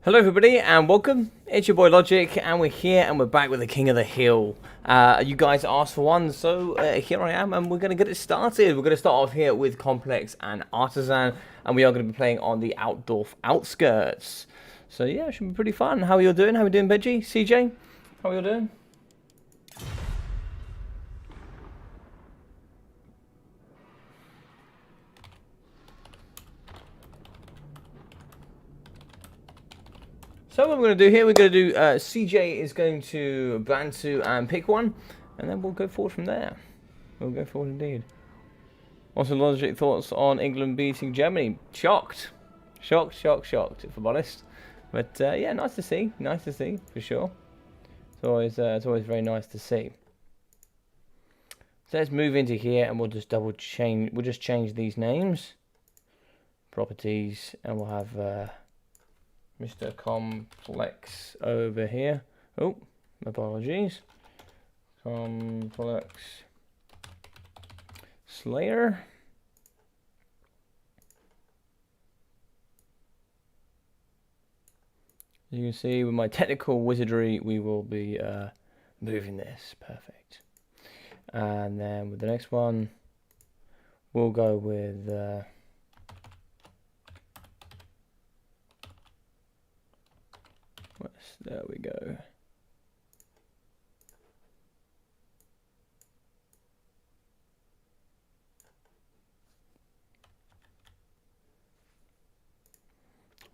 Hello everybody and welcome, it's your boy Logic and we're here and we're back with the King of the Hill. You guys asked for one, so here I am and we're going to get it started. We're going to start off here with Complex and Artisan and we are going to be playing on the outskirts. So yeah, it should be pretty fun. How are you doing? How are we doing, Benji? CJ? How are you doing? So what we're going to do here, we're going to do, CJ is going to Bantu and pick one, and then we'll go forward from there. We'll go forward indeed. Also, Logic thoughts on England beating Germany? Shocked. Shocked, if I'm honest. But yeah, nice to see, for sure. It's always very nice to see. So let's move into here and we'll just change these names. Properties, and we'll have... Mr. Complex over here. Oh, apologies. Complex Slayer. As you can see, with my technical wizardry, we will be moving this. Perfect. And then with the next one, we'll go with... there we go.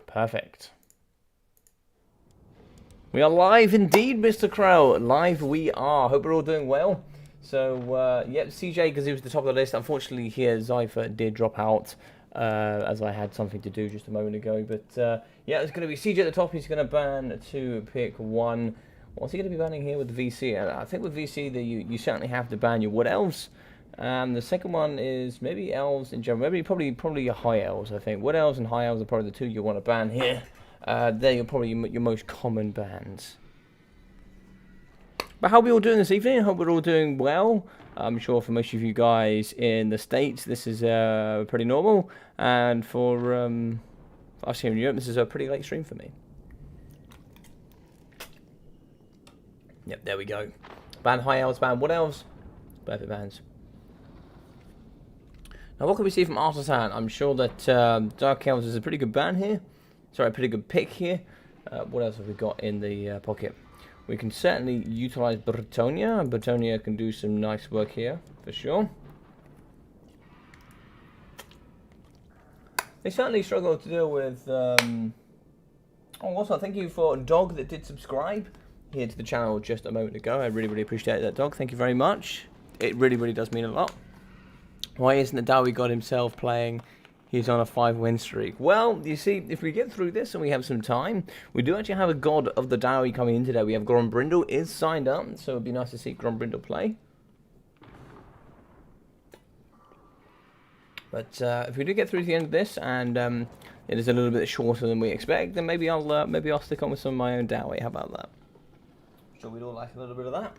Perfect. We are live indeed, Mr. Crow. Live we are. Hope we're all doing well. So, yep, CJ, because he was at the top of the list. Unfortunately, here, Zypher did drop out. As I had something to do just a moment ago. But yeah, it's going to be CJ at the top. He's going to ban to pick one. What's he going to be banning here with the VC? I think with VC, you certainly have to ban your Wood Elves. The second one is maybe Elves in general. Maybe probably your High Elves, I think. Wood Elves and High Elves are probably the two you want to ban here. They're probably your most common bans. But how are we all doing this evening? I hope we're all doing well. I'm sure for most of you guys in the States, this is pretty normal. And for us here in Europe, this is a pretty late stream for me. Yep, there we go. Ban High Elves, ban Wood Elves. Perfect bans. Now, what can we see from Artisan? I'm sure that Dark Elves is a pretty good ban here. Sorry, a pretty good pick here. What else have we got in the pocket? We can certainly utilize Bretonia. Bretonia can do some nice work here, for sure. They certainly struggle to deal with... Oh, also, thank you for a dog that did subscribe here to the channel just a moment ago. I really, really appreciate that, dog. Thank you very much. It really, really does mean a lot. Why isn't the Dowie God himself playing? He's on a 5-win streak. Well, you see, if we get through this and we have some time, we do actually have a God of the Dowie coming in today. We have Grombrindle is signed up, so it'd be nice to see Grombrindle play. But if we do get through to the end of this and it is a little bit shorter than we expect, then maybe I'll stick on with some of my own Dowie. How about that? So we'd all like a little bit of that.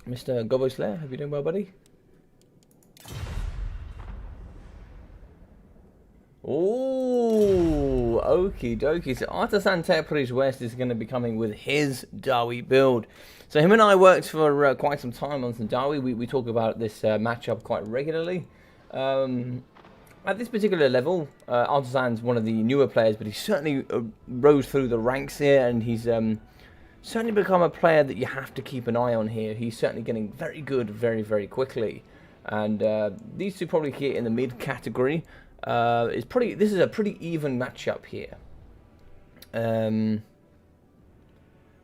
Mr. Gobbo Slayer, have you doing well, buddy? Ooh, okie dokie. So Artisan Tepridge West is going to be coming with his Dowie build. So him and I worked for quite some time on some Dowie. We talk about this matchup quite regularly. At this particular level, Artisan's one of the newer players, but he certainly rose through the ranks here, and he's certainly become a player that you have to keep an eye on here. He's certainly getting very good very, very quickly. And these two probably here in the mid category. This is a pretty even matchup here.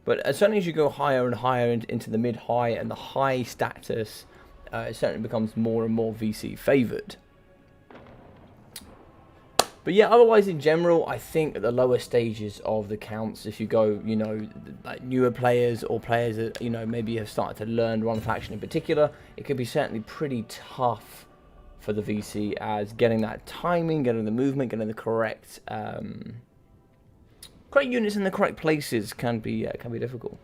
But certainly as you go higher and higher into the mid-high and the high status, it certainly becomes more and more VC favoured. But yeah, otherwise in general, I think at the lower stages of the counts, if you go, you know, like newer players or players that, you know, maybe have started to learn one faction in particular, it could be certainly pretty tough for the VC, as getting that timing, getting the movement, getting the correct units in the correct places can be difficult.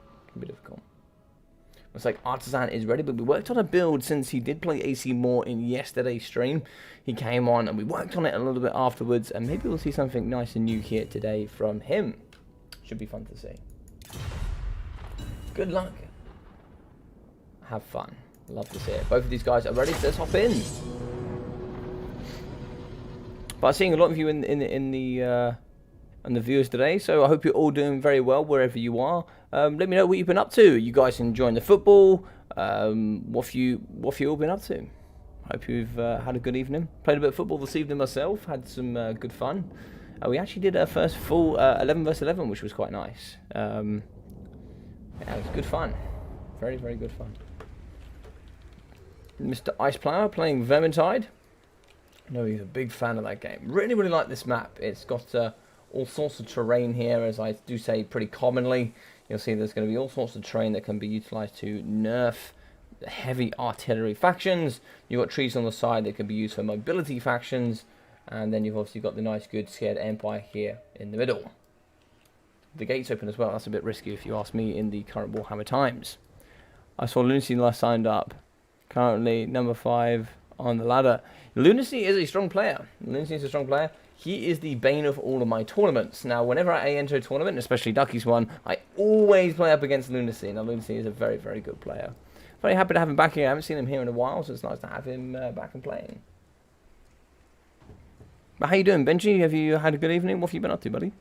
Looks like Artisan is ready, but we worked on a build since he did play AC more in yesterday's stream. He came on and we worked on it a little bit afterwards, and maybe we'll see something nice and new here today from him. Should be fun to see. Good luck. Have fun. Love to see it. Both of these guys are ready, so let's hop in. But I'm seeing a lot of you in the viewers today, so I hope you're all doing very well wherever you are. Let me know what you've been up to. You guys enjoying the football? What have you all been up to? Hope you've had a good evening. Played a bit of football this evening myself. Had some good fun. We actually did our first full 11 vs 11, which was quite nice. Yeah, it was good fun. Very, very good fun. Mr. Ice Player playing Vermintide. I know he's a big fan of that game. Really, really like this map. It's got all sorts of terrain here, as I do say pretty commonly. You'll see there's going to be all sorts of terrain that can be utilized to nerf the heavy artillery factions. You've got trees on the side that can be used for mobility factions. And then you've obviously got the nice, good, scared Empire here in the middle. The gate's open as well. That's a bit risky if you ask me in the current Warhammer times. I saw Lunacy last signed up. Currently number 5 on the ladder. Lunacy is a strong player. Lunacy is a strong player. He is the bane of all of my tournaments. Now, whenever I enter a tournament, especially Ducky's one, I always play up against Lunacy. Now, Lunacy is a very, very good player. Very happy to have him back here. I haven't seen him here in a while, so it's nice to have him back and playing. But how you doing, Benji? Have you had a good evening? What have you been up to, buddy?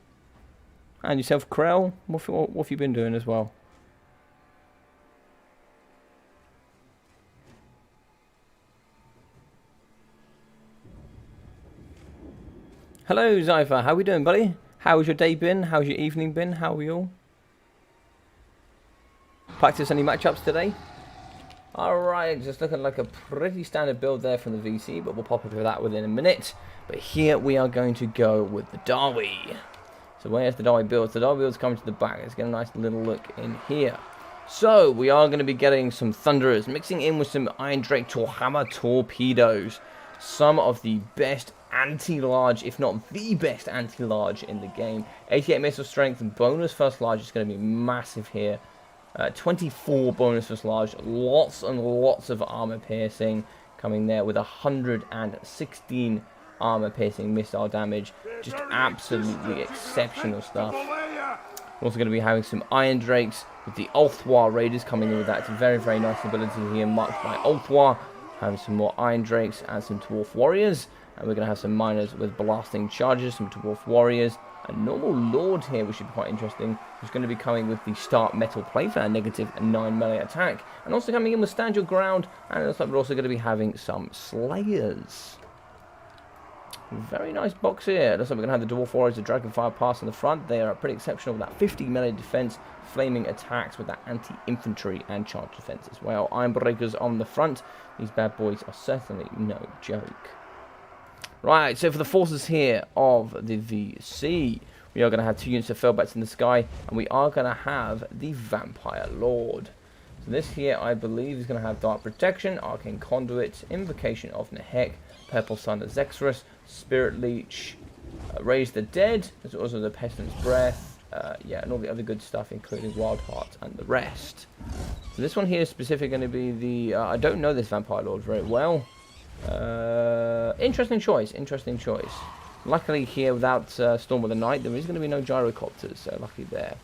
And yourself, Krell? What have you been doing as well? Hello, Zypher. How we doing, buddy? How's your day been? How's your evening been? How are we all? Practice any matchups today? Alright, just looking like a pretty standard build there from the VC, but we'll pop into that within a minute. But here we are going to go with the Darby. So where's the Darby build? The Darby build's coming to the back. Let's get a nice little look in here. So we are going to be getting some Thunderers, mixing in with some Iron Drake Warhammer torpedoes. Some of the best anti-large, if not the best anti-large in the game. 88 missile strength and bonus first large is going to be massive here. 24 bonus first large, lots and lots of armor piercing coming there with 116 armor piercing missile damage. Just absolutely exceptional stuff. We're also going to be having some Iron Drakes with the Ulthwar Raiders coming in with that. It's a very, very nice ability here marked by Ulthwar. Having some more Iron Drakes and some Dwarf Warriors. And we're going to have some Miners with Blasting Charges, some Dwarf Warriors. A normal Lord here, which should be quite interesting. Who's going to be coming with the Start Metal Plate for a -9 melee attack. And also coming in with Stand Your Ground. And it looks like we're also going to be having some Slayers. Very nice box here. Looks like we're going to have the Dwarf Warriors, the Dragonfire Pass on the front. They are pretty exceptional with that 50 melee defense, flaming attacks with that anti-infantry and charge defense as well. Iron Breakers on the front. These bad boys are certainly no joke. Right, so for the forces here of the VC, we are going to have 2 units of Fellbats in the sky, and we are going to have the Vampire Lord. So this here, I believe, is going to have Dark Protection, Arcane Conduit, Invocation of Nehek, Purple Sun of Zexorus, Spirit Leech, Raise the Dead. There's also the Pestilence Breath, yeah, and all the other good stuff, including Wild Heart and the rest. So this one here is specifically going to be the, I don't know this Vampire Lord very well. Interesting choice, interesting choice. Luckily here, without Storm of the Night, there is going to be no gyrocopters, so lucky there.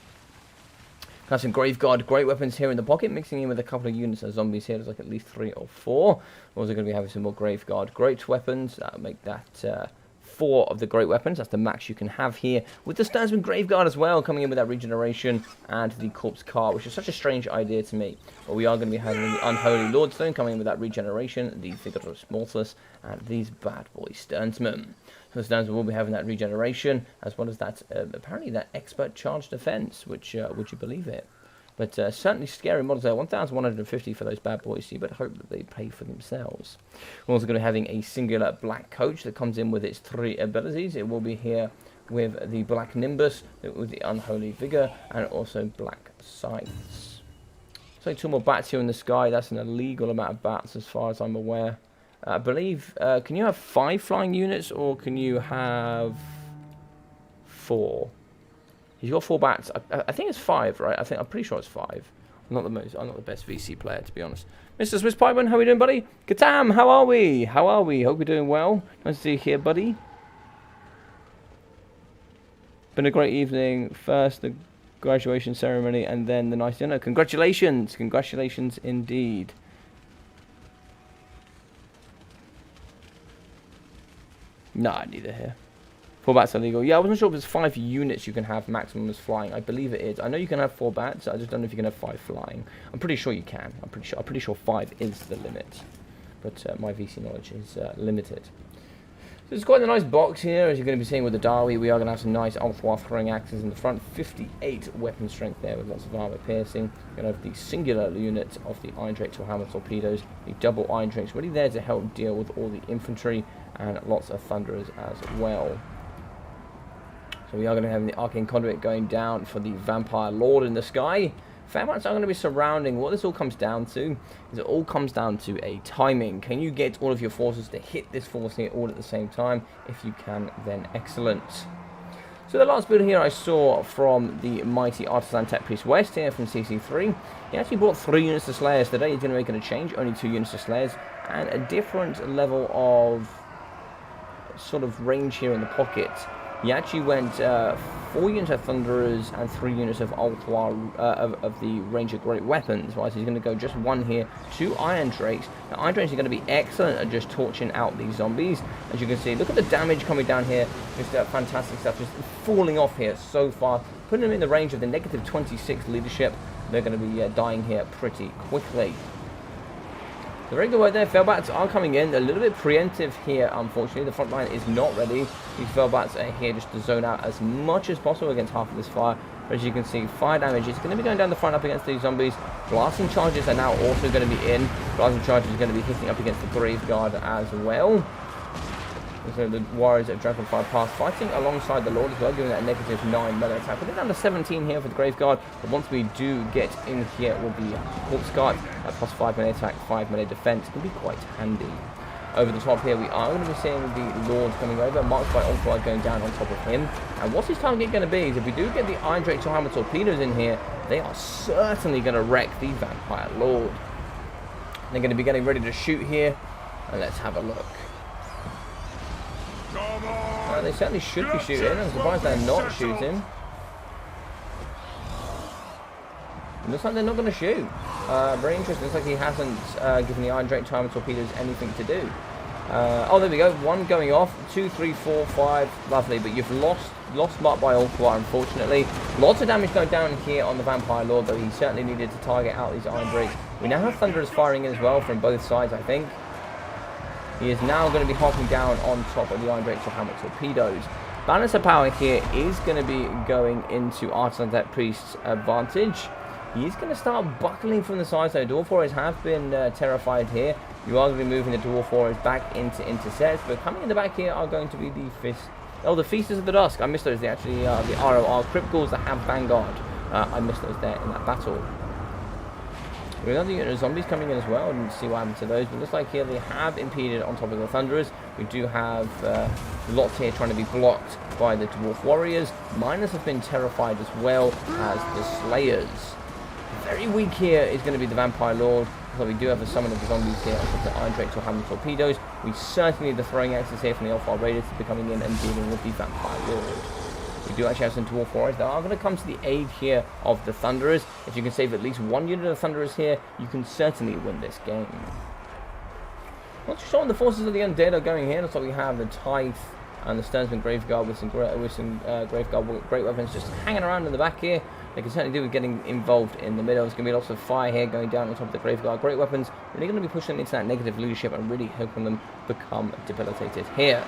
Got some Graveguard great weapons here in the pocket, mixing in with a couple of units of zombies here. There's like at least 3 or 4. We're also going to be having some more Graveguard great weapons. That'll make that 4 of the great weapons. That's the max you can have here. With the Standsman Graveguard as well, coming in with that regeneration and the Corpse Cart, which is such a strange idea to me. But we are going to be having the Unholy Lordstone coming in with that regeneration, the Vigorous Mortis, and these bad boy Sternsmen. So the Sternsmen will be having that regeneration, as well as that, apparently that Expert Charge Defense, which, would you believe it? But certainly scary models there. 1,150 for those bad boys, but I hope that they pay for themselves. We're also going to be having a singular black coach that comes in with its 3 abilities. It will be here with the Black Nimbus, with the Unholy Vigor, and also Black Scythes. So 2 more bats here in the sky. That's an illegal amount of bats as far as I'm aware. I believe, can you have 5 flying units, or can you have 4? He's got 4 bats. I think it's 5, right? I'm pretty sure it's 5. I'm not the best VC player, to be honest. Mr. Swiss Pipeman, how are we doing, buddy? Katam, how are we? How are we? Hope you're doing well. Nice to see you here, buddy. Been a great evening. First, the graduation ceremony, and then the nice dinner. Congratulations. Congratulations indeed. Nah, neither here. Four bats are legal. Yeah, I wasn't sure if it's 5 units you can have maximum as flying. I believe it is. I know you can have 4 bats. I just don't know if you can have 5 flying. I'm pretty sure you can. I'm pretty sure 5 is the limit. But my VC knowledge is limited. So it's quite a nice box here, as you're going to be seeing with the Dawi. We are going to have some nice ultra throwing axes in the front. 58 weapon strength there with lots of armor piercing. We're going to have the singular unit of the Iron Drake Warhammer torpedoes. The double Iron Drakes ready there to help deal with all the infantry and lots of thunderers as well. So we are going to have the Arcane Conduit going down for the Vampire Lord in the sky. Fairbanks are going to be surrounding. What this all comes down to is it all comes down to a timing. Can you get all of your forces to hit this force here all at the same time? If you can, then excellent. So the last build here I saw from the mighty Artisan Tech Priest West here from CC3. He actually brought 3 units of Slayers today. He's going to make it a change. Only 2 units of Slayers and a different level of sort of range here in the pocket. He actually went 4 units of Thunderers and 3 units of of the Ranger Great Weapons. Right, so he's going to go just 1 here, 2 Iron Drakes. Now, Iron Drakes are going to be excellent at just torching out these zombies. As you can see, look at the damage coming down here. Just fantastic stuff, just falling off here so far. Putting them in the range of the -26 leadership. They're going to be dying here pretty quickly. The very good work there. Felbats are coming in a little bit preemptive here, unfortunately. The front line is not ready. These Felbats are here just to zone out as much as possible against half of this fire. But as you can see, fire damage is going to be going down the front up against these zombies. Blasting charges are now also going to be in. Blasting charges are going to be hitting up against the Grave Guard as well. So the Warriors of Dragonfire Pass fighting alongside the Lord as well, giving that a -9 melee attack. We're down to 17 here for the Grave Guard, but once we do get in here with the Corpse Guard, at +5 melee attack, 5 melee defense, can be quite handy. Over the top here, we are going to be seeing the Lord coming over, marked by Ultra going down on top of him. And what's his target going to be? Is if we do get the Iron Drake Warhammer torpedoes in here, they are certainly going to wreck the Vampire Lord. They're going to be getting ready to shoot here, and let's have a look. They certainly should be shooting. I'm surprised they're not shooting. It looks like they're not going to shoot. Very interesting. Looks like he hasn't given the Iron Drake Warhammer torpedoes anything to do. Oh, there we go. 1 going off. 2, 3, 4, 5. Lovely. But you've lost mark by Ultra, unfortunately. Lots of damage going down here on the Vampire Lord, though he certainly needed to target out these Iron Drakes. We now have Thunderers firing in as well from both sides, I think. He is now going to be hopping down on top of the Iron Drake Warhammer torpedoes. Balance of power here is going to be going into Artisan Tech Priest's advantage. He's going to start buckling from the side, so Dwarf Warriors have been terrified here. You are going to be moving the Dwarf Warriors back into intercepts, but coming in the back here are going to be the Feasters of the Dusk. I missed those. They actually are the ROR Crypt Ghouls that have Vanguard. I missed those there in that battle. We have another unit of zombies coming in as well. I didn't see what happened to those, but it looks like here they have impeded on top of the Thunderers. We do have lots here trying to be blocked by the Dwarf Warriors. Miners have been terrified as well as the Slayers. Very weak here is going to be the Vampire Lord. So we do have a summon of the zombies here on top of the Iron Drake Warhammer torpedoes. We certainly need the throwing axes here from the Alpha Raiders to be coming in and dealing with the Vampire Lord. We do actually have some Dwarf Warriors that are going to come to the aid here of the Thunderers. If you can save at least 1 unit of Thunderers here, you can certainly win this game. Not too sure when the forces of the Undead are going here. Looks like we have the Tithe and the Sternsman Grave Guard with some Grave Guard Great Weapons just hanging around in the back here. They can certainly do with getting involved in the middle. There's going to be lots of fire here going down on top of the Grave Guard Great Weapons. Really going to be pushing into that negative leadership and really helping them become debilitated here.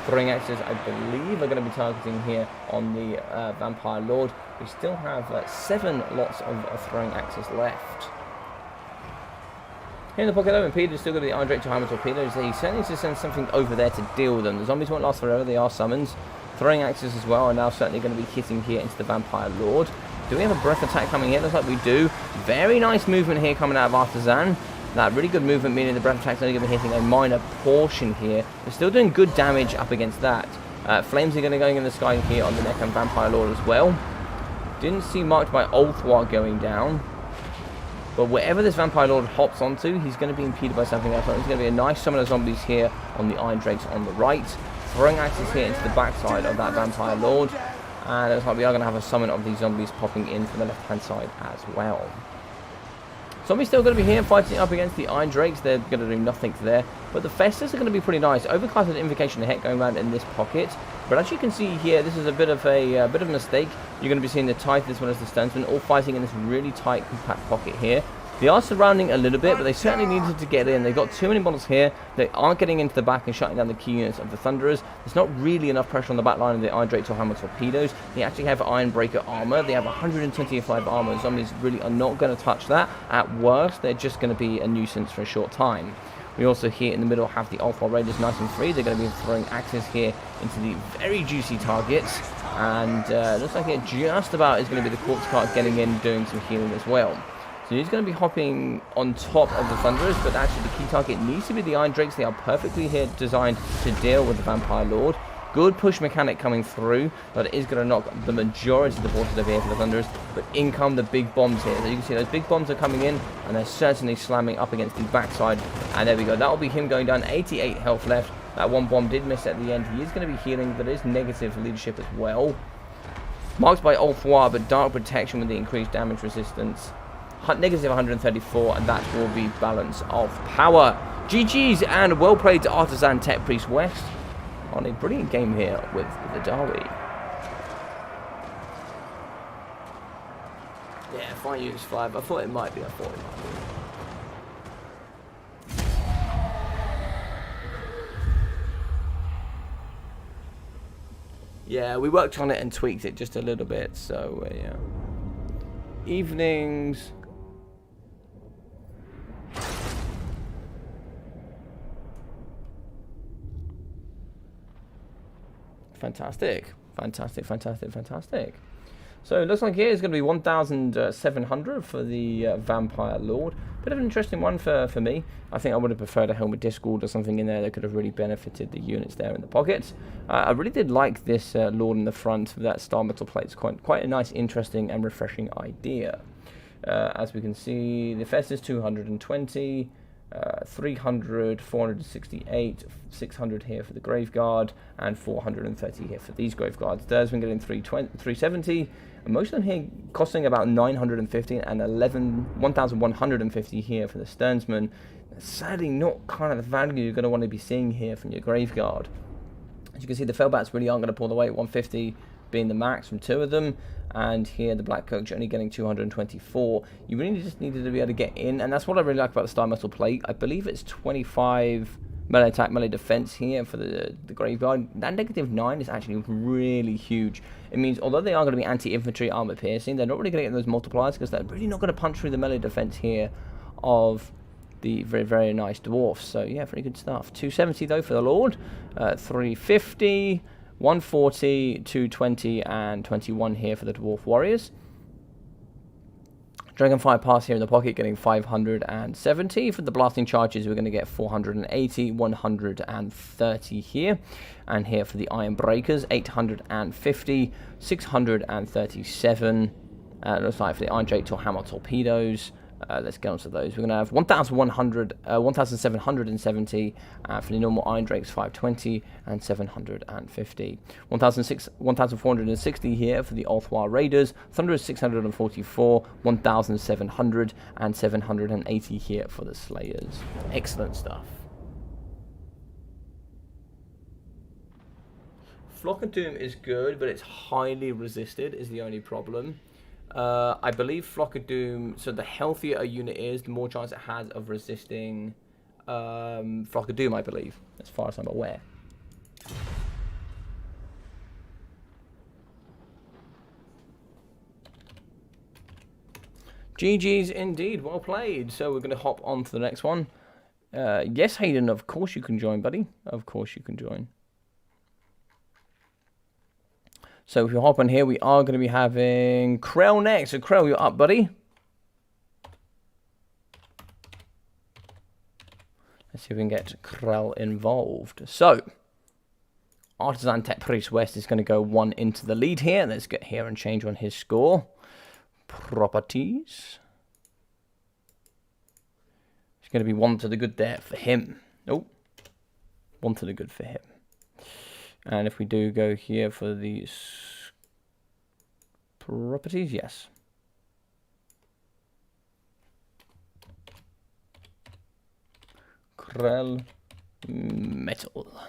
Throwing axes, I believe, are going to be targeting here on the Vampire Lord. We still have 7 lots of throwing axes left. Here in the pocket, though, impeded is still going to be the Iron Drake Warhammer torpedoes. He certainly needs to send something over there to deal with them. The zombies won't last forever. They are summons. Throwing axes as well are now certainly going to be hitting here into the Vampire Lord. Do we have a breath attack coming here? Looks like we do. Very nice movement here coming out of Artisan. That really good movement, meaning the breath attack's only going to be hitting a minor portion here. We're still doing good damage up against that. Flames are going to be going in the sky here on the Neckham Vampire Lord as well. Didn't see marked by Ulthwar going down. But wherever this Vampire Lord hops onto, he's going to be impeded by something else. There's going to be a nice summon of zombies here on the Iron Drakes on the right. Throwing axes here into the backside of that Vampire Lord. And it looks like we are going to have a summon of these zombies popping in from the left-hand side as well. Zombies still going to be here fighting up against the Iron Drakes. They're going to do nothing there. But the Festus are going to be pretty nice. Overcast and Invocation of Heck going around in this pocket. But as you can see here, this is a bit of a mistake. You're going to be seeing the Tithe as well as the Sternsmen all fighting in this really tight, compact pocket here. They are surrounding a little bit, but they certainly needed to get in. They've got too many models here. They aren't getting into the back and shutting down the key units of the Thunderers. There's not really enough pressure on the back line of the Iron Drakes or Hammer Torpedoes. They actually have Iron Breaker armor. They have 125 armor. Zombies really are not going to touch that. At worst, they're just going to be a nuisance for a short time. We also here in the middle have the Alpha Raiders nice and free. They're going to be throwing axes here into the very juicy targets. And looks like it just about is going to be the Corpse Cart getting in, doing some healing as well. So he's going to be hopping on top of the Thunderers, but actually the key target needs to be the Iron Drakes. They are perfectly here designed to deal with the Vampire Lord. Good push mechanic coming through, but it is going to knock the majority of the forces over here for the Thunderers. But in come the big bombs here. So you can see those big bombs are coming in, and they're certainly slamming up against the backside. And there we go. That will be him going down. 88 health left. That one bomb did miss at the end. He is going to be healing, but it is negative leadership as well. Marked by Au revoir, but Dark Protection with the increased damage resistance. Negative 134, and that will be balance of power. GG's and well played to Artisan Tech Priest West on a brilliant game here with the Darby. Yeah, fine use 5. I thought it might be. Yeah, we worked on it and tweaked it just a little bit, so yeah. Evenings. Fantastic. So it looks like here is going to be 1,700 for the Vampire Lord. Bit of an interesting one for me. I think I would have preferred a Helmet Discord or something in there that could have really benefited the units there in the pockets. I really did like this Lord in the front with that star metal plate. It's quite a nice, interesting and refreshing idea. As we can see, the Festus 220. 300, 468, 600 here for the Graveguard, and 430 here for these Graveguards. Dersman getting 370, and most of them here costing about 950 and 1,150 here for the Sternsman. Sadly, not kind of the value you're going to want to be seeing here from your Graveguard. As you can see, the Fellbats really aren't going to pull the weight, 150 being the max from 2 of them. And here the Black Coach only getting 224. You really just needed to be able to get in, and that's what I really like about the Star Metal Plate. I believe it's 25 melee attack, melee defense here for the Graveguard. That -9 is actually really huge. It means although they are going to be anti-infantry armor piercing, they're not really going to get those multipliers because they're really not going to punch through the melee defense here of the very nice dwarfs. So yeah, very good stuff. 270 though for the Lord, 350. 140, 220, and 21 here for the Dwarf Warriors. Dragonfire Pass here in the pocket getting 570. For the Blasting Charges, we're going to get 480, 130 here. And here for the Iron Breakers, 850, 637. Looks like for the Iron Drake or Hammer Torpedoes. Let's get on to those. We're going to have 1,770 for the normal Iron Drakes, 520 and 750. 1,460 here for the Alpha Raiders. Thunderers 644, 1,700 and 780 here for the Slayers. Excellent stuff. Flock of Doom is good, but it's highly resisted is the only problem. I believe Flock of Doom, so the healthier a unit is, the more chance it has of resisting Flock of Doom, I believe, as far as I'm aware. GG's indeed, well played. So we're going to hop on to the next one. Yes, Hayden, of course you can join, buddy. Of course you can join. So if you hop on here, we are going to be having Krell next. So Krell, you're up, buddy. Let's see if we can get Krell involved. So, Artisan Tech Priest West is going to go 1 into the lead here. Let's get here and change on his score. Properties. It's going to be 1 to the good there for him. Oh, 1 to the good for him. And if we do go here for these properties, yes. Krell metal.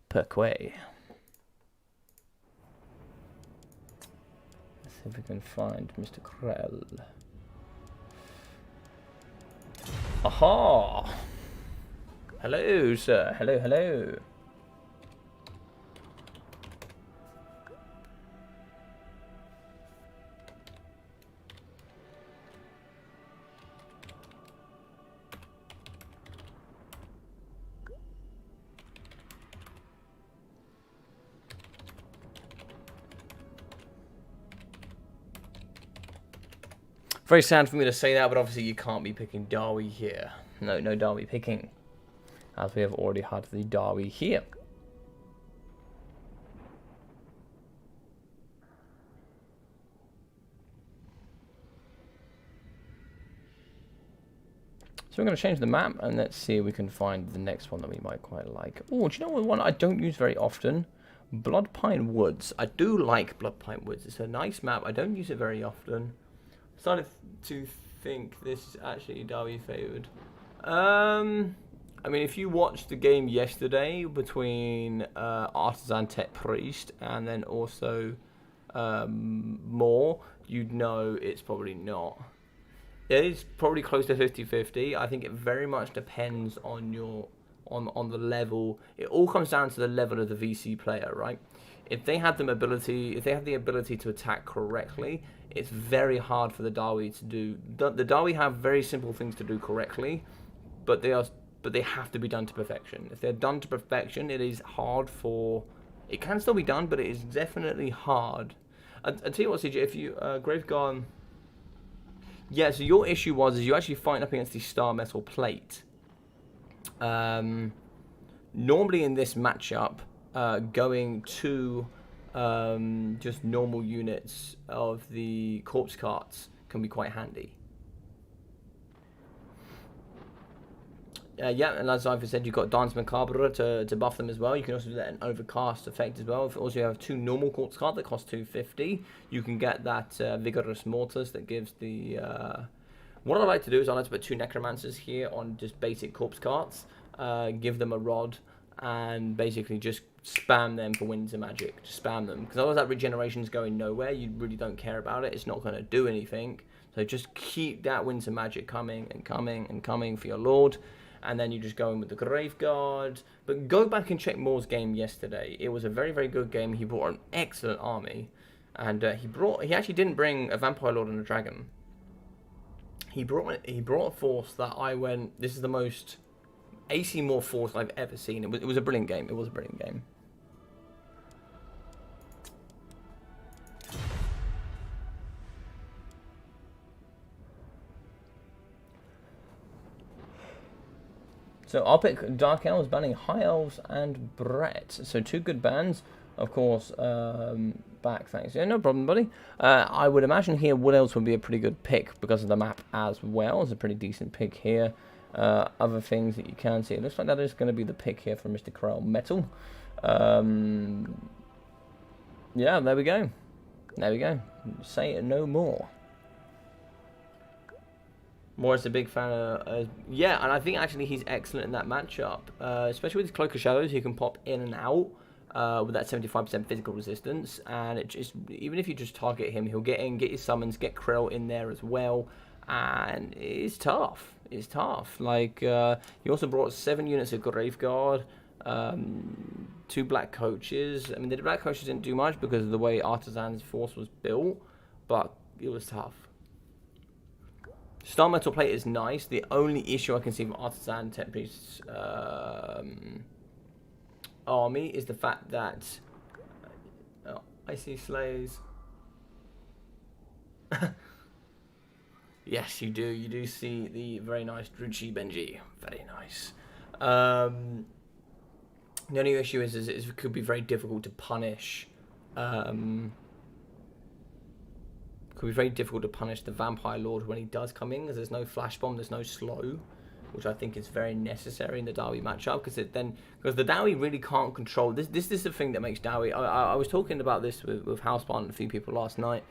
Perquay. Let's see if we can find Mr. Krell. Aha! Hello, sir. Hello, hello. Very sad for me to say that, but obviously you can't be picking Darby here. No Darby picking, as we have already had the Darby here. So we're going to change the map, and let's see if we can find the next one that we might quite like. Oh, do you know what one I don't use very often? Bloodpine Woods. I do like Bloodpine Woods. It's a nice map. I don't use it very often. Started to think this is actually Darby favoured. I mean, if you watched the game yesterday between Artisan Tech Priest and then also Moore, you'd know it's probably not. It is probably close to 50-50. I think it very much depends on your on the level. It all comes down to the level of the VC player, right? If they have the ability to attack correctly, it's very hard for the Darby to do. The Darby have very simple things to do correctly, but they have to be done to perfection. If they're done to perfection, it is hard for. It can still be done, but it is definitely hard. I tell you what, CJ, if you Graveguard. Yeah, so your issue was you actually fighting up against the Star Metal Plate. Normally in this matchup, going to just normal units of the corpse carts can be quite handy. Yeah, and as I've said, you've got Dance Macabre to buff them as well. You can also do that in Overcast effect as well. If also you have 2 normal corpse cards that cost 250, you can get that Vigorous Mortis that gives the... What I like to do is I like to put 2 Necromancers here on just basic corpse cards, give them a rod, and basically just spam them for Winds of Magic. Just spam them, because otherwise that regeneration is going nowhere. You really don't care about it. It's not going to do anything. So just keep that Winds of Magic coming and coming and coming for your Lord. And then you just go in with the Graveguard. But go back and check Moore's game yesterday. It was a very, very good game. He brought an excellent army. And he actually didn't bring a Vampire Lord and a Dragon. He brought a force that I went, this is the most AC Moore force I've ever seen. It was a brilliant game. It was a brilliant game. So I'll pick Dark Elves, banning High Elves and Brett. So 2 good bans, of course. Back, thanks. Yeah, no problem, buddy. I would imagine here Wood Elves would be a pretty good pick because of the map as well. It's a pretty decent pick here. Other things that you can see. It looks like that is going to be the pick here from Mr. Krell Metal. Yeah, there we go. There we go. Say it no more. Morris a big fan of, yeah, and I think actually he's excellent in that matchup, especially with his Cloak of Shadows. He can pop in and out with that 75% physical resistance, and it just, even if you just target him, he'll get in, get his summons, get Krill in there as well, and it's tough. It's tough. Like he also brought 7 units of Graveguard, 2 Black Coaches. I mean, the Black Coaches didn't do much because of the way Artisan's force was built, but it was tough. Star Metal Plate is nice. The only issue I can see from Artisan Tech Priest's army is the fact that I see Slays. Yes, you do. You do see the very nice Druchi Benji. Very nice. The only issue is it could be very difficult to punish Could be very difficult to punish the Vampire Lord when he does come in, because there's no flash bomb, there's no slow, which I think is very necessary in the Dowie matchup, because the Dowie really can't control this. This is the thing that makes Dowie. I was talking about this with Housebarn and a few people last night,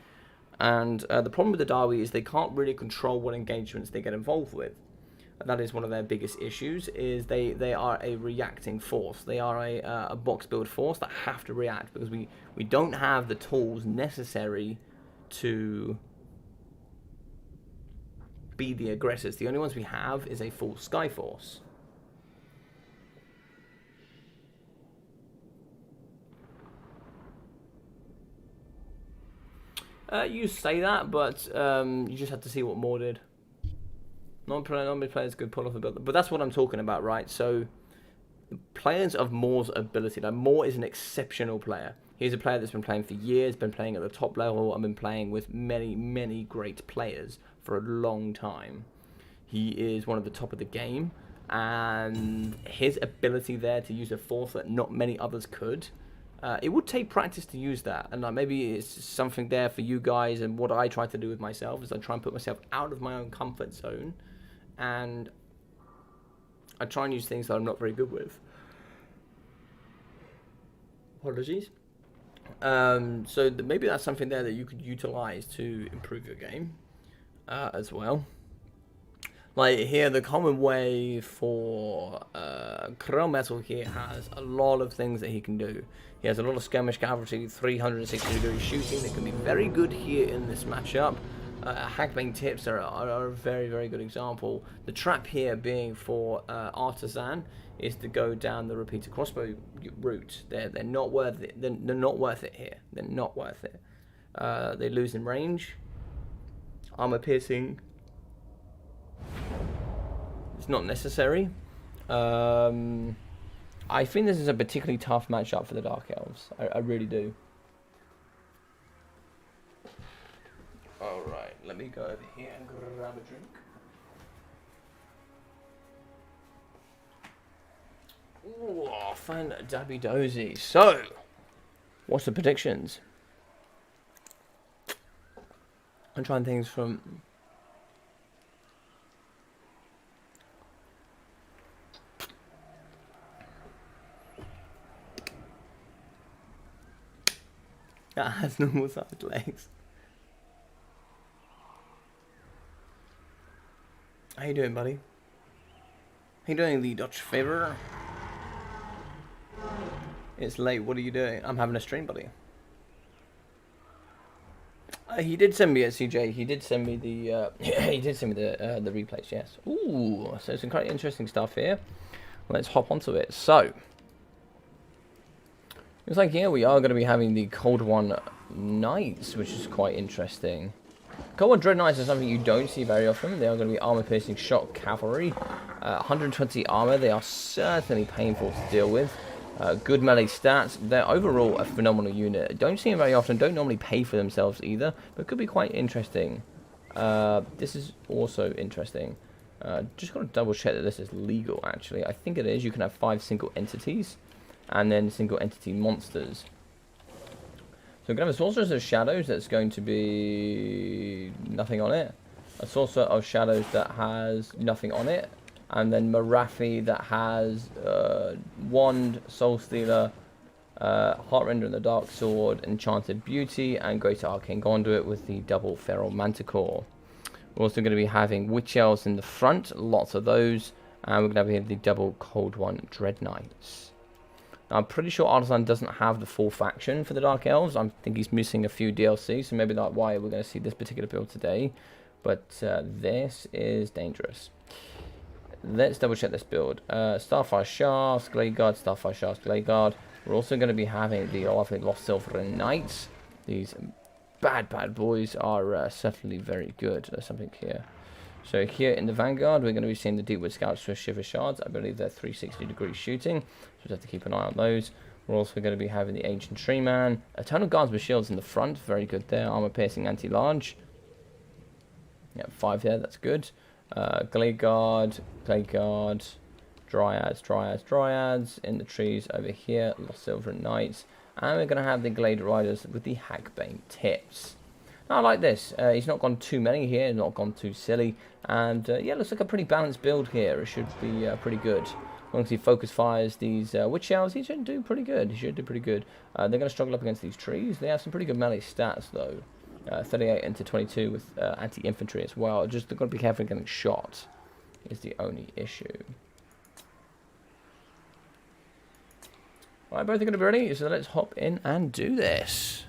and the problem with the Dowie is they can't really control what engagements they get involved with. And that is one of their biggest issues. Is they are a reacting force. They are a box build force that have to react, because we don't have the tools necessary to be the aggressors. The only ones we have is a full Skyforce. You say that, but you just have to see what Moore did. Not many players could pull off a build, but that's what I'm talking about, right? So, players of Moore's ability. Like, Moore is an exceptional player. He's a player that's been playing for years, been playing at the top level, and been playing with many, many great players for a long time. He is one of the top of the game, and his ability there to use a force that not many others could, it would take practice to use that. And maybe it's something there for you guys, and what I try to do with myself is I try and put myself out of my own comfort zone, and I try and use things that I'm not very good with. Apologies. So maybe that's something there that you could utilize to improve your game as well. Like here, the common way for Chrome Metal here has a lot of things that he can do. He has a lot of skirmish cavalry, 360 degree shooting that can be very good here in this matchup. Hackbane tips are a very, very good example. The trap here being for Artisan is to go down the repeater crossbow route. They're not worth it. They're not worth it here. They're not worth it. They lose in range. Armor piercing. It's not necessary. I think this is a particularly tough matchup for the Dark Elves. I really do. Alright, let me go over here and grab a drink. Ooh, fun dabby dozy. So, what's the predictions? I'm trying things from... That has normal sized legs. How you doing, buddy? How you doing, the Dutch favor? It's late. What are you doing? I'm having a stream, buddy. He did send me a CJ. He did send me the. He did send me the replays. Yes. Ooh. So some quite interesting stuff here. Let's hop onto it. So. Looks like here we are going to be having the Cold One Knights, which is quite interesting. Cold One Dread Knights is something you don't see very often. They are going to be armor-piercing shot cavalry. 120 armor. They are certainly painful to deal with. Good melee stats. They're overall a phenomenal unit. Don't see them very often. Don't normally pay for themselves either, but could be quite interesting. This is also interesting. Just got to double check that this is legal, actually. I think it is. You can have 5 single entities, and then single entity monsters. So we're going to have a Sorceress of Shadows that's going to be nothing on it. A Sorcerer of Shadows that has nothing on it. And then Marathi that has Wand, Soul Stealer, Heartrender and the Dark Sword, Enchanted Beauty, and Greater Arcane Conduit with the double Feral Manticore. We're also going to be having Witch Elves in the front, lots of those. And we're going to have the double Cold One Dread Knights. Now, I'm pretty sure Artisan doesn't have the full faction for the Dark Elves. I think he's missing a few DLC, so maybe that's why we're going to see this particular build today. But this is dangerous. Let's double check this build. Starfire Shafts, Glade Guard, Starfire Shafts, Glade Guard. We're also going to be having the lovely Lost Silver Knights. These bad boys are certainly very good. There's something here. So here in the Vanguard, we're going to be seeing the Deepwood Scouts with Shiver Shards. I believe they're 360 degree shooting, so we have to keep an eye on those. We're also going to be having the Ancient Tree Man. Eternal Guards with shields in the front, very good there. Armor piercing, anti-large. Yeah, 5 there, that's good. Glade Guard, Dryads in the trees over here. Lost Silver Knights. And we're going to have the Glade Riders with the Hackbane tips. I like this. He's not gone too many here, not gone too silly. And yeah, looks like a pretty balanced build here. It should be pretty good. Once he focus fires these witch elves, he should do pretty good. He should do pretty good. They're going to struggle up against these trees. They have some pretty good melee stats, though. 38 into 22 with anti-infantry as well. Just they've got to be careful getting shot is the only issue. Alright, both are going to be ready, so let's hop in and do this.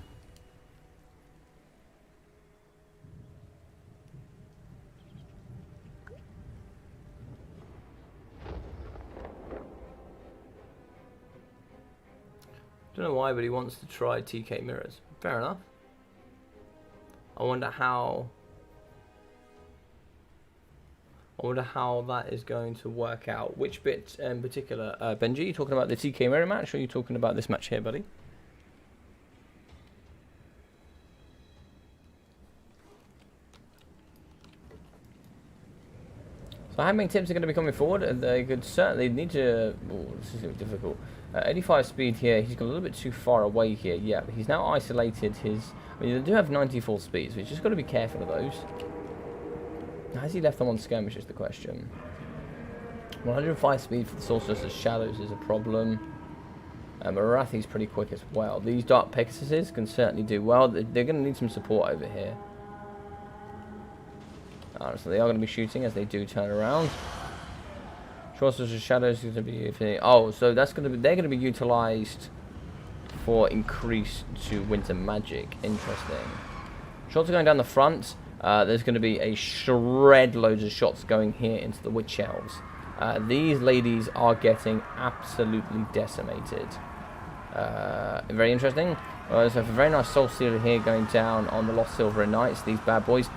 Don't know why, but he wants to try TK mirrors. Fair enough. I wonder how that is going to work out. Which bit in particular, Benji? Are you talking about the TK mirror match, or are you talking about this match here, buddy? So how many tips are going to be coming forward? They could certainly need to... Oh, this is going to be difficult. 85 speed here. He's got a little bit too far away here. Yeah, but he's now isolated his... I mean, they do have 94 speed, so he's just got to be careful of those. Has he left them on skirmish is the question. 105 speed for the Sorceress' Shadows is a problem. Marathi's pretty quick as well. These Dark Pegasuses can certainly do well. They're going to need some support over here. So they are going to be shooting as they do turn around. Sorceress' Shadows is going to be... Oh, so that's going to be... They're going to be utilized for increase to Winter Magic. Interesting. Shots are going down the front. There's going to be a shred loads of shots going here into the Witch Elves. These ladies are getting absolutely decimated. Very interesting. So a very nice Soul Stealer here going down on the Lost Silver Knights, these bad boys.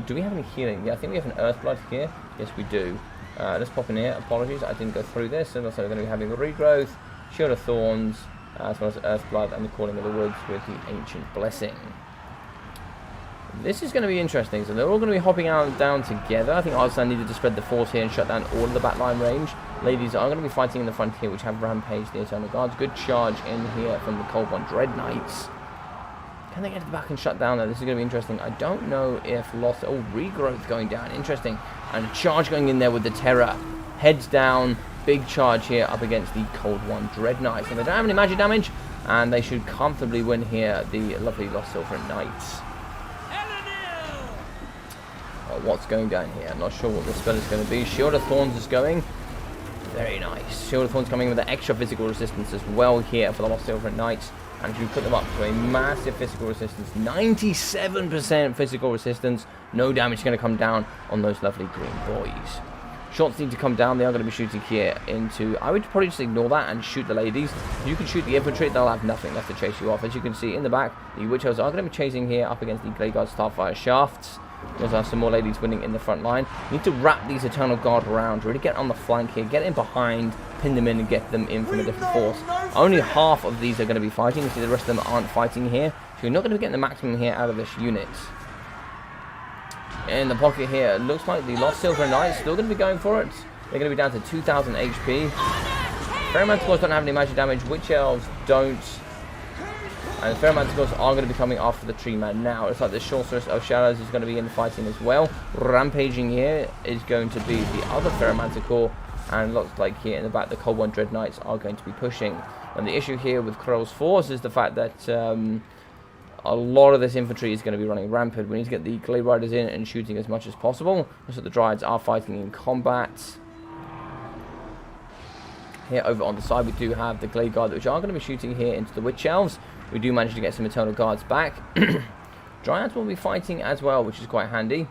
Do we have any healing? Yeah, I think we have an Earthblood here. Yes, we do. Let's pop in here. Apologies, I didn't go through this. And also we're going to be having the Regrowth, Shield of Thorns, as well as Earthblood and the Calling of the Woods with the Ancient Blessing. This is going to be interesting. So they're all going to be hopping out down together. I think Arslan needed to spread the force here and shut down all of the backline range. Ladies are going to be fighting in the front here, which have Rampage, the Eternal Guards. Good charge in here from the Cold One Dread Knights. Can they get to the back and shut down there? This is going to be interesting. I don't know if Lost... Oh, Regrowth going down. Interesting. And a charge going in there with the Terror. Heads down. Big charge here up against the Cold One Dread Knights. And they don't have any magic damage. And they should comfortably win here, the lovely Lost Silver Knights. What's going down here? I'm not sure what the spell is going to be. Shield of Thorns is going. Very nice. Shield of Thorns coming with the extra physical resistance as well here for the Lost Silver Knights. And if you put them up to a massive physical resistance, 97% physical resistance, no damage is going to come down on those lovely green boys. Shots need to come down. They are going to be shooting here into... I would probably just ignore that and shoot the ladies. You can shoot the infantry. They'll have nothing left to chase you off. As you can see in the back, the Witch Elves are going to be chasing here up against the Grey Guard Starfire Shafts. We also have some more ladies winning in the front line. You need to wrap these Eternal Guard around, really get on the flank here, get in behind, pin them in and get them in from a different force. Only half of these are going to be fighting, you see the rest of them aren't fighting here. So you're not going to be getting the maximum here out of this unit. In the pocket here, it looks like the Lost Silver Knights still going to be going for it. They're going to be down to 2,000 HP. Ferromanticores don't have any magic damage, Witch Elves don't. And the Ferromanticores are going to be coming after the Tree Man now. It's like the Sorceress of Shadows is going to be in the fighting as well. Rampaging here is going to be the other Ferromanticore. And looks like here in the back, the Cold One Dread Knights are going to be pushing. And the issue here with Krell's force is the fact that a lot of this infantry is going to be running rampant. We need to get the Glade Riders in and shooting as much as possible. So the Dryads are fighting in combat. Here over on the side, we do have the Glade Guard, which are going to be shooting here into the Witch Elves. We do manage to get some Eternal Guards back. Dryads will be fighting as well, which is quite handy.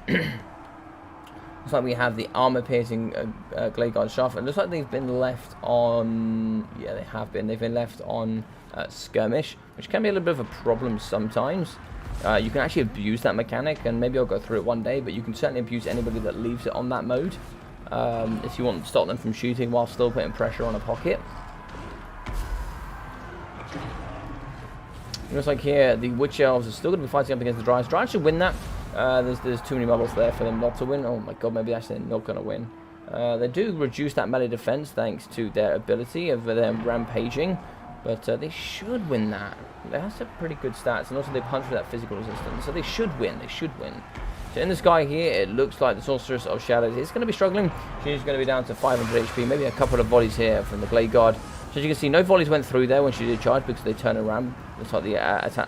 Looks like we have the armor-piercing Glade Guard Shaft. It looks like they've been left on... Yeah, they have been. They've been left on skirmish, which can be a little bit of a problem sometimes. You can actually abuse that mechanic, and maybe I'll go through it one day, but you can certainly abuse anybody that leaves it on that mode. If you want to stop them from shooting while still putting pressure on a pocket. It looks like here the Witch Elves are still going to be fighting up against the Dryads. Dryads should win that. There's too many models there for them not to win. Oh my god, maybe actually they're not going to win. They do reduce that melee defense thanks to their ability of them rampaging. But they should win that. They have some pretty good stats, and also they punch with that physical resistance, so they should win. They should win. So in the sky here, it looks like the Sorceress of Shadows is going to be struggling. She's going to be down to 500 HP, maybe a couple of volleys here from the Blade Guard. So as you can see, no volleys went through there when she did charge because they turned around. Looks like the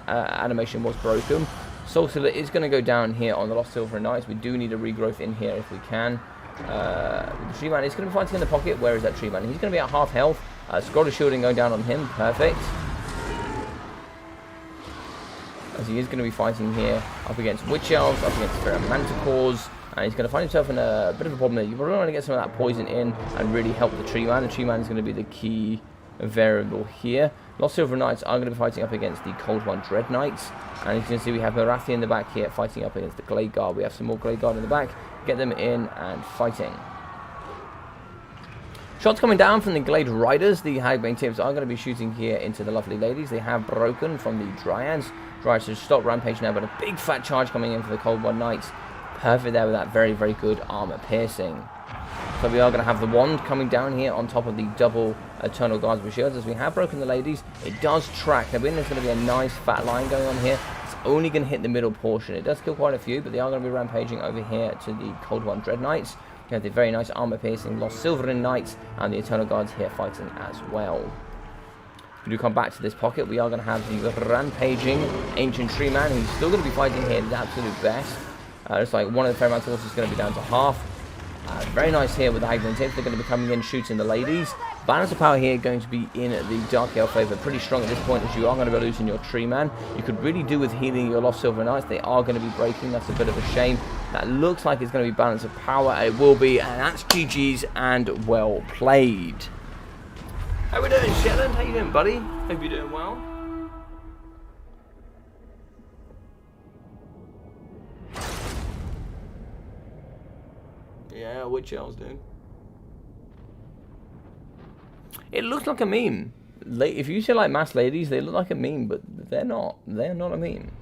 animation was broken. Soul Stealer is going to go down here on the Lost Silver Knights. We do need a regrowth in here if we can. The Tree Man is going to be fighting in the pocket. Where is that Tree Man? He's going to be at half health. Scroll of Shielding going down on him. Perfect. As he is going to be fighting here up against Witch Elves, up against Manticores, and he's going to find himself in a bit of a problem there. You really want to get some of that poison in and really help the Tree Man. The Tree Man is going to be the key variable here. Lost Silver Knights are going to be fighting up against the Cold One Dread Knights, and as you can see, we have Marathi in the back here fighting up against the Glade Guard. We have some more Glade Guard in the back. Get them in and fighting. Shots coming down from the Glade Riders. The Hagbane Tips are going to be shooting here into the lovely ladies. They have broken from the Dryads. Dryads should stop Rampage now, but a big fat charge coming in for the Cold One Knights. Perfect there with that very, very good armor piercing. So we are going to have the wand coming down here on top of the double Eternal Guards with shields. As we have broken the ladies, it does track. Now, there's going to be a nice fat line going on here. It's only going to hit the middle portion. It does kill quite a few, but they are going to be rampaging over here to the Cold One Dread Knights. We have the very nice armor piercing Lost Silverin Knights and the Eternal Guards here fighting as well. If we do come back to this pocket, we are going to have the rampaging Ancient Tree Man, who's still going to be fighting here at his absolute best. Looks like one of the Fairmount horses is going to be down to half. Very nice here with the Hagbane Tips. They're going to be coming in shooting the ladies. Balance of power here going to be in the Dark Elf favor pretty strong at this point, as you are going to be losing your Tree Man. You could really do with healing your Lost Silver Knights. They are going to be breaking. That's a bit of a shame. That looks like it's going to be balance of power. It will be, and that's GG's and well played. How we doing, Shetland? How you doing, buddy? Hope you're doing well. Yeah, Witch Elves, dude. It looks like a meme. If you say like mass ladies, they look like a meme, but they're not. They're not a meme.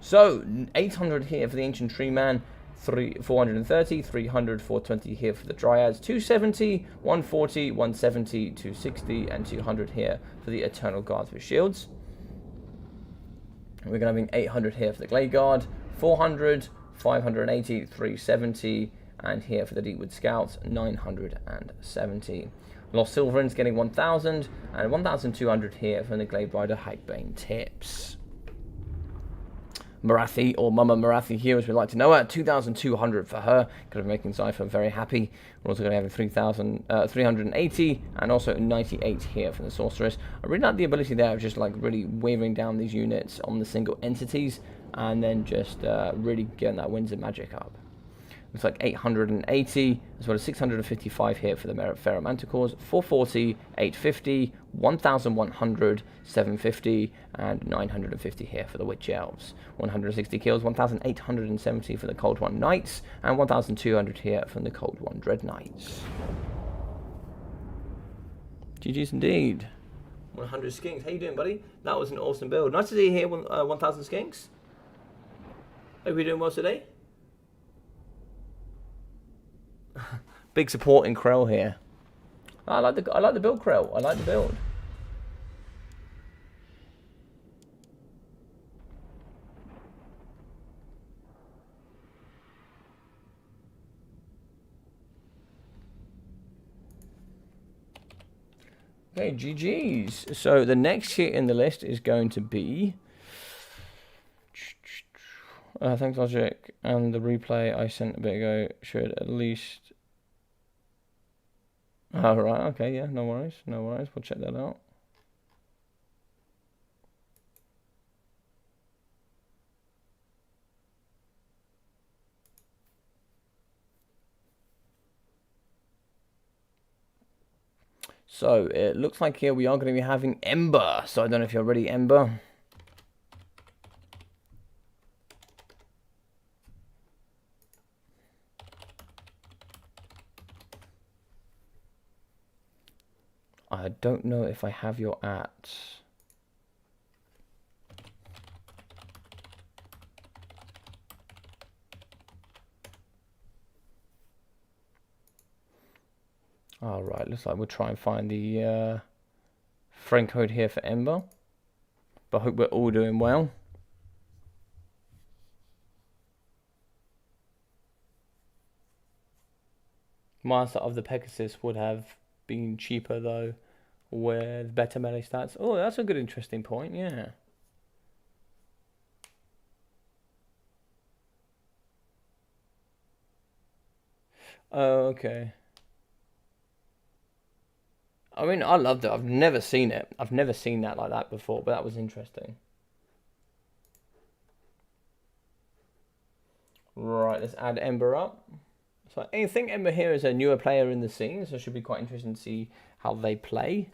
So 800 here for the Ancient Tree Man, 430, 300, 420 here for the Dryads, 270, 140, 170, 260, and 200 here for the Eternal Guards with shields. We're going to have 800 here for the Glade Guard, 400, 580, 370. And here for the Deepwood Scouts, 970. Lost Silverins getting 1,000 and 1,200 here from the Glade Rider Hagbane Tips. Marathi, or Mama Marathi here, as we like to know her, 2,200 for her. Going to be making Cypher very happy. We're also going to have 380 and also 98 here from the Sorceress. I really like the ability there of just like really wavering down these units on the single entities and then just really getting that Winds of Magic up. Looks like 880, as well as 655 here for the Manticores, 440, 850, 1,100, 750, and 950 here for the Witch Elves. 160 kills, 1,870 for the Cold One Knights, and 1,200 here from the Cold One Dread Knights. GG's indeed. 100 skinks. How you doing, buddy? That was an awesome build. Nice to see you here, 1,000 skinks. Hope you're doing well today. Big support in Krell here. I like the build, Krell. I like the build. Okay, GG's. So the next hit in the list is going to be thanks, Logic, and the replay I sent a bit ago should at least. Oh, right, okay, yeah, no worries, we'll check that out. So, it looks like here we are going to be having Ember, so I don't know if you're ready, Ember. I don't know if I have your at. All right, looks like we'll try and find the Friend code here for Ember. But I hope we're all doing well. Master of the Pegasus would have been cheaper though, with better melee stats. Oh, that's a good interesting point, yeah. Oh, okay. I mean, I loved it. I've never seen it. I've never seen that like that before, but that was interesting. Right, let's add Ember up. So I think Ember here is a newer player in the scene, so it should be quite interesting to see how they play.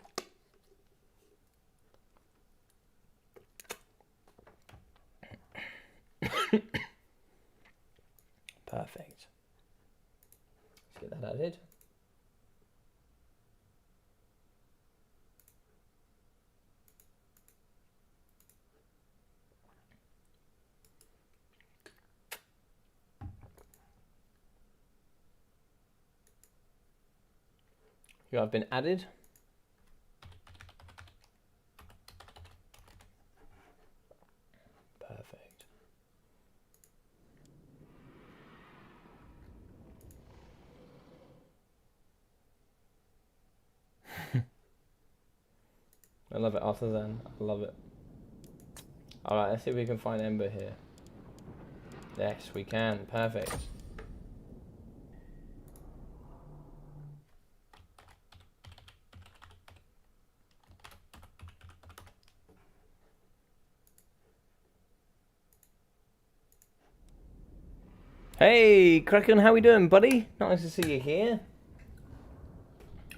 Perfect. Let's get that added. You have been added. Perfect. I love it after then. I love it. Alright, let's see if we can find Ember here. Yes, we can. Perfect. Hey, Kraken, how we doing, buddy? Nice to see you here.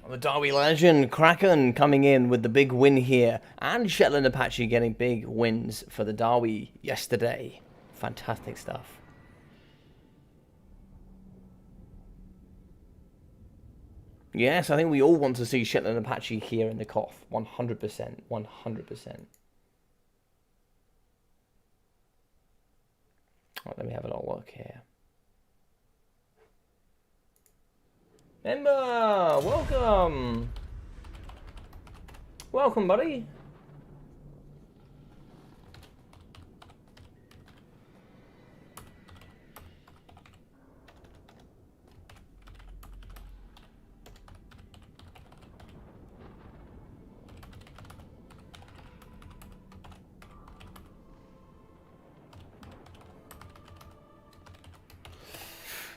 The Derby legend, Kraken, coming in with the big win here. And Shetland Apache getting big wins for the Derby yesterday. Fantastic stuff. Yes, I think we all want to see Shetland Apache here in the COF. 100%. 100%. Right, let me have a little look here. Ember, welcome. Welcome, buddy.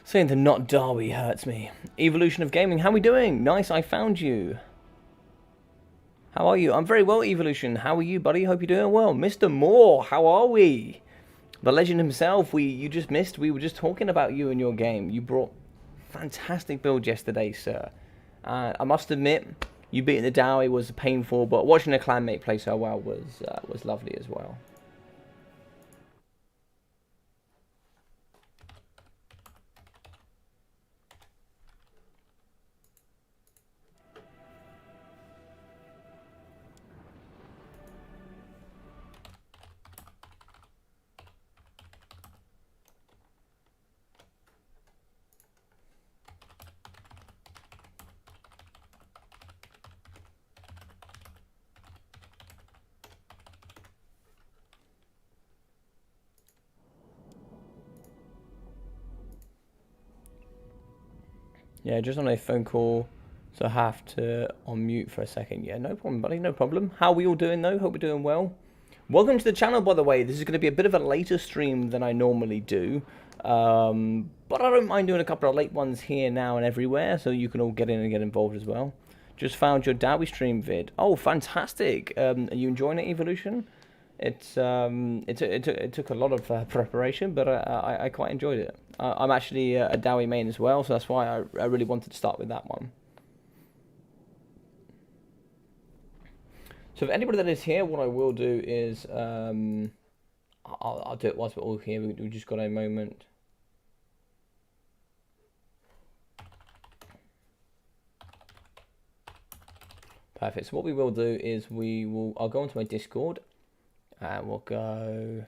Saying the not Derby hurts me. Evolution of Gaming, how we doing? Nice, I found you. How are you? I'm very well, Evolution. How are you, buddy? Hope you're doing well. Mr. Moore, how are we? The legend himself, you just missed. We were just talking about you and your game. You brought fantastic build yesterday, sir. I must admit, you beating the Dowie was painful, but watching a clanmate play so well was lovely as well. Yeah, just on a phone call, so I have to unmute for a second. Yeah, no problem, buddy, no problem. How are we all doing, though? Hope we're doing well. Welcome to the channel, by the way. This is going to be a bit of a later stream than I normally do. But I don't mind doing a couple of late ones here, now, and everywhere, so you can all get in and get involved as well. Just found your Dowie stream vid. Oh, fantastic. Are you enjoying it, Evolution? It took a lot of preparation, but I quite enjoyed it. I'm actually a Dowie main as well, so that's why I really wanted to start with that one. So if anybody that is here, what I will do is I'll do it whilst we're all here. We just got a moment. Perfect. So what we will do is I'll go onto my Discord and we'll go.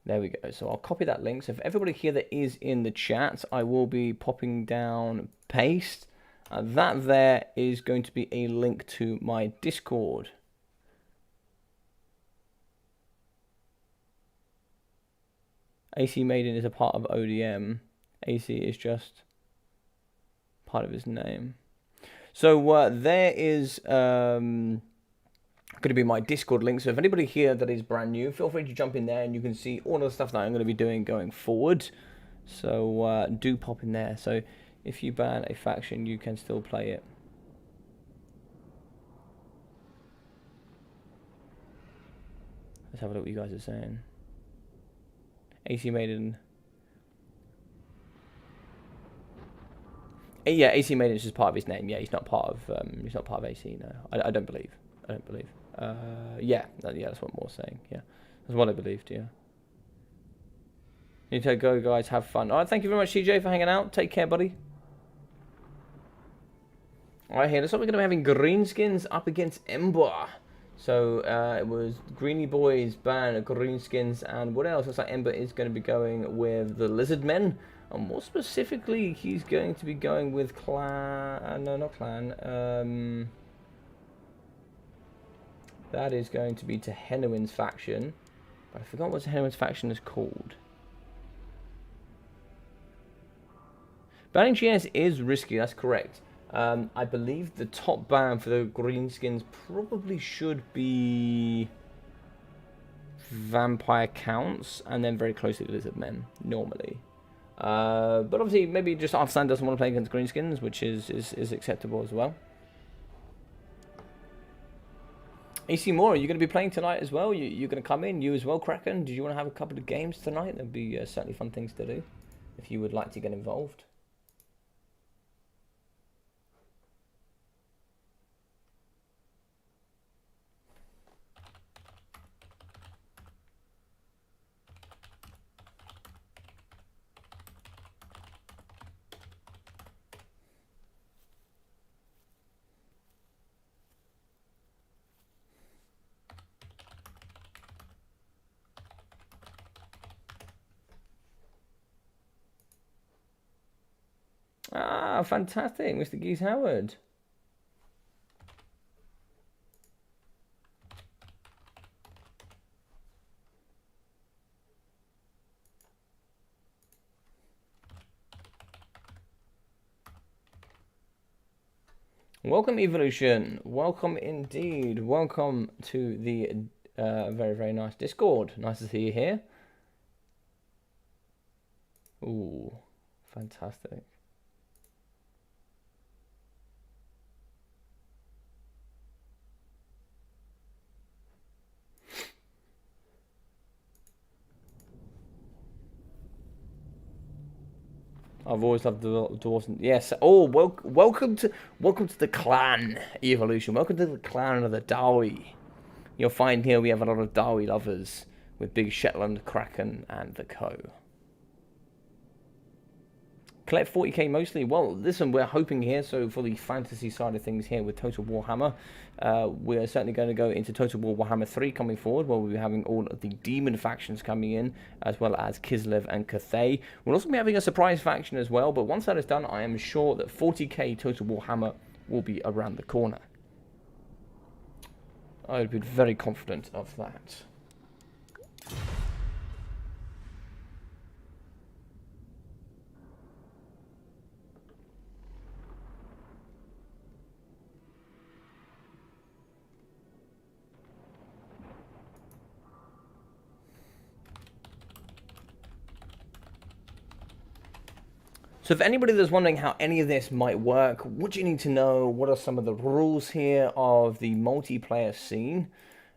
There we go. So I'll copy that link. So for everybody here that is in the chat, I will be popping down paste. That there is going to be a link to my Discord. AC Maiden is a part of ODM. AC is just part of his name. So there is going to be my Discord link. So if anybody here that is brand new, feel free to jump in there and you can see all of the stuff that I'm going to be doing going forward. So do pop in there. So if you ban a faction, you can still play it. Let's have a look what you guys are saying. AC Maiden. Yeah, AC Maiden is just part of his name. Yeah, he's not part of AC. No, I don't believe. Yeah, that's what Moore's saying. Yeah, that's what I believed. Yeah. You need to go, guys. Have fun. All right, thank you very much, CJ, for hanging out. Take care, buddy. All right, here. Looks like we're gonna be having Greenskins up against Ember. So it was Greeny Boys, Ban, Greenskins, and what else? Looks like Ember is going to be going with the Lizard Men. And more specifically, he's going to be going with Clan... no, not Clan. That is going to be Tehenuin's faction. But I forgot what Tehenuin's faction is called. Banning GS is risky, that's correct. I believe the top ban for the Greenskins probably should be Vampire Counts, and then very closely Lizard Men, normally. But obviously, maybe just Artisan doesn't want to play against Greenskins, which is acceptable as well. AC Moore, are you going to be playing tonight as well? You're going to come in, you as well, Kraken? Did you want to have a couple of games tonight? There'd be certainly fun things to do if you would like to get involved. Ah, fantastic, Mr. Geese Howard. Welcome, Evolution. Welcome indeed. Welcome to the very, very nice Discord. Nice to see you here. Ooh, fantastic. I've always loved the dwarves. Yes. Oh, welcome to the clan Evolution. Welcome to the clan of the Dawi. You'll find here we have a lot of Dawi lovers with Big Shetland, Kraken, and the co. Collect 40k mostly. Well, listen, we're hoping here. So for the fantasy side of things here with Total Warhammer, we're certainly going to go into Total Warhammer 3 coming forward, where we'll be having all of the demon factions coming in, as well as Kislev and Cathay. We'll also be having a surprise faction as well, but once that is done, I am sure that 40k Total Warhammer will be around the corner. I would be very confident of that. So if anybody that's wondering how any of this might work, what do you need to know? What are some of the rules here of the multiplayer scene?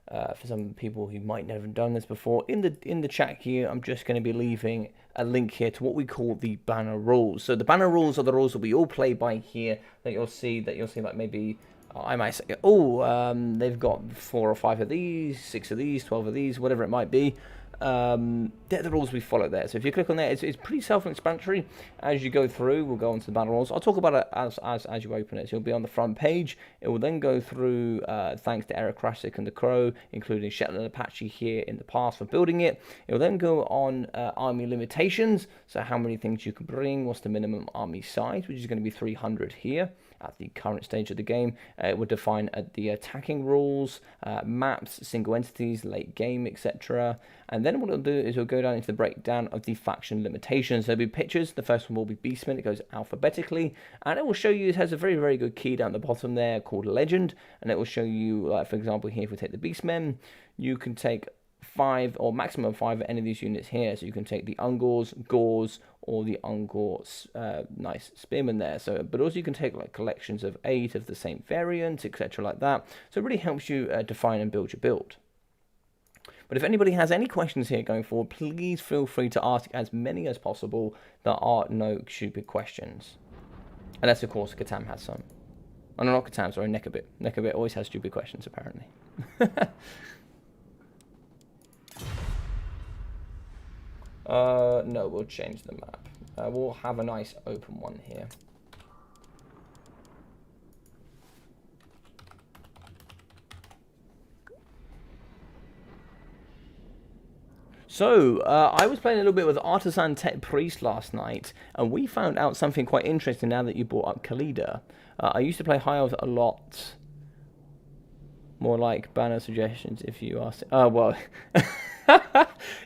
For some people who might never have done this before, in the chat here, I'm just going to be leaving a link here to what we call the banner rules. So the banner rules are the rules that we all play by here. That you'll see like maybe I might say, oh, they've got 4 or 5 of these, 6 of these, 12 of these, whatever it might be. they're the rules we follow there. So if you click on there, it's pretty self-explanatory as you go through. We'll go on to the battle rules. I'll talk about it as you open it. So it'll be on the front page. It will then go through thanks to Eric Krasik and the Crow, including Shetland Apache here in the past for building it. It will then go on army limitations. So how many things you can bring, what's the minimum army size, which is going to be 300 here at the current stage of the game. It will define the attacking rules, maps, single entities, late game, etc. And then what it'll do is it'll go down into the breakdown of the faction limitations. There'll be pictures. The first one will be Beastmen. It goes alphabetically, and it will show you, it has a very, very good key down the bottom there called Legend, and it will show you, for example, here if we take the Beastmen, you can take 5 or maximum 5 of any of these units here. So you can take the Ungors, Gors, or the Ungor nice spearmen there. So, but also you can take like collections of 8 of the same variant, etc. like that. So it really helps you define and build your build. But if anybody has any questions here going forward, please feel free to ask as many as possible. There are no stupid questions. Unless, of course, Catan has some. Oh, no, not Catan, sorry, Nekabit. Nekabit always has stupid questions, apparently. No, we'll change the map. We'll have a nice open one here. So, I was playing a little bit with Artisan Tech Priest last night, and we found out something quite interesting now that you brought up Khalida. I used to play High Elves a lot. More like banner suggestions if you ask. Oh, well.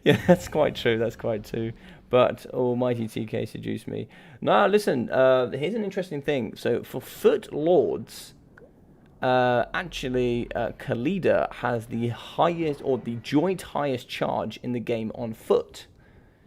Yeah, that's quite true. That's quite true. But almighty TK seduced me. No, listen, here's an interesting thing. So, for Foot Lords, actually, Khalida has the highest, or the joint highest charge in the game on foot.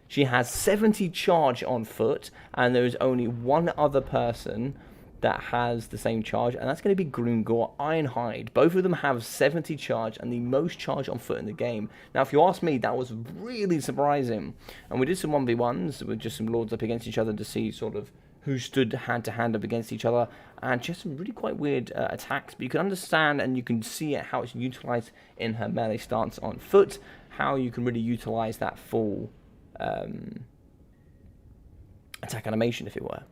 She has 70 charge on foot, and there is only one other person that has the same charge, and that's going to be Grimgor Ironhide. Both of them have 70 charge and the most charge on foot in the game. Now, if you ask me, that was really surprising. And we did some 1v1s with just some lords up against each other to see sort of who stood hand-to-hand up against each other, and just some really quite weird attacks. But you can understand and you can see how it's utilized in her melee stance on foot, how you can really utilize that full attack animation, if it were.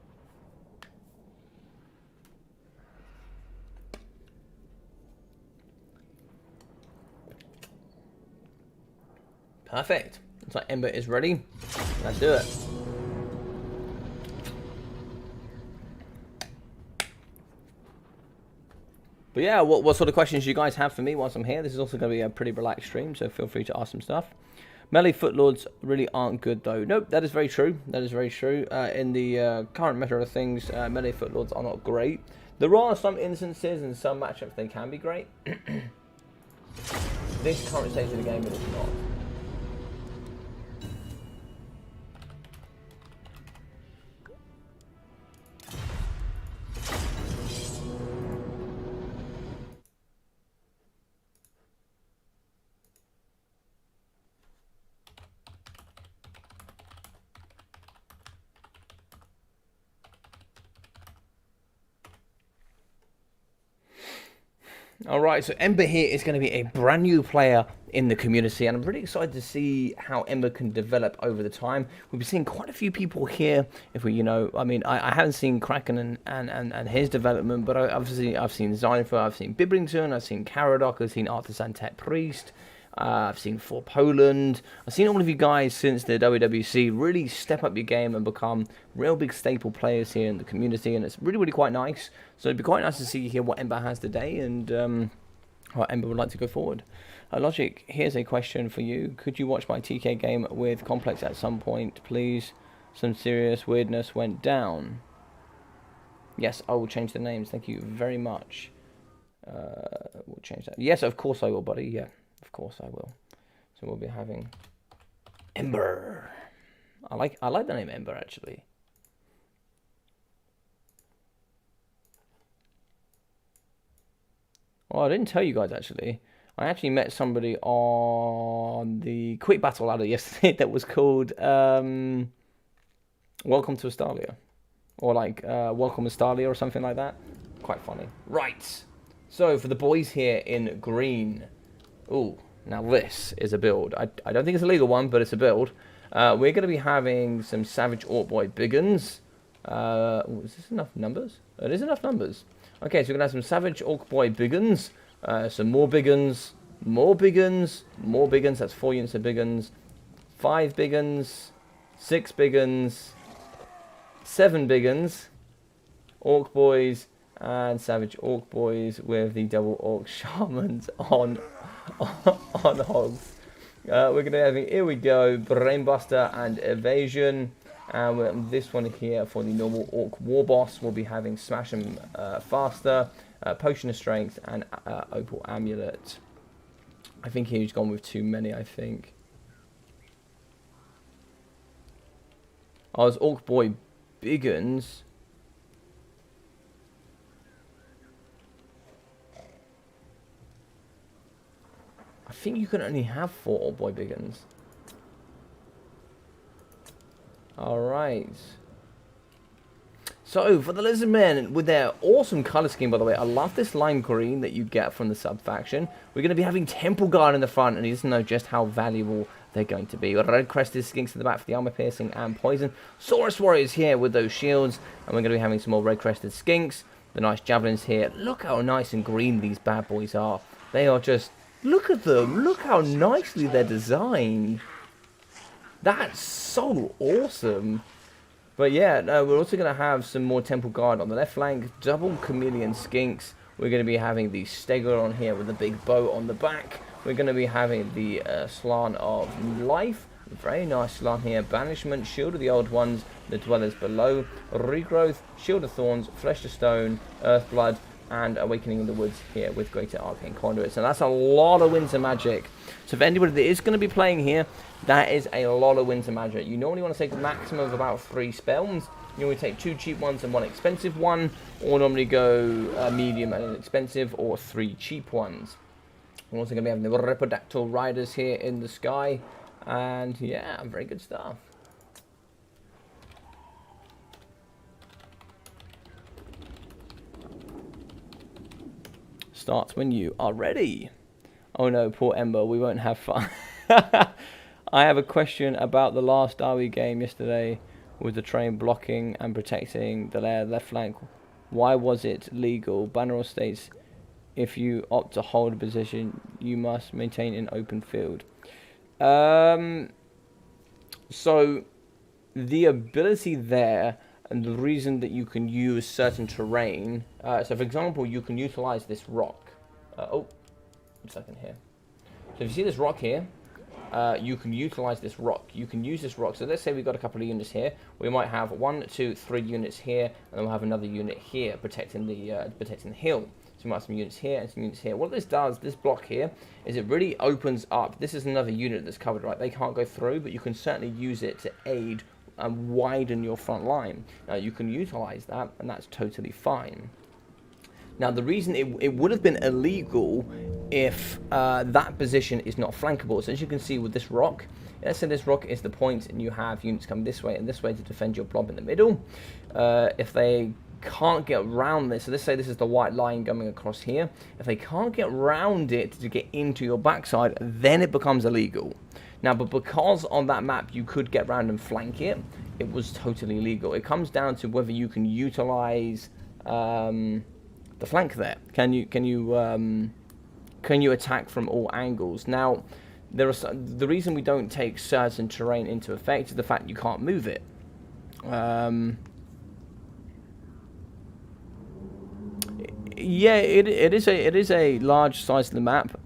Perfect. Looks like Ember is ready. Let's do it. But yeah, what sort of questions you guys have for me whilst I'm here? This is also going to be a pretty relaxed stream, so feel free to ask some stuff. Melee Footlords really aren't good though. Nope, that is very true. That is very true. In the current meta of things, Melee Footlords are not great. There are some instances and some matchups they can be great. This current stage of the game, it is not. Alright, so Ember here is going to be a brand new player in the community, and I'm really excited to see how Ember can develop over the time. We've been seeing quite a few people here. If we, I mean, I haven't seen Kraken and his development, but I've seen Zypher, I've seen Bibrington, I've seen Caradoc, I've seen Artisan Tech Priest, I've seen For Poland. I've seen all of you guys since the WWC really step up your game and become real big staple players here in the community, and it's really, really quite nice. So it'd be quite nice to see here what Ember has today, and how Ember would like to go forward. Logic, here's a question for you. Could you watch my TK game with Complex at some point, please? Some serious weirdness went down. Yes, I will change the names. Thank you very much. We'll change that. Yes, of course I will, buddy. Yeah, of course I will. So we'll be having Ember. I like the name Ember, actually. Well, I didn't tell you guys, actually. I actually met somebody on the Quick Battle ladder yesterday that was called Welcome to Astalia. Or like Welcome Astalia or something like that. Quite funny. Right. So, for the boys here in green. Ooh, Now this is a build. I don't think it's a legal one, but it's a build. We're going to be having some Savage Orc Boy Biggins. Is this enough numbers? It is enough numbers. Okay, so we're going to have some Savage Orc Boy Biggins, some more Biggins, more Biggins, more Biggins. That's 4 units of Biggins, 5 Biggins, 6 Biggins, 7 Biggins, Orc Boys, and Savage Orc Boys with the double Orc Shamans on Hogs. We're going to be having, here we go, Brainbuster and Evasion. And this one here for the normal Orc War Boss, we'll be having Smash 'em Faster, Potion of Strength, and Opal Amulet. I think he's gone with too many, I think. Oh, it's Orc Boy Biggins. I think you can only have 4 Orc Boy Biggins. Alright. So, for the Lizardmen, with their awesome colour scheme, by the way, I love this lime green that you get from the sub-faction. We're going to be having Temple Guard in the front, and he doesn't know just how valuable they're going to be. Red Crested Skinks in the back for the armor piercing and poison. Saurus Warriors here with those shields, and we're going to be having some more Red Crested Skinks. The nice Javelins here. Look how nice and green these bad boys are. They are just... Look at them. Look how nicely they're designed. That's so awesome. But yeah, no, we're also going to have some more Temple Guard on the left flank. Double Chameleon Skinks. We're going to be having the Stegosaurus on here with a big bow on the back. We're going to be having the Slan of Life. Very nice slan here. Banishment, Shield of the Old Ones, the Dwellers Below, Regrowth, Shield of Thorns, Flesh of Stone, Earthblood, and Awakening in the Woods here with Greater Arcane Conduits. And that's a lot of Winter Magic. So for anybody that is going to be playing here, that is a lot of Winter Magic. You normally want to take a maximum of about 3 spells. You want to take 2 cheap ones and 1 expensive one, or normally go medium and an expensive, or 3 cheap ones. We're also going to be having the Ripodactyl Riders here in the sky. And yeah, very good stuff. Starts when you are ready. Oh no, poor Ember, we won't have fun. I have a question about the last Derby game yesterday with the train blocking and protecting the left flank. Why was it legal? Banner states if you opt to hold a position, you must maintain an open field. So the ability there and the reason that you can use certain terrain, so for example, you can utilize this rock. Oh, 1 second here. So if you see this rock here, you can utilize this rock. You can use this rock. So let's say we've got a couple of units here. We might have 1, 2, 3 units here, and then we'll have another unit here protecting the hill. So we might have some units here and some units here. What this does, this block here, is it really opens up. This is another unit that's covered, right? They can't go through, but you can certainly use it to aid and widen your front line. Now you can utilize that, and that's totally fine. Now the reason it would have been illegal if that position is not flankable. So as you can see with this rock, let's say this rock is the point and you have units come this way and this way to defend your blob in the middle. If they can't get around this, so let's say this is the white line coming across here, if they can't get around it to get into your backside, then it becomes illegal. Now, but because on that map you could get around and flank it, it was totally legal. It comes down to whether you can utilize the flank there. Can you attack from all angles? Now, the reason we don't take certain terrain into effect is the fact you can't move it. Yeah, it is a large size of the map,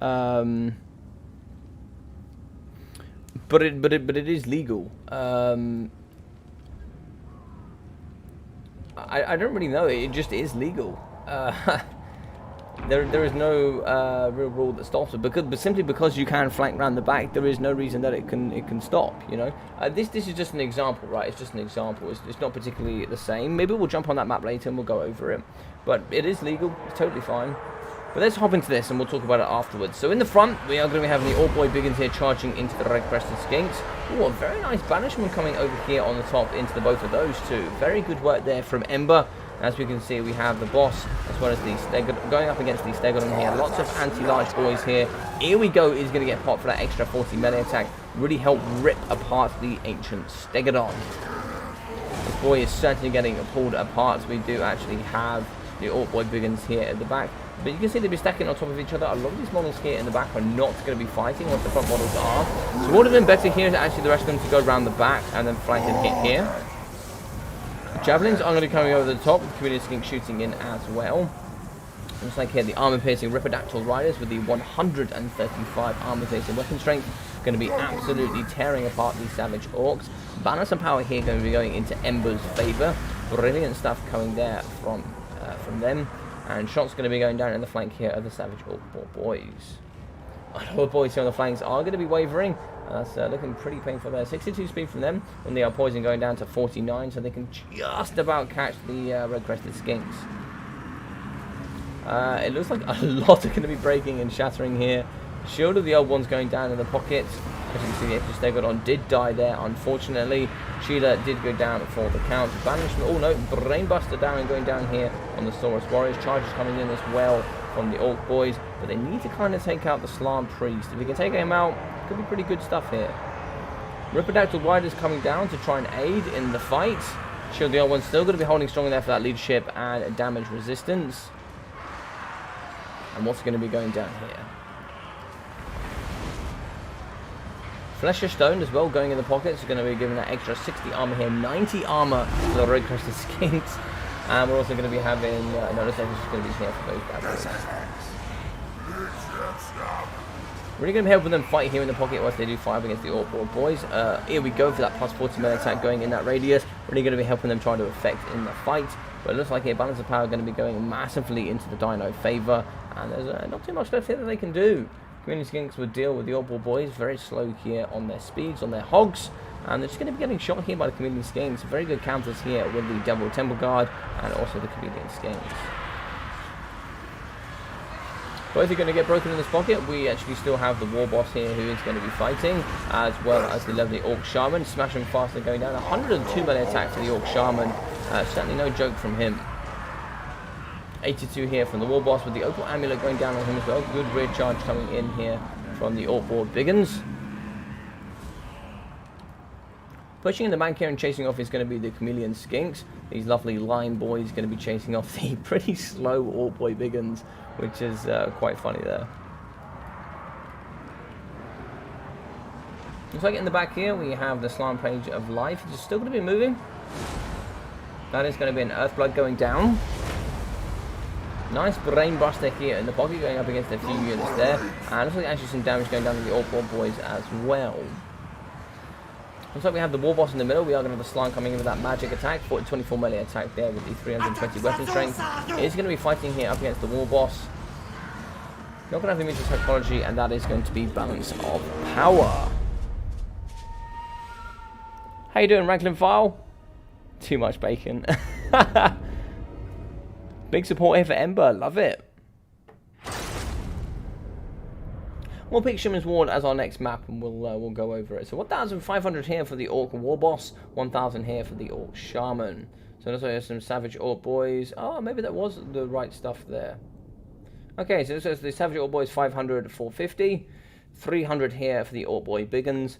but it is legal. I don't really know. It just is legal. There is no real rule that stops it, but simply because you can flank around the back, there is no reason that it can stop. You know, this is just an example, right? It's just an example. It's not particularly the same. Maybe we'll jump on that map later and we'll go over it. But it is legal. It's totally fine. But let's hop into this and we'll talk about it afterwards. So in the front, we are going to be having the Orc Boy Biggins here charging into the Red Crested Skinks. Ooh, a very nice banishment coming over here on the top into the both of those two. Very good work there from Ember. As we can see, we have the boss as well as the going up against the Stegodon here. Lots of anti-large boys here. Here we go, is going to get popped for that extra 40 melee attack. Really help rip apart the ancient Stegodon. This boy is certainly getting pulled apart. We do actually have the Orc Boy Biggins here at the back. But you can see they'll be stacking on top of each other. A lot of these models here in the back are not going to be fighting what the front models are. So what would have been better here is actually the rest of them to go around the back and then flank and hit here. Javelins are going to be coming over the top with Chameleon Skink shooting in as well. Looks like here the armor-piercing Ripidactyl Riders with the 135 armor-piercing weapon strength. Going to be absolutely tearing apart these Savage Orcs. Balance and power here going to be going into Ember's favour. Brilliant stuff coming there from them. And shots going to be going down in the flank here of the Savage Orc boys. A lot of boys here on the flanks are going to be wavering. That's looking pretty painful there. 62 speed from them, and the poison going down to 49, so they can just about catch the red-crested skinks. It looks like a lot are going to be breaking and shattering here. Shield of the old one's going down in the pocket. As you can see, the extra Stegodon did die there, unfortunately. Sheila did go down for the count. Banishment, oh no, Brainbuster down and going down here on the Saurus Warriors. Charges coming in as well from the Orc boys, but they need to kind of take out the Slam Priest. If we can take him out, it could be pretty good stuff here. Ripidactyl Riders coming down to try and aid in the fight. Shield the old one's still going to be holding strong there for that leadership and damage resistance. And what's going to be going down here? Flesher Stone as well going in the pockets. Going to be giving that extra 60 armor here, 90 armor for the Red Crested Skinks. And we're also going to be having another section is going to be here for those bad boys. Really going to be helping them fight here in the pocket once they do fire against the Orc boys. Here we go for that plus 40 melee attack going in that radius. Really going to be helping them try to affect in the fight. But it looks like here balance of power going to be going massively into the Dino favour. And there's not too much left here that they can do. Community Skinks would deal with the Orc boys very slow here on their speeds, on their hogs. And they're just going to be getting shot here by the Chameleon Skinks. Very good counters here with the Devil Temple Guard and also the Chameleon Skinks. Both are going to get broken in this pocket. We actually still have the War Boss here who is going to be fighting, as well as the lovely Orc Shaman. Smashing faster going down. 102 melee attack for the Orc Shaman. Certainly no joke from him. 82 here from the War Boss with the Opal Amulet going down on him as well. Good rear charge coming in here from the Orc Board Biggins. Pushing in the back here and chasing off is going to be the Chameleon Skinks. These lovely line boys going to be chasing off the pretty slow Orc Boy Biggins, which is quite funny there. Looks like in the back here we have the Slam Page of Life. It's still going to be moving. That is going to be an Earthblood going down. Nice Brainbuster here in the pocket going up against a few units there. And looks like actually some damage going down to the Orc Boys as well. Looks like we have the War Boss in the middle. We are going to have the Slime coming in with that magic attack. 24 melee attack there with the 320 weapon strength. It is going to be fighting here up against the War Boss. Not going to have immediate psychology, and that is going to be balance of power. How you doing, Ranklin File? Too much bacon. Big support here for Ember. Love it. We'll pick Shaman's Ward as our next map, and we'll go over it. So 1,500 here for the Orc War Boss, 1,000 here for the Orc Shaman. So let's have some Savage Orc Boys. Oh, maybe that was the right stuff there. Okay, so this is the Savage Orc Boys 500, 450, 300 here for the Orc Boy Biggins,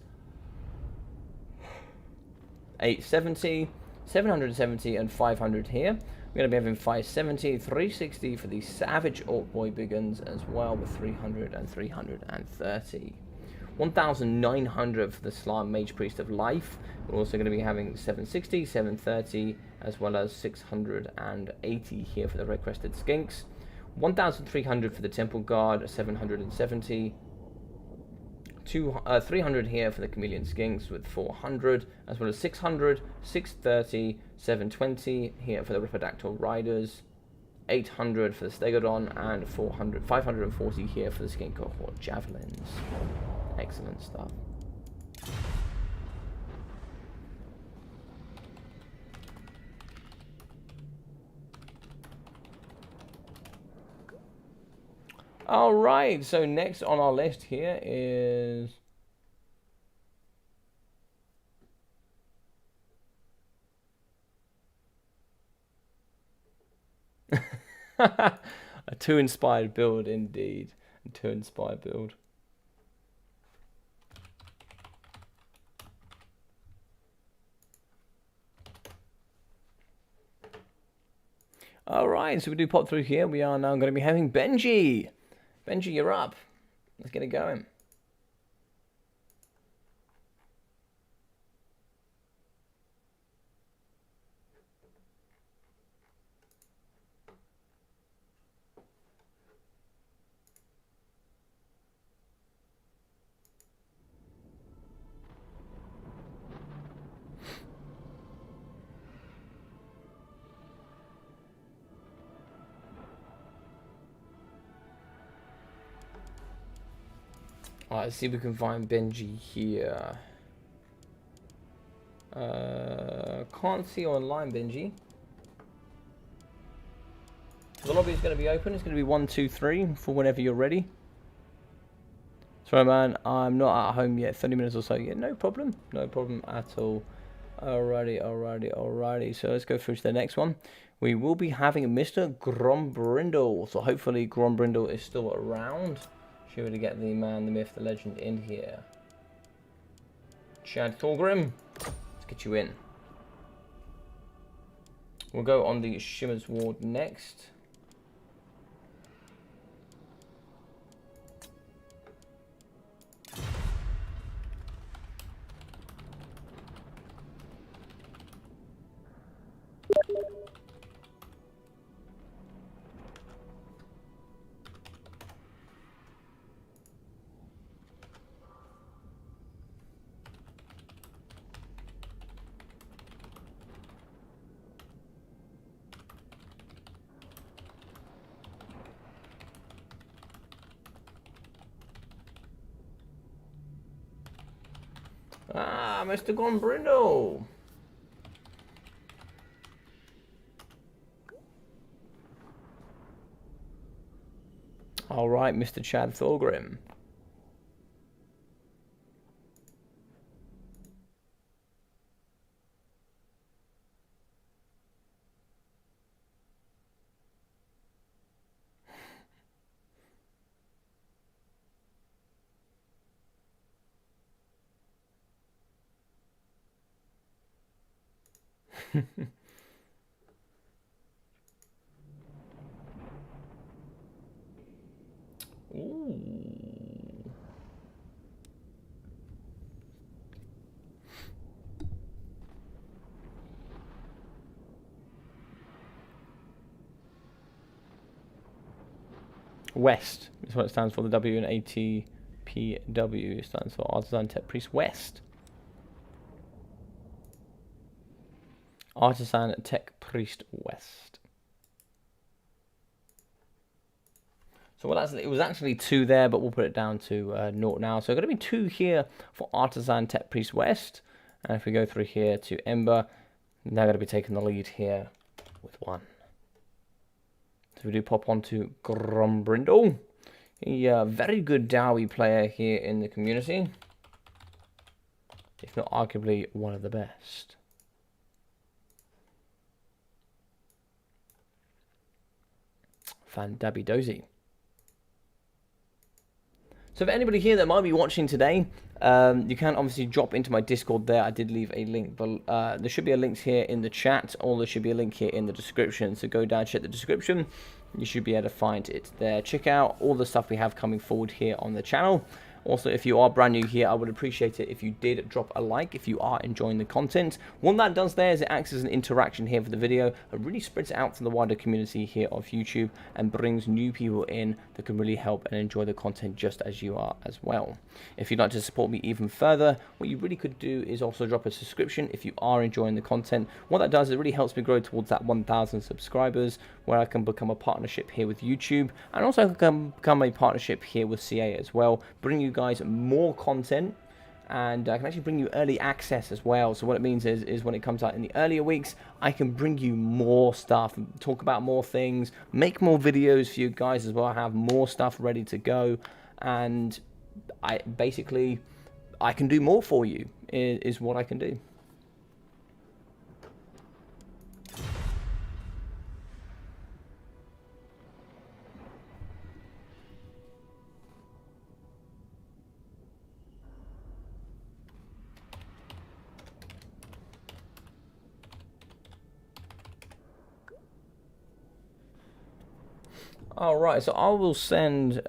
870, 770, and 500 here. We're going to be having 570, 360 for the Savage Orc Boy Biggins as well, with 300 and 330. 1,900 for the Slam Mage Priest of Life. We're also going to be having 760, 730, as well as 680 here for the Red Crested Skinks. 1,300 for the Temple Guard, 770. 300 here for the Chameleon Skinks with 400, as well as 600, 630, 720 here for the Ripidactyl Riders, 800 for the Stegodon, and 540 here for the Skink Cohort Javelins. Excellent stuff. Alright, so next on our list here is A 2 inspired build indeed. A 2 inspired build. Alright, so we do pop through here. We are now going to be having Benji. Benji, you're up. Let's get it going. Alright, let's see if we can find Benji here. Can't see online, Benji. The lobby is going to be open. It's going to be 1, 2, 3 for whenever you're ready. Sorry, man. I'm not at home yet. 30 minutes or so. Yeah, no problem. No problem at all. Alrighty. So let's go through to the next one. We will be having Mr. Grombrindle. So hopefully Grombrindle is still around. Should we get the man, the myth, the legend in here? Chad Thorgrim, let's get you in. We'll go on the Shimmer's Ward next. Ah, Mr. Grombrindle. All right, Mr. Chad Thorgrim. Ooh. West is what it stands for. The W in ATPW stands for Artisan Tech Priest West. Artisan Tech Priest West. So it was actually 2 there, but we'll put it down to 0 now. So going to be 2 here for Artisan Tech Priest West. And if we go through here to Ember, they're going to be taking the lead here with 1. So we do pop on to Grombrindle. A very good Dowie player here in the community. If not arguably one of the best. Fan-dabby dozy. So for anybody here that might be watching today, you can obviously drop into my Discord there. I did leave a link, but there should be a link here in the chat, or there should be a link here in the description. So go down, check the description. You should be able to find it there. Check out all the stuff we have coming forward here on the channel. Also, if you are brand new here, I would appreciate it if you did drop a like if you are enjoying the content. What that does there is it acts as an interaction here for the video and really spreads it out to the wider community here of YouTube and brings new people in that can really help and enjoy the content just as you are as well. If you'd like to support me even further, what you really could do is also drop a subscription if you are enjoying the content. What that does is it really helps me grow towards that 1,000 subscribers where I can become a partnership here with YouTube and also can become a partnership here with CA as well, bring you guys more content, and I can actually bring you early access as well. So what it means is when it comes out in the earlier weeks, I can bring you more stuff, talk about more things, make more videos for you guys as well. I have more stuff ready to go, and I can do more for you is what I can do. All right, so I will send.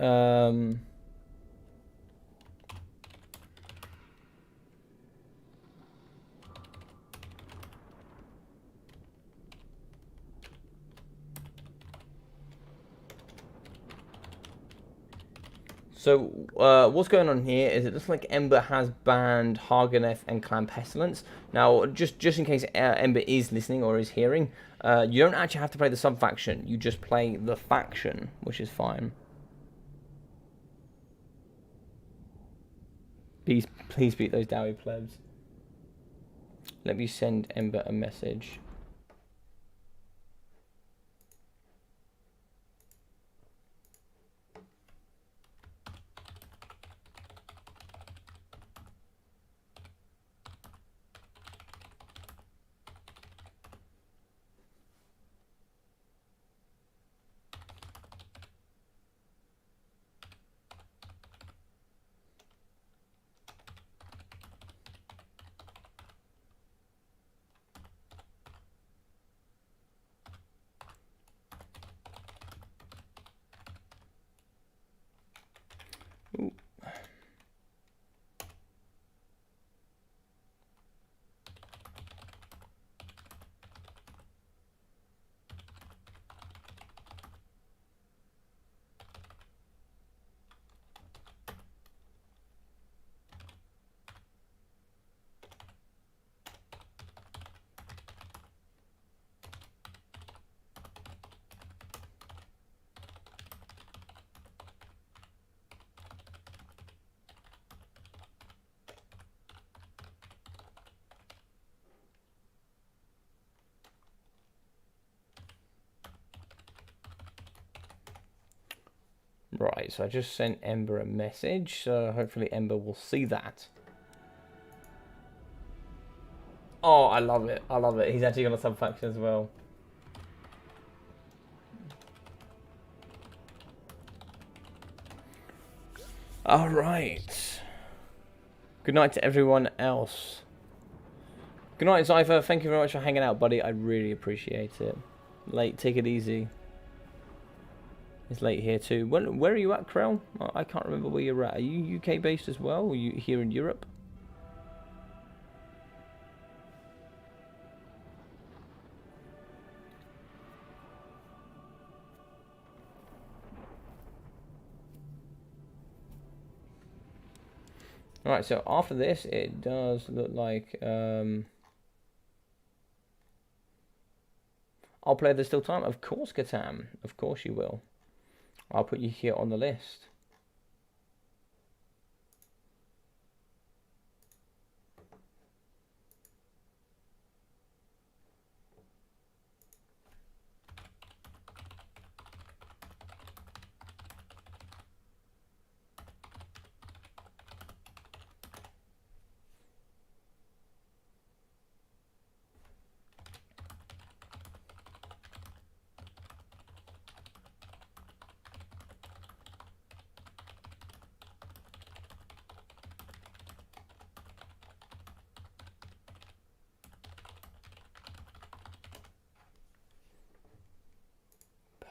So what's going on here is it looks like Ember has banned Harganeth and Clan Pestilence. Now, just in case Ember is listening or is hearing, you don't actually have to play the sub-faction. You just play the faction, which is fine. Please beat those Dowie plebs. Let me send Ember a message. Ooh. Right, so I just sent Ember a message, so hopefully Ember will see that. Oh, I love it. I love it. He's actually got a sub-faction as well. Alright. Good night to everyone else. Good night, Zypher. Thank you very much for hanging out, buddy. I really appreciate it. Late, take it easy. It's late here too. Where are you at, Krell? I can't remember where you're at. Are you UK based as well? Or are you here in Europe? Alright, so after this, it does look like... I'll play There's Still Time. Of course, Katam. Of course you will. I'll put you here on the list.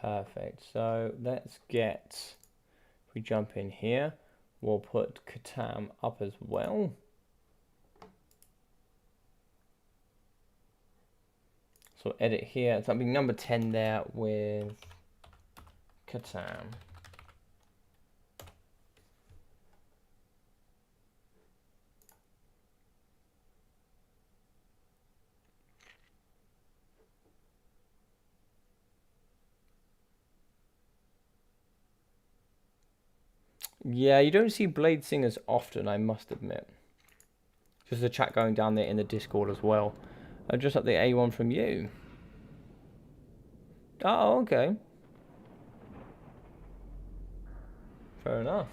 Perfect. So let's get, if we jump in here, we'll put Katam up as well. So edit here. So that'll be number 10 there with Katam. Yeah, you don't see Blade Singers often, I must admit. Just the chat going down there in the Discord as well. Just up the A1 from you. Oh, okay. Fair enough.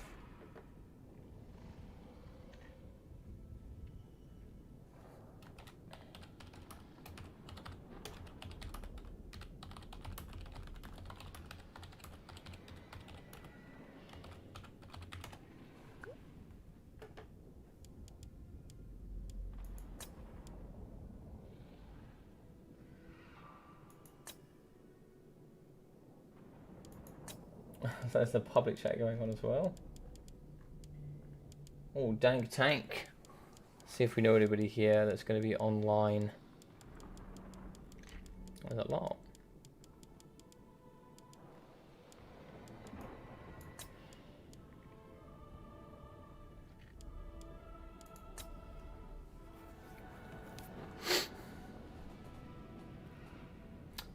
So there's the public chat going on as well. Oh, dank tank. See if we know anybody here that's going to be online. There's a lot.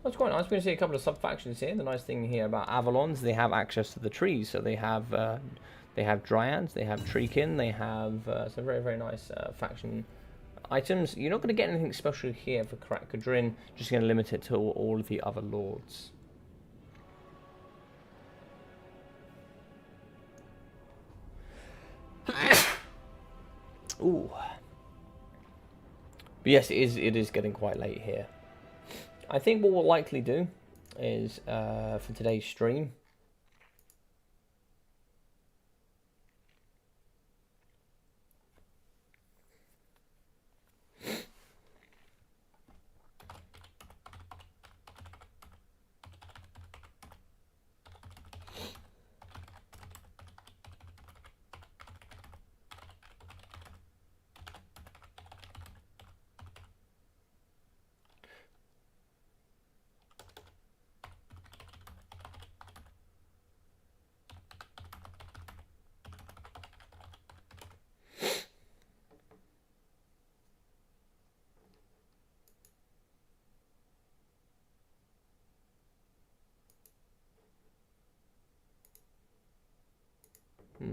That's quite nice. We're going to see a couple of sub-factions here. The nice thing here about Avalons, they have access to the trees. So they have Dryads, they have Treekin, they have some very, very nice faction items. You're not going to get anything special here for Krakadrin. Just going to limit it to all of the other lords. Ooh. But yes, it is getting quite late here. I think what we'll likely do is, for today's stream,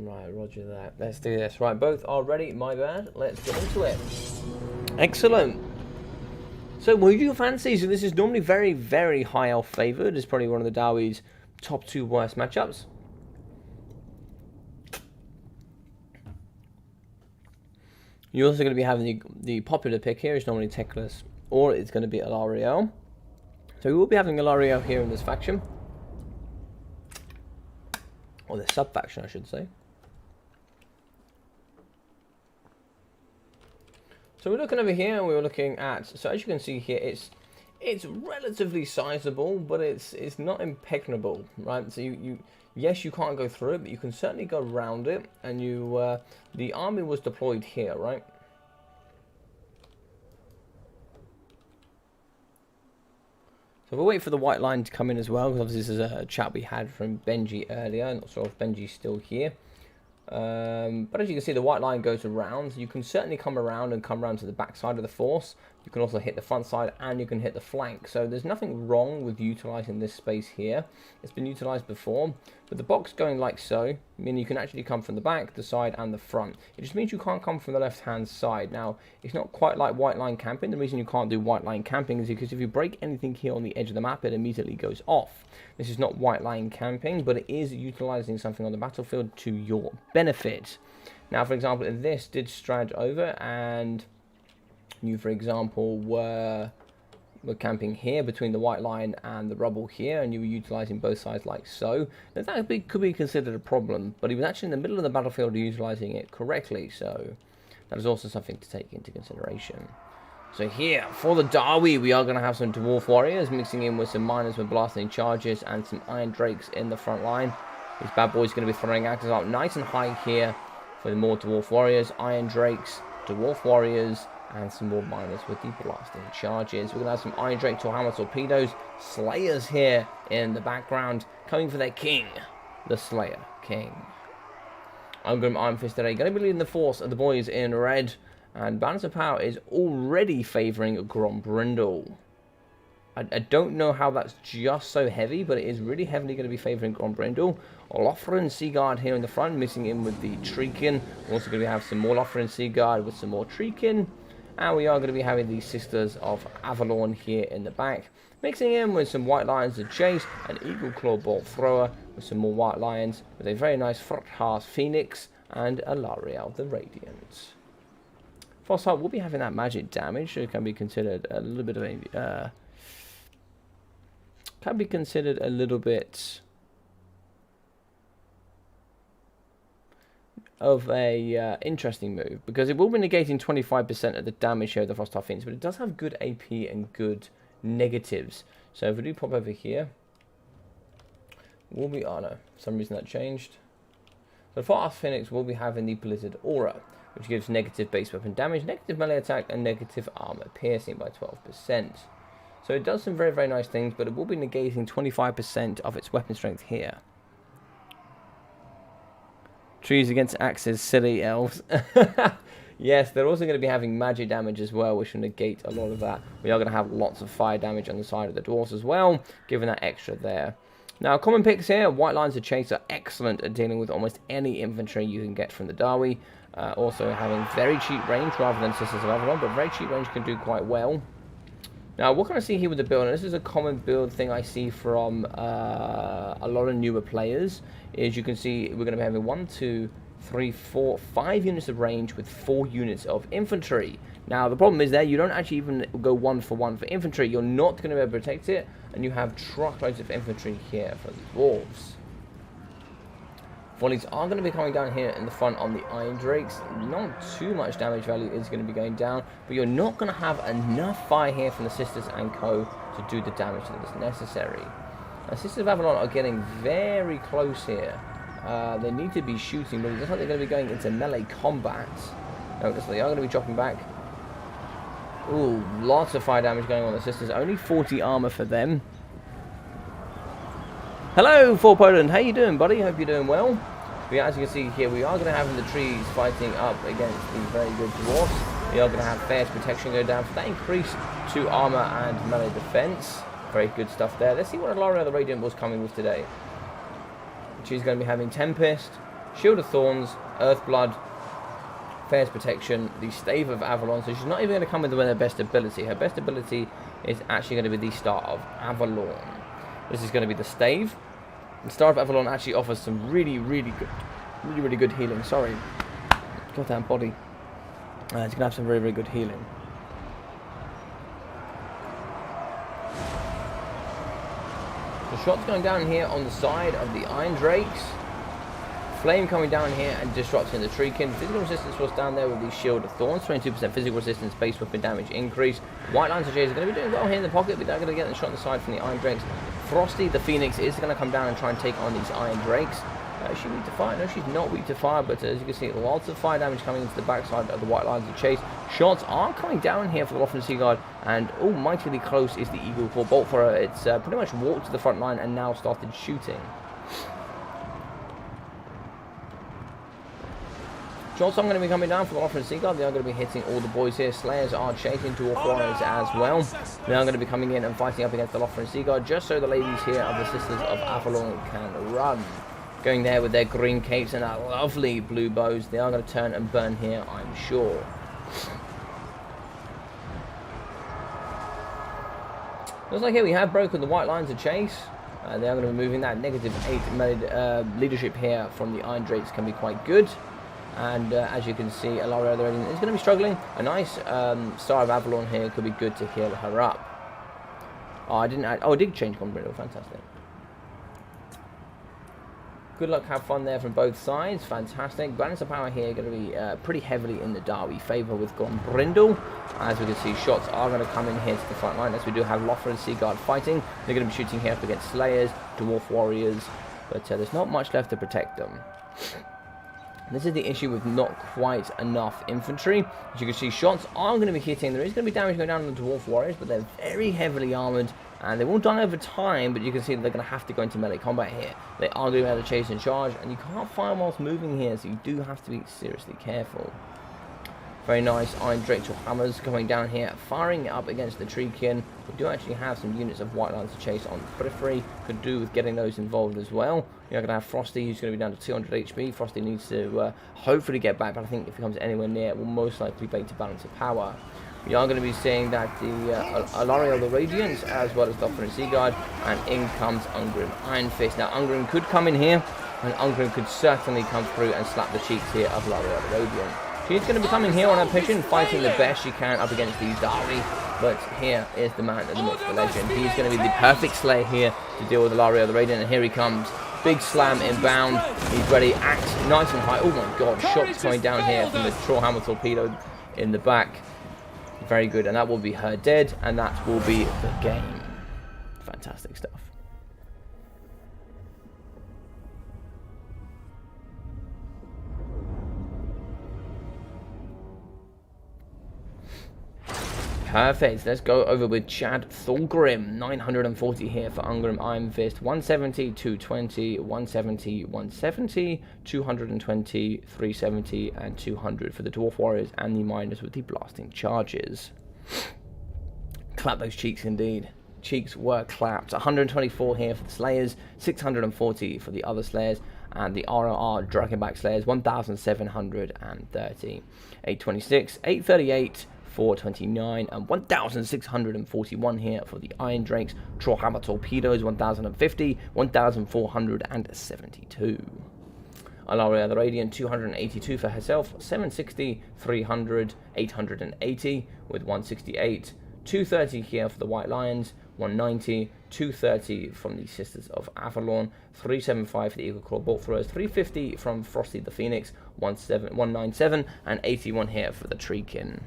right, roger that. Let's do this. Right, both are ready. My bad. Let's get into it. Excellent. So, what do you fancy? So, this is normally very, very high elf favored. It's probably one of the Dowi's top 2 worst matchups. You're also going to be having the popular pick here. Is normally Teclis, or it's going to be Alariel. So, we will be having Alariel here in this faction. Or the sub-faction, I should say. So we're looking over here, and we're looking at. So as you can see here, it's relatively sizable, but it's not impregnable, right? So yes, you can't go through it, but you can certainly go around it. And the army was deployed here, right? So we'll wait for the white line to come in as well, because obviously this is a chat we had from Benji earlier. I'm not sure if Benji's still here. But as you can see, the white line goes around. You can certainly come around to the back side of the force. You can also hit the front side, and you can hit the flank. So there's nothing wrong with utilizing this space here. It's been utilized before. But the box going like so, meaning you can actually come from the back, the side, and the front. It just means you can't come from the left-hand side. Now, it's not quite like white line camping. The reason you can't do white line camping is because if you break anything here on the edge of the map, it immediately goes off. This is not white line camping, but it is utilizing something on the battlefield to your benefit. Now, for example, if this did stretch over and you, for example, were camping here between the white line and the rubble here, and you were utilizing both sides like so, then that could be considered a problem. But he was actually in the middle of the battlefield utilizing it correctly, so that is also something to take into consideration. So here, for the Dawi, we are going to have some Dwarf Warriors mixing in with some Miners with blasting charges and some Iron Drakes in the front line. These bad boys are going to be throwing axes up nice and high here for the more Dwarf Warriors, Iron Drakes, Dwarf Warriors, and some more Miners with the blasting charges. We're going to have some Iron Drake Torhammer Torpedoes, Slayers here in the background, coming for their king, the Slayer King. Ungrim Iron Fist today, going to be leading the force of the boys in red. And Balance of Power is already favouring Grombrindle. I don't know how that's just so heavy, but it is really heavily going to be favouring Grombrindle. Lothran Seaguard here in the front, mixing in with the Treekin. We're also going to have some more Lothran Seaguard with some more Treekin. And we are going to be having the Sisters of Avalon here in the back, mixing in with some White Lions of Chase, an Eagle Claw Bolt Thrower with some more White Lions, with a very nice Frotthars Phoenix and Alariel the Radiant. Frostheart will be having that magic damage, so it can be considered a little bit of a interesting move, because it will be negating 25% of the damage here of the Frostheart Phoenix, but it does have good AP and good negatives. So if we do pop over here, will be... Oh no, for some reason that changed. So Fast Phoenix will be having the Blizzard Aura, which gives negative base weapon damage, negative melee attack, and negative armor piercing by 12%. So it does some very, very nice things, but it will be negating 25% of its weapon strength here. Trees against axes, silly elves. Yes, they're also going to be having magic damage as well, which will negate a lot of that. We are going to have lots of fire damage on the side of the dwarves as well, giving that extra there. Now, common picks here, White Lines of Chase are excellent at dealing with almost any infantry you can get from the Dawi. Also having very cheap range rather than Sisters of Avalon, but very cheap range can do quite well. Now, what can I see here with the build, and this is a common build thing I see from a lot of newer players, is you can see we're going to be having 1, 2, 3, 4, 5 units of range with 4 units of infantry. Now, the problem is there, you don't actually even go 1 for 1 for infantry. You're not going to be able to protect it, and you have truckloads of infantry here for the dwarves. Volleys are going to be coming down here in the front on the Iron Drakes. Not too much damage value is going to be going down, but you're not going to have enough fire here from the Sisters and Co. to do the damage that is necessary. Now, Sisters of Avalon are getting very close here. They need to be shooting, but it looks like they're going to be going into melee combat. No, it looks like they are going to be dropping back. Ooh, lots of fire damage going on the Sisters. Only 40 armor for them. Hello, For Poland. How you doing, buddy? Hope you're doing well. But as you can see here, we are going to have in the trees fighting up against the very good dwarfs. We are going to have Fair's protection go down for that increase to armor and melee defense. Very good stuff there. Let's see what Alaria the Radiant was coming with today. She's going to be having Tempest, Shield of Thorns, Earthblood, Fair's protection, the Stave of Avalon. So she's not even going to come with her best ability. Her best ability is actually going to be the Star of Avalon. This is going to be the Stave. The Star of Avalon actually offers some really good healing. Sorry, goddamn body. It's going to have some very good healing. The shots going down here on the side of the Iron Drakes. Flame coming down here and disrupting the Treekin. Physical resistance was down there with the Shield of Thorns. 22% physical resistance, base weapon damage increase. White Lines of Chase are going to be doing well here in the pocket, but they're going to get the shot on the side from the Iron Drakes. Frosty, the Phoenix, is going to come down and try and take on these Iron Drakes. Is she weak to fire? No, she's not weak to fire, but as you can see, lots of fire damage coming into the backside of the White Lines of Chase. Shots are coming down here for the Lothran Seaguard, and mightily close is the Eagle Claw Bolt for her. It's pretty much walked to the front line and now started shooting. Shots are going to be coming down for the Lothran Seaguard. They are going to be hitting all the boys here. Slayers are chasing Dwarf Warriors as well. They are going to be coming in and fighting up against the Lothran Seaguard, just so the ladies here of the Sisters of Avalon can run. Going there with their green capes and our lovely blue bows. They are going to turn and burn here, I'm sure. Looks like here we have broken the White Lines of Chase. They are going to be moving that. -8 melee leadership here from the Iron Drakes can be quite good. And as you can see, Alaria the Radiant is going to be struggling. A nice Star of Avalon here could be good to heal her up. Oh, I did change Combrindle. Fantastic. Good luck, have fun there from both sides. Fantastic. Balance of power here going to be pretty heavily in the Dawi favour with Glombrindle. As we can see, shots are going to come in here to the front line, as we do have Lothran Seaguard fighting. They're going to be shooting here up against Slayers, Dwarf Warriors, but there's not much left to protect them. This is the issue with not quite enough infantry. As you can see, shots are going to be hitting. There is going to be damage going down on the Dwarf Warriors, but they're very heavily armoured, and they will die over time, but you can see that they're going to have to go into melee combat here. They are going to be able to chase and charge, and you can't fire whilst moving here, so you do have to be seriously careful. Very nice Iron Drakes or hammers coming down here, firing up against the Treekin. We do actually have some units of White Lines to Chase on the periphery. Could do with getting those involved as well. You're going to have Frosty, who's going to be down to 200 HP. Frosty needs to hopefully get back, but I think if he comes anywhere near, it will most likely break to balance of power. We are going to be seeing that the Alaria the Radiant, as well as Lothran Seaguard, and in comes Ungrim Iron Fist. Now, Ungrim could come in here, and Ungrim could certainly come through and slap the cheeks here of Alaria the Radiant. She's going to be coming here on her mission, fighting the best she can up against the Dawi. But here is the man of the myth, the legend. He's going to be the perfect slayer here to deal with Alaria the Radiant. And here he comes. Big slam inbound. He's ready. Axe nice and high. Oh my god. Shots coming down here from the Trollhammer torpedo in the back. Very good. And that will be her dead. And that will be the game. Fantastic stuff. Perfect. Let's go over with Chad Thulgrim. 940 here for Ungrim Iron Fist. 170, 220, 170, 170, 220, 370, and 200 for the Dwarf Warriors and the Miners with the blasting charges. Clap those cheeks indeed. Cheeks were clapped. 124 here for the Slayers, 640 for the other Slayers, and the ROR Dragonback Slayers, 1,730. 826, 838, 429, and 1,641 here for the Iron Drakes. Trollhammer Torpedoes, 1,050, 1,472. Alaria the Radiant, 282 for herself, 760, 300, 880 with 168. 230 here for the White Lions, 190, 230 from the Sisters of Avalon, 375 for the Eagle Claw Bolt Throwers, 350 from Frosty the Phoenix, 197, and 81 here for the Treekin.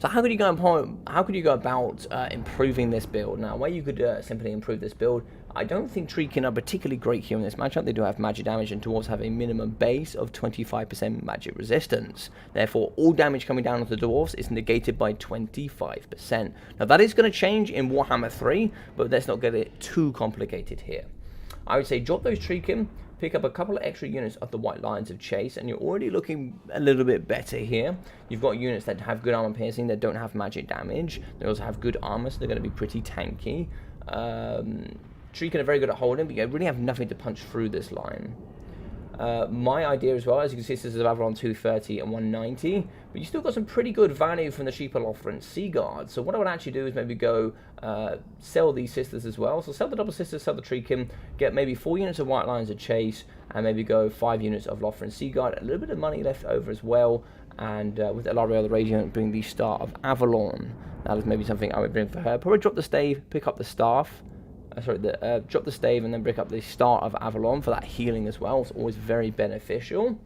So how could you go about improving this build? Now, where you could simply improve this build, I don't think Treekin are particularly great here in this matchup. They do have magic damage, and Dwarves have a minimum base of 25% magic resistance. Therefore, all damage coming down onto the Dwarves is negated by 25%. Now, that is going to change in Warhammer 3, but let's not get it too complicated here. I would say drop those Treekin, pick up a couple of extra units of the White Lions of Chase, and you're already looking a little bit better here. You've got units that have good armor piercing, that don't have magic damage. They also have good armor, so they're going to be pretty tanky. Treekin are very good at holding, but you really have nothing to punch through this line. My idea as well, as you can see, Sisters of Avalon 230 and 190, but you still got some pretty good value from the Sheepalothra and Sea Guard. So what I would actually do is maybe go sell these Sisters as well. So sell the Double Sisters, sell the Treekin, get maybe 4 units of White Lions of Chase, and maybe go 5 units of Lothra and Sea Guard. A little bit of money left over as well, and with Alaria the Radiant, bring the Star of Avalon. That is maybe something I would bring for her. Probably drop the stave, pick up the staff. Drop the stave and then break up the Star of Avalon for that healing as well. It's always very beneficial.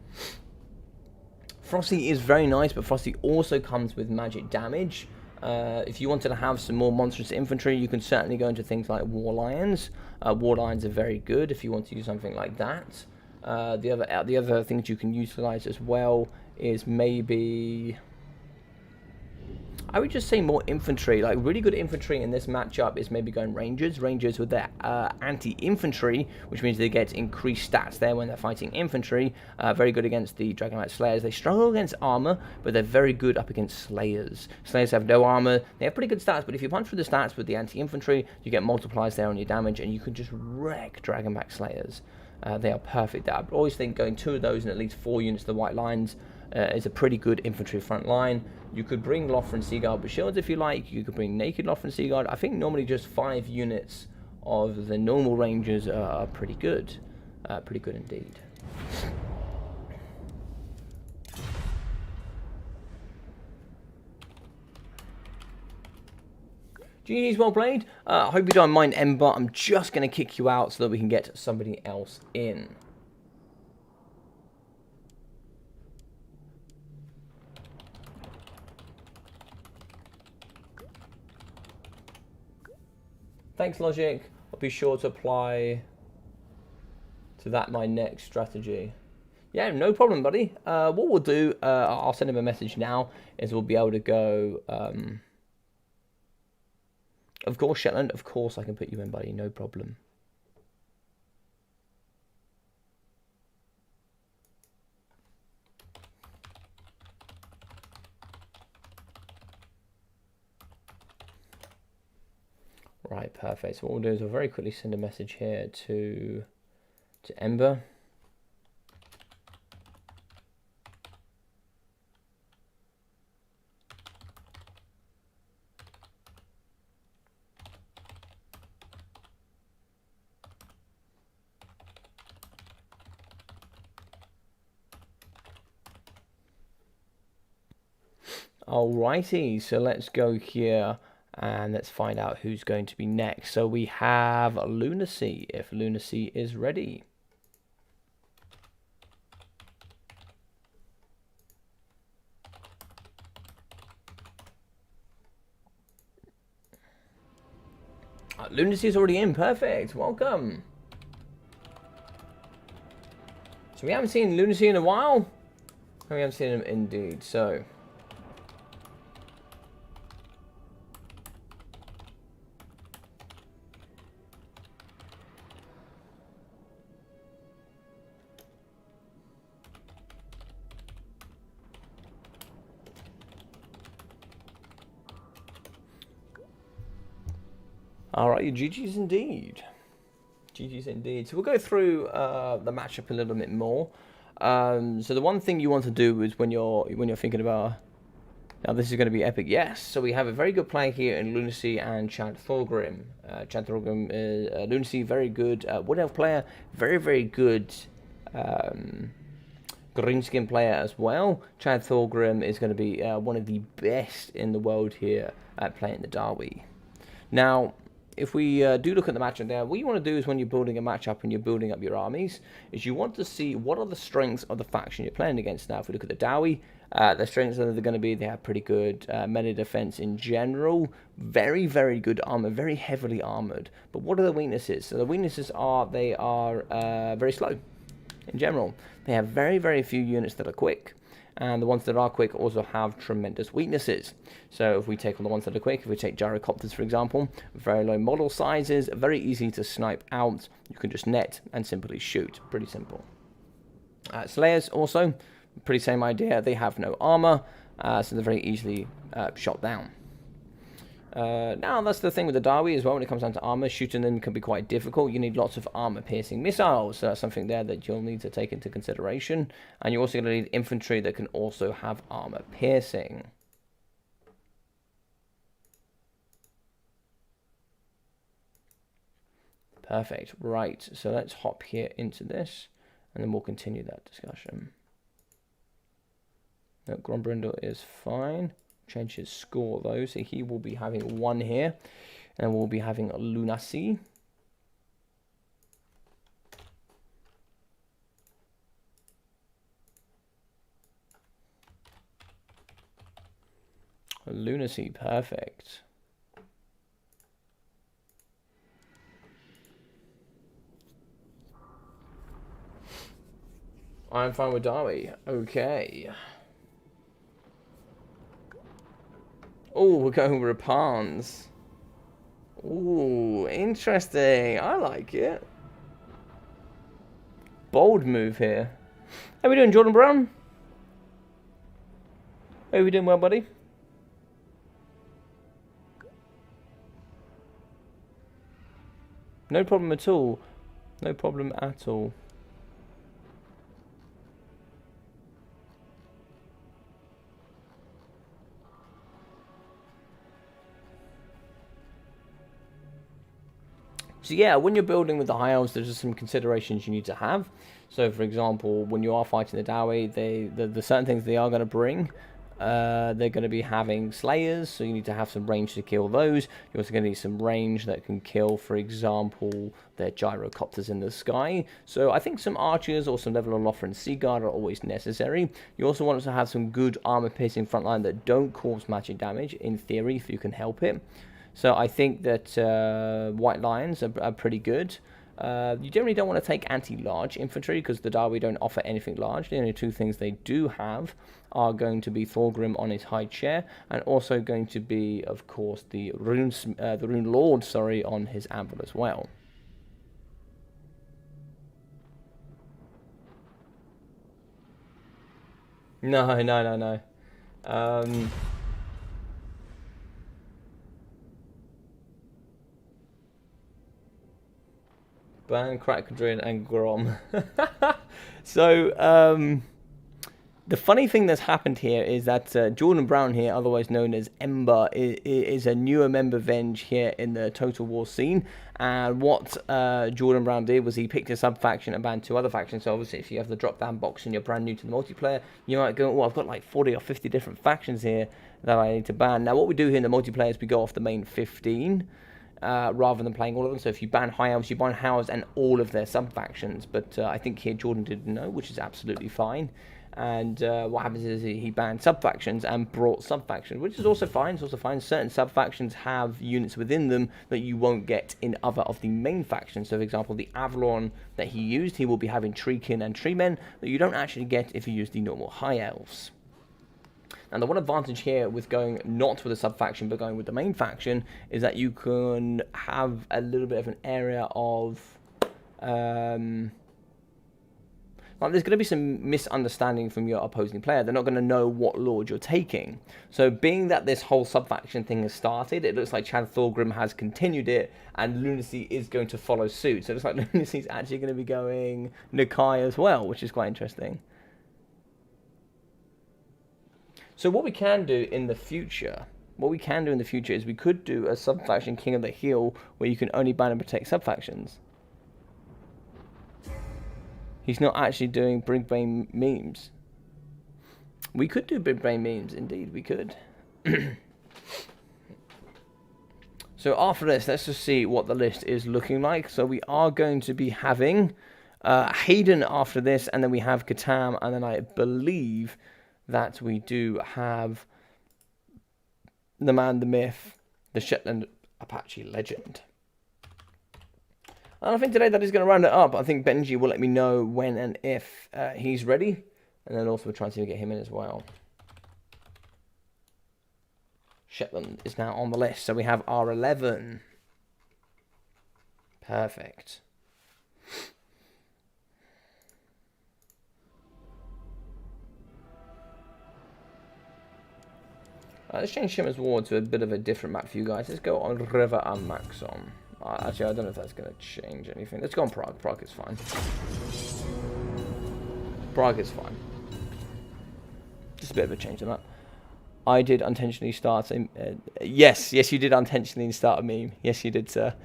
Frosty is very nice, but Frosty also comes with magic damage. If you wanted to have some more monstrous infantry, you can certainly go into things like War Lions. War Lions are very good if you want to use something like that. The other things you can utilize as well is maybe, I would just say more infantry. Like, really good infantry in this matchup is maybe going Rangers. Rangers with their anti-infantry, which means they get increased stats there when they're fighting infantry. Very good against the Dragonite Slayers. They struggle against armor, but they're very good up against Slayers. Slayers have no armor. They have pretty good stats, but if you punch through the stats with the anti-infantry, you get multipliers there on your damage, and you can just wreck Dragonback Slayers. They are perfect. I always think going 2 of those and at least 4 units of the White Lions is a pretty good infantry front line. You could bring Lothra and Sea Guard with shields if you like. You could bring naked Lothra and Sea Guard. I think normally just 5 units of the normal Rangers are pretty good. Pretty good indeed. GG's well played. I hope you don't mind, Ember. I'm just going to kick you out so that we can get somebody else in. Thanks, Logic. I'll be sure to apply to that my next strategy. Yeah, no problem, buddy. What we'll do, I'll send him a message now, is we'll be able to go... Of course, Shetland, of course I can put you in, buddy. No problem. Right, perfect. So what we'll do is we'll very quickly send a message here to Ember. Alrighty, so let's go here. And let's find out who's going to be next. So we have Lunacy, if Lunacy is ready. Lunacy is already in, perfect, welcome. So we haven't seen Lunacy in a while. We haven't seen him indeed, so... All right, GG's indeed. GG's indeed. So we'll go through the matchup a little bit more. So the one thing you want to do is when you're thinking about, now this is going to be epic. Yes. So we have a very good player here in Lunacy and Chad Thorgrim. Chad Thorgrim is Lunacy, very good Wood Elf player, very good Greenskin player as well. Chad Thorgrim is going to be one of the best in the world here at playing the Darwi. Now, if we do look at the matchup there, what you want to do is when you're building a matchup and you're building up your armies, is you want to see what are the strengths of the faction you're playing against. Now, if we look at the Dowie, the strengths that they're going to be, they have pretty good melee defense in general, very good armor, very heavily armored. But what are the weaknesses? So the weaknesses are they are very slow in general. They have very few units that are quick. And the ones that are quick also have tremendous weaknesses. So if we take on the ones that are quick, if we take gyrocopters for example, very low model sizes, very easy to snipe out. You can just net and simply shoot. Pretty simple. Slayers also, pretty same idea. They have no armor, so they're very easily shot down. Now that's the thing with the Darwi as well. When it comes down to armor, shooting them can be quite difficult. You need lots of armor-piercing missiles. So that's something there that you'll need to take into consideration. And you're also going to need infantry that can also have armor-piercing. Perfect. Right. So let's hop here into this, and then we'll continue that discussion. No, Grombrindle is fine. Change his score though, so he will be having 1 here, and we'll be having Lunacy. Lunacy, perfect. I'm fine with Darwi. Okay. Oh, we're going with Rapans. Ooh, interesting. I like it. Bold move here. How we doing, Jordan Brown? How we doing well, buddy? No problem at all. No problem at all. So yeah, when you're building with the high elves, there's just some considerations you need to have. So for example, when you are fighting the Dowie, the certain things they are going to bring, they're going to be having slayers, so you need to have some range to kill those. You're also going to need some range that can kill, for example, their gyrocopters in the sky. So I think some archers or some level of Lothar and Seaguard are always necessary. You also want to have some good armor-piercing frontline that don't cause magic damage, in theory, if you can help it. So I think that White Lions are pretty good. You generally don't want to take anti-large infantry because the Darwi don't offer anything large. The only 2 things they do have are going to be Thorgrim on his high chair, and also going to be, of course, the Rune Lord, sorry, on his anvil as well. No. Ban, Krakadrin, and Grom. So, the funny thing that's happened here is that Jordan Brown here, otherwise known as Ember, is a newer member Venge here in the Total War scene. And what Jordan Brown did was he picked a sub-faction and banned 2 other factions. So obviously if you have the drop-down box and you're brand new to the multiplayer, you might go, well, I've got like 40 or 50 different factions here that I need to ban. Now what we do here in the multiplayer is we go off the main 15. Rather than playing all of them. So if you ban High Elves, you ban High Elves and all of their sub-factions. But I think here Jordan didn't know, which is absolutely fine. And what happens is he banned sub-factions and brought sub-factions, which is also fine. It's also fine. Certain sub-factions have units within them that you won't get in other of the main factions. So for example, the Avalon that he used, he will be having Treekin and Treemen that you don't actually get if you use the normal High Elves. And the one advantage here with going not with a sub-faction but going with the main faction is that you can have a little bit of an area of like, there's going to be some misunderstanding from your opposing player. They're not going to know what lord you're taking. So being that this whole sub-faction thing has started, it looks like Chad Thorgrim has continued it, and Lunacy is going to follow suit. So it looks like Lunacy's actually going to be going Nakai as well, which is quite interesting. So what we can do in the future... is we could do a sub-faction King of the Hill where you can only ban and protect sub-factions. He's not actually doing Big Brain memes. We could do Big Brain memes, indeed, we could. So after this, let's just see what the list is looking like. So we are going to be having Hayden after this, and then we have Katam, and then I believe that we do have the man, the myth, the Shetland Apache legend. And I think today that is going to round it up. I think Benji will let me know when and if he's ready. And then also we'll try and see if we get him in as well. Shetland is now on the list. So we have R11. Perfect. Let's change Shimmer's War to a bit of a different map for you guys. Let's go on River and Maxon. Actually, I don't know if that's going to change anything. Let's go on Prague. Prague is fine. Prague is fine. Just a bit of a change on that. I did intentionally start a... yes, you did intentionally start a meme. Yes, you did, sir.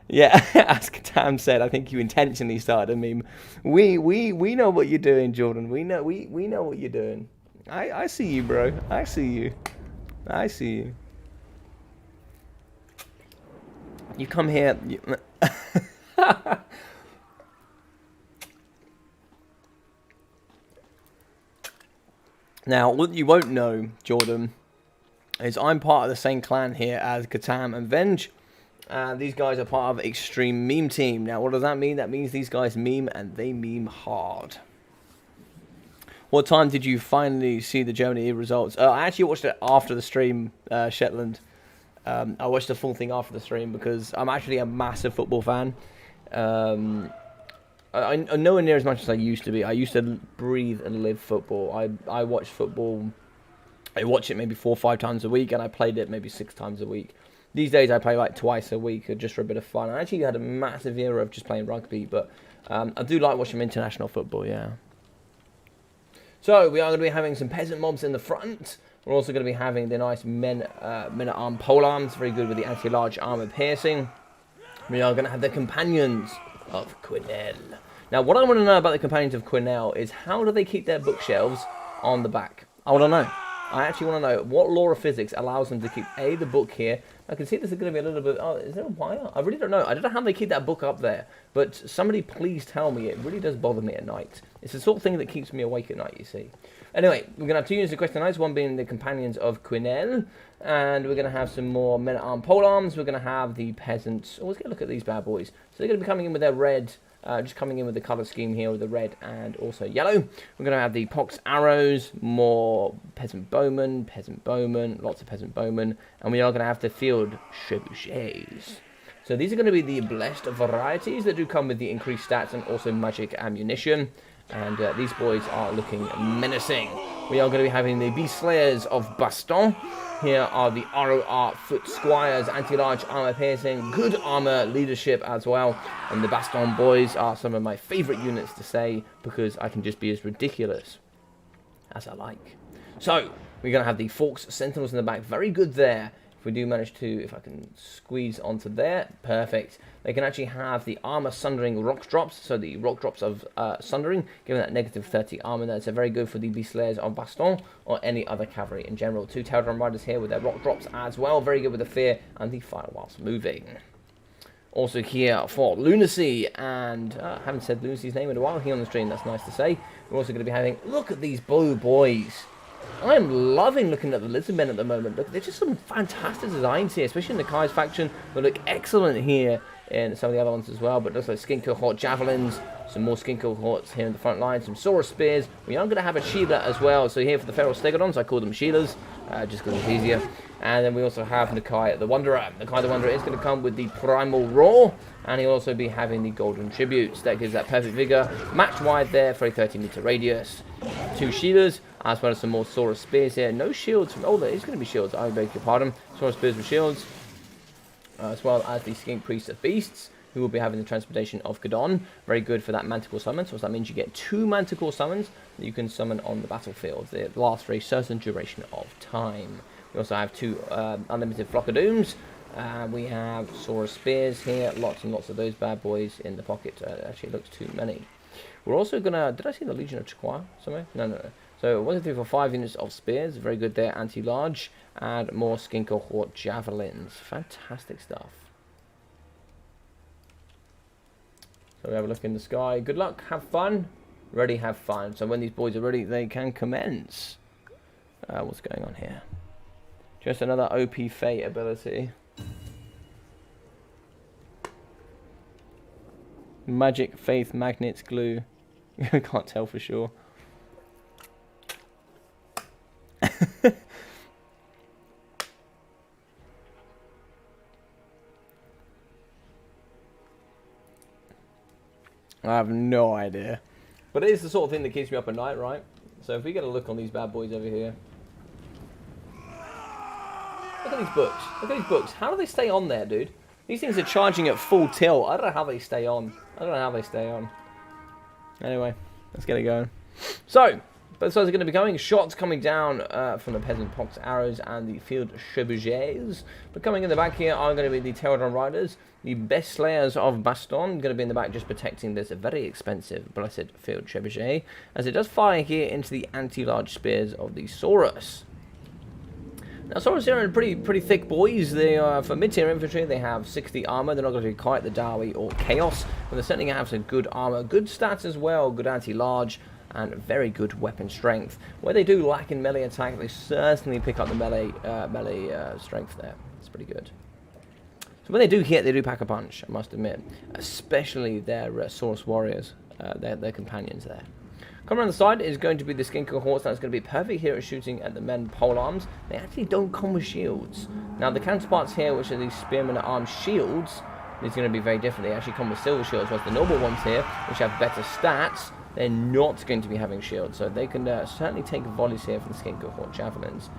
Yeah, as Katam said, I think you intentionally started a meme. We know what you're doing, Jordan. We know what you're doing. I see you, bro. I see you. I see you. You come here. Now, what you won't know, Jordan, is I'm part of the same clan here as Katam and Venge. These guys are part of Extreme Meme Team. Now, what does that mean? That means these guys meme, and they meme hard. What time did you finally see the Germany results? I actually watched it after the stream, Shetland. I watched the full thing after the stream because I'm actually a massive football fan. I'm nowhere near as much as I used to be. I used to breathe and live football. I watch football. I watch it maybe 4 or 5 times a week, and I played it maybe 6 times a week. These days I play like twice a week just for a bit of fun. I actually had a massive era of just playing rugby, but I do like watching international football, yeah. So we are going to be having some peasant mobs in the front. We're also going to be having the nice men-at-arm polearms, very good with the anti-large armor piercing. We are going to have the companions of Quinnell. Now, what I want to know about the companions of Quinnell is how do they keep their bookshelves on the back? I want to know. I actually want to know what law of physics allows them to keep, A, the book here. I can see this is going to be a little bit... Oh, is there a wire? I really don't know. I don't know how they keep that book up there. But somebody please tell me. It really does bother me at night. It's the sort of thing that keeps me awake at night, you see. Anyway, we're going to have 2 units of question nights. One being the companions of Quinnell. And we're going to have some more men-at-arm polearms. We're going to have the peasants. Oh, let's get a look at these bad boys. So they're going to be coming in with their red... just coming in with the colour scheme here with the red and also yellow. We're going to have the pox arrows, more peasant bowmen, lots of peasant bowmen, and we are going to have the field trebuchets. So these are going to be the blessed varieties that do come with the increased stats and also magic ammunition. And these boys are looking menacing. We are going to be having the Beast Slayers of Baston. Here are the ROR Foot Squires, anti-large armor piercing, good armor leadership as well. And the Baston boys are some of my favourite units to say because I can just be as ridiculous as I like. So, we're going to have the Forks Sentinels in the back. Very good there. If we do manage to, if I can squeeze onto there, perfect. They can actually have the armor sundering rock drops, so the rock drops of sundering, giving that negative 30 armor there. So very good for the Beast Slayers of Baston or any other cavalry in general. 2 Tail Drum Riders here with their rock drops as well. Very good with the fear and the fire whilst moving. Also here for Lunacy, and I haven't said Lunacy's name in a while here on the stream, that's nice to say. We're also going to be having, look at these blue boys. I'm loving looking at the lizard men at the moment. Look, there's just some fantastic designs here, especially in the Kai's faction. They look excellent here in some of the other ones as well. But it looks like skin cohort javelins, some more skin cohorts here in the front line, some Saurus spears. We are going to have a Sheila as well. So here for the feral stegodons, I call them Sheilas, just because it's easier. And then we also have Nakai the Wanderer. Nakai the Wanderer is going to come with the Primal Roar, and he'll also be having the Golden Tributes. That gives that perfect vigor, match wide there for a 30-meter radius. 2 Shielders, as well as some more Saurus Spears here. No shields. Oh, there is going to be shields. I beg your pardon. Saurus Spears with shields, as well as the Skink Priest of Beasts, who will be having the Transportation of Gadon. Very good for that Manticore summon. So that means you get 2 Manticore summons that you can summon on the battlefield. They last for a certain duration of time. We also have 2 unlimited Flock of Dooms. We have Saurus Spears here. Lots and lots of those bad boys in the pocket. Actually, it looks too many. We're also going to... Did I see the Legion of Chikwa somewhere? No. So 1, 2, 3, 4, 5 units of Spears. Very good there. Anti-large. And more Skink Cohort Javelins. Fantastic stuff. So we have a look in the sky. Good luck. Have fun. Ready, have fun. So when these boys are ready, they can commence. What's going on here? Just another OP Fate ability. Magic, Faith, Magnets, Glue. I can't tell for sure. I have no idea. But it is the sort of thing that keeps me up at night, right? So if we get a look on these bad boys over here. Look at these books. Look at these books. How do they stay on there, dude? These things are charging at full tilt. I don't know how they stay on. Anyway, let's get it going. So, both sides are going to be coming. Shots coming down from the Peasant Pox Arrows and the Field Trebuchets. But coming in the back here are going to be the Pterodon Riders. The best Slayers of Baston going to be in the back just protecting this very expensive Blessed Field Trebuchet, as it does fire here into the anti-large spears of the Saurus. Now, Saurus here are pretty thick boys. They are, for mid-tier infantry, they have 60 armor. They're not going to be quite the Dawi or Chaos, but they're certainly going to have some good armor, good stats as well, good anti-large, and very good weapon strength. Where they do lack in melee attack, they certainly pick up the melee strength there. It's pretty good. So when they do hit, they do pack a punch, I must admit. Especially their Saurus warriors, their companions there. Coming around the side is going to be the Skink Cohorts. That's going to be perfect here at shooting at the men polearms. They actually don't come with shields. Now the counterparts here, which are these spearmen at arms shields, is going to be very different. They actually come with silver shields, whereas the normal ones here, which have better stats, they're not going to be having shields. So they can certainly take volleys here from the Skink Cohort javelins.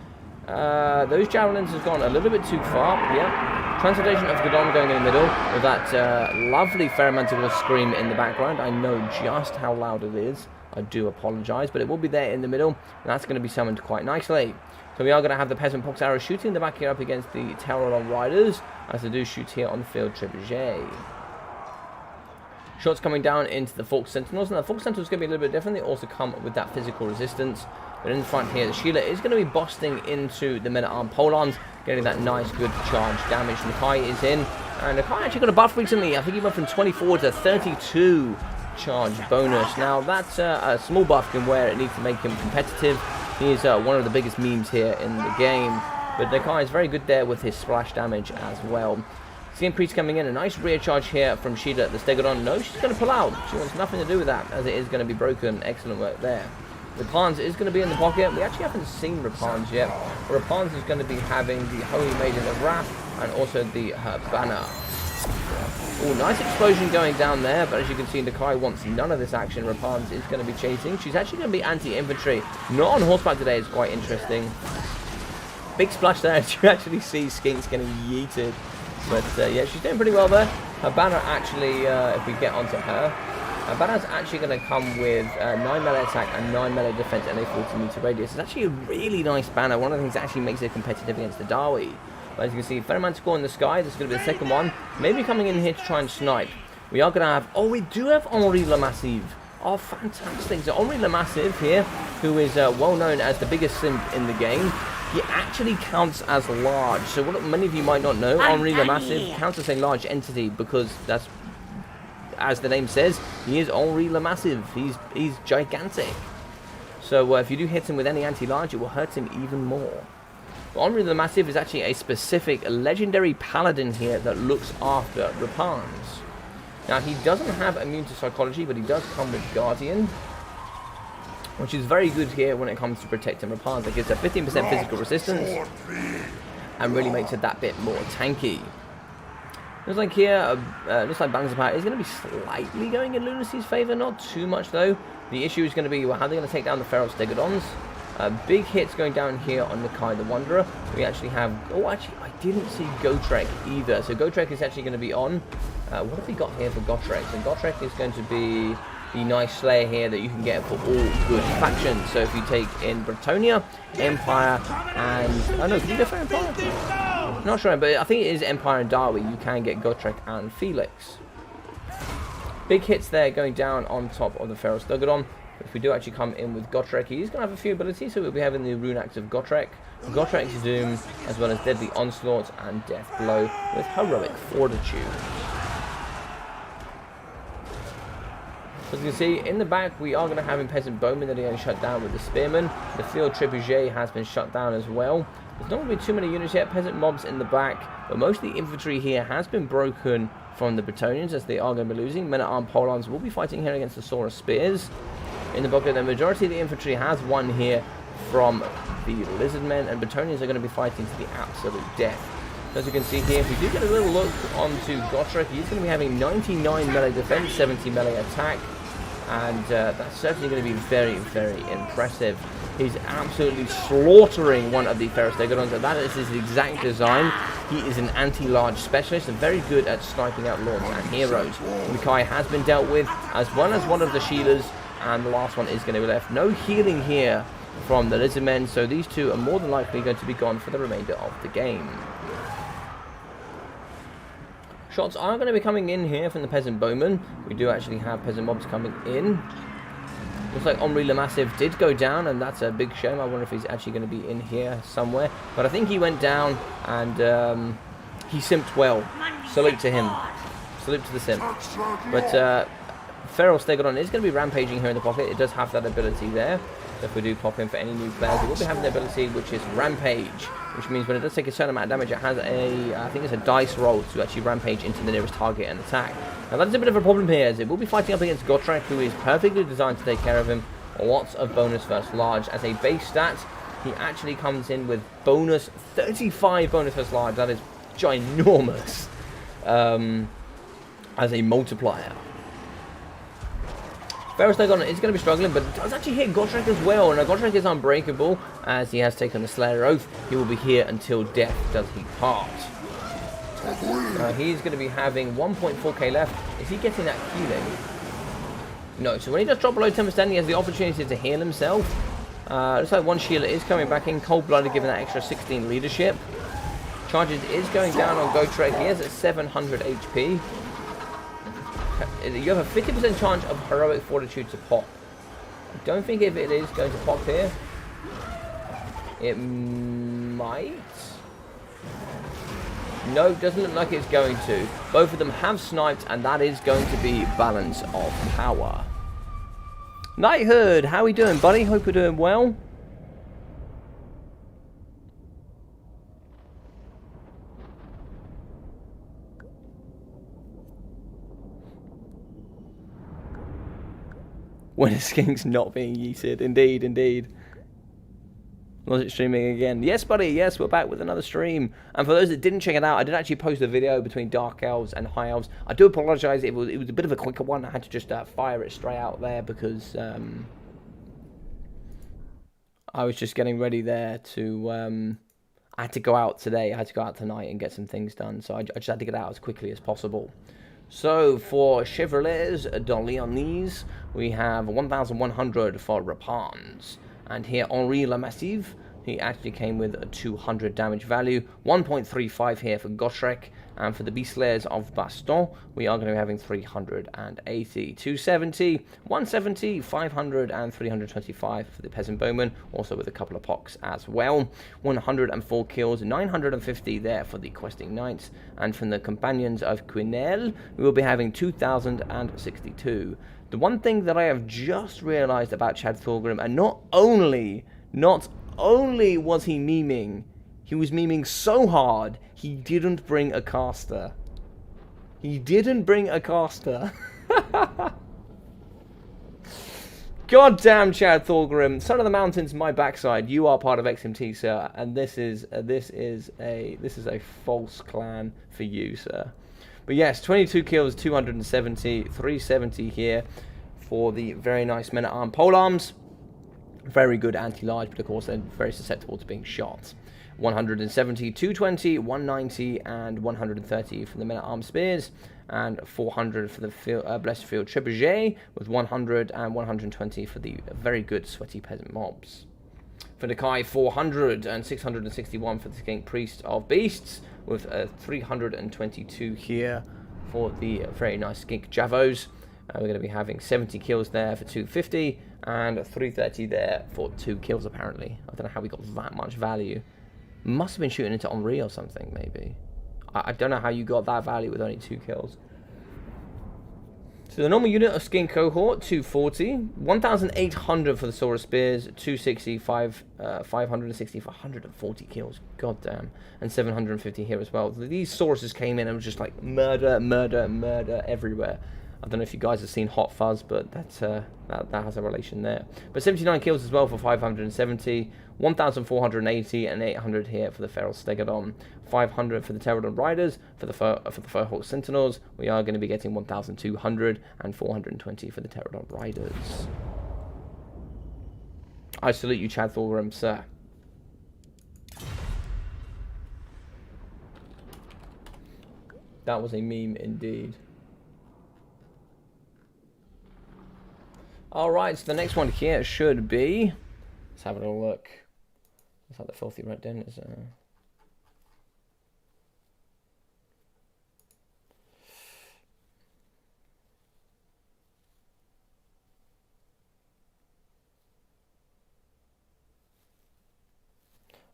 Those javelins have gone a little bit too far. Yep. Transportation of Gadon going in the middle with that lovely Ferromantical scream in the background. I know just how loud it is. I do apologise, but it will be there in the middle, and that's going to be summoned quite nicely. So we are going to have the Peasant Pox Arrow shooting in the back here up against the Pterodon Riders, as they do shoot here on the Field Trebuchet. Shots coming down into the Fork Sentinels, and the Fork Sentinels is going to be a little bit different. They also come with that physical resistance. But in the front here, the Sheila is going to be busting into the men-at-arm polearms, getting that nice, good charge damage. Nakai is in, and Nakai actually got a buff recently. I think he went from 24 to 32 charge bonus. Now, that's a small buff in where it needs to make him competitive. He is one of the biggest memes here in the game. But Nakai is very good there with his splash damage as well. Skink Priest coming in, a nice rear charge here from Sheila the Stegodon. No, she's going to pull out. She wants nothing to do with that, as it is going to be broken. Excellent work there. Rapans is going to be in the pocket. We actually haven't seen Rapans yet. Rapans is going to be having the Holy Maiden of Wrath and also her banner. Oh, nice explosion going down there, but as you can see, Nakai wants none of this action. Rapans is going to be chasing. She's actually going to be anti-infantry. Not on horseback today. It's quite interesting. Big splash there. You actually see Skinks getting yeeted. But yeah, she's doing pretty well there. Her banner actually, if we get onto her, her banner's actually going to come with 9 melee attack and 9 melee defense and a 40-meter radius. It's actually a really nice banner. One of the things that actually makes it competitive against the Dawi. But as you can see, Ferromanticore in the sky. This is going to be the second one. Maybe coming in here to try and snipe. We are going to have... Oh, we do have Henri Le Massive. Oh, fantastic. So Henri Le Massive here, who is well known as the biggest simp in the game. He actually counts as large. So what many of you might not know, Henri Le Massive counts as a large entity because that's, as the name says, he is Henri Le Massive. He's gigantic. So if you do hit him with any anti-large, it will hurt him even more. But Henri Le Massive is actually a specific legendary paladin here that looks after Rapans. Now, he doesn't have immune to psychology, but he does come with Guardian, which is very good here when it comes to protecting Rapans. It gives a 15% physical resistance, and really makes it that bit more tanky. Looks like here, looks like Balance of Power is going to be slightly going in Lunacy's favour, not too much though. The issue is going to be, well, how they're going to take down the Feral Stegodons. Big hits going down here on Nikai the Wanderer. We actually have, oh actually I didn't see Gotrek either, so Gotrek is actually going to be on. What have we got here for Gotrek? So Gotrek is going to be the nice Slayer here that you can get for all good factions. So if you take in Bretonia, Empire, and, oh no, can you go for Empire? Not sure, but I think it is Empire and Darwi. You can get Gotrek and Felix. Big hits there going down on top of the Feral Stegodon. If we do actually come in with Gotrek, he's going to have a few abilities, so we'll be having the Rune Axe of Gotrek, Gotrek's Doom, as well as Deadly Onslaught and Death Blow with Heroic Fortitude. As you can see, in the back, we are going to have in Peasant Bowman that he only shut down with the Spearman. The Field Trebuchet has been shut down as well. There's not going to be too many units yet, Peasant Mobs in the back, but most of the infantry here has been broken from the Bretonians, as they are going to be losing. Men-at-Arms Polons will be fighting here against the Saurus Spears. In the book, the majority of the infantry has won here from the Lizardmen, and Bretonians are going to be fighting to the absolute death. As you can see here, if we do get a little look onto Gotrek, he's going to be having 99 melee defense, 70 melee attack, and that's certainly going to be very, very impressive. He's absolutely slaughtering one of the Feral Stegodons, and that is his exact design. He is an anti-large specialist and very good at sniping out lords and heroes. Nikai has been dealt with, as well as one of the Shielders, and the last one is going to be left. No healing here from the Lizardmen, so these two are more than likely going to be gone for the remainder of the game. Shots are going to be coming in here from the Peasant Bowman. We do actually have Peasant Mobs coming in. Looks like Omri Lamassive did go down, and that's a big shame. I wonder if he's actually going to be in here somewhere. But I think he went down, and he simped well. Salute to him. Salute to the simp. But Feral Stegodon is going to be rampaging here in the pocket. It does have that ability there. So if we do pop in for any new players, it will be having the ability, which is Rampage, which means when it does take a certain amount of damage, it has a, I think it's a dice roll to actually rampage into the nearest target and attack. Now that is a bit of a problem here, as it will be fighting up against Gotrek, who is perfectly designed to take care of him. Lots of bonus first large. As a base stat, he actually comes in with bonus 35 bonus first large. That is ginormous as a multiplier. Feral Stegodon is going to be struggling, but does actually hit Gotrek as well. And Gotrek is unbreakable, as he has taken the Slayer Oath. He will be here until death does he part. He's going to be having 1.4k left. Is he getting that healing? No, so when he does drop below 10%, he has the opportunity to heal himself. Looks like one Sheila is coming back in. Cold-Blooded, giving that extra 16 leadership. Charges is going down on Gotrek. He is at 700 HP. You have a 50% chance of Heroic Fortitude to pop. I don't think if it is going to pop here. It might. No, doesn't look like it's going to. Both of them have sniped, and that is going to be Balance of Power. Knighthood, how we doing, buddy? Hope you're doing well. Winter Skinks not being yeeted. Indeed, indeed. Logic streaming again. Yes, buddy, yes, we're back with another stream. And for those that didn't check it out, I did actually post a video between Dark Elves and High Elves. I do apologise, it was a bit of a quicker one. I had to just fire it straight out there because I was just getting ready there to... I had to go out today, I had to go out tonight and get some things done. So I just had to get out as quickly as possible. So for Chevrolets d'Orléans, we have 1,100 for Rapans. And here, Henri Lamassive, he actually came with a 200 damage value. 1.35 here for Gotrek. And for the Beast Slayers of Baston, we are going to be having 380. 270, 170, 500, and 325 for the Peasant Bowman. Also with a couple of pox as well. 104 kills, 950 there for the Questing Knights. And from the Companions of Quinel, we will be having 2,062. The one thing that I have just realized about Chad Thorgrim, and not only was he memeing, he was memeing so hard, he didn't bring a caster. He didn't bring a caster. Goddamn, Chad Thorgrim, Son of the Mountains, my backside. You are part of XMT, sir, and this is a false clan for you, sir. But yes, 22 kills, 270, 370 here for the very nice men at arm polearms. Very good anti-large, but of course they're very susceptible to being shot. 170, 220, 190, and 130 for the men at arm spears, and 400 for the Blessed Field Trebuchet, with 100 and 120 for the very good Sweaty Peasant mobs. For the Kai, 400 and 661 for the Skink Priest of Beasts, with 322 here for the very nice Skink Javos. We're going to be having 70 kills there for 250, and 330 there for 2 kills apparently. I don't know how we got that much value. Must have been shooting into Henri or something, maybe. I don't know how you got that value with only 2 kills. So the normal unit of Skin Cohort, 240. 1,800 for the Sword of Spears. 260, 560 for 140 kills. God damn. And 750 here as well. These sources came in and was just like murder, murder, murder everywhere. I don't know if you guys have seen Hot Fuzz, but that has a relation there. But 79 kills as well for 570, 1,480 and 800 here for the Feral Stegodon, 500 for the Pterodon Riders, for the Firehawk Sentinels. We are going to be getting 1,200 and 420 for the Pterodon Riders. I salute you, Chad Thorgrim, sir. That was a meme indeed. Alright, so the next one here should be... Let's have a little look. Looks like the Filthy Red Den is...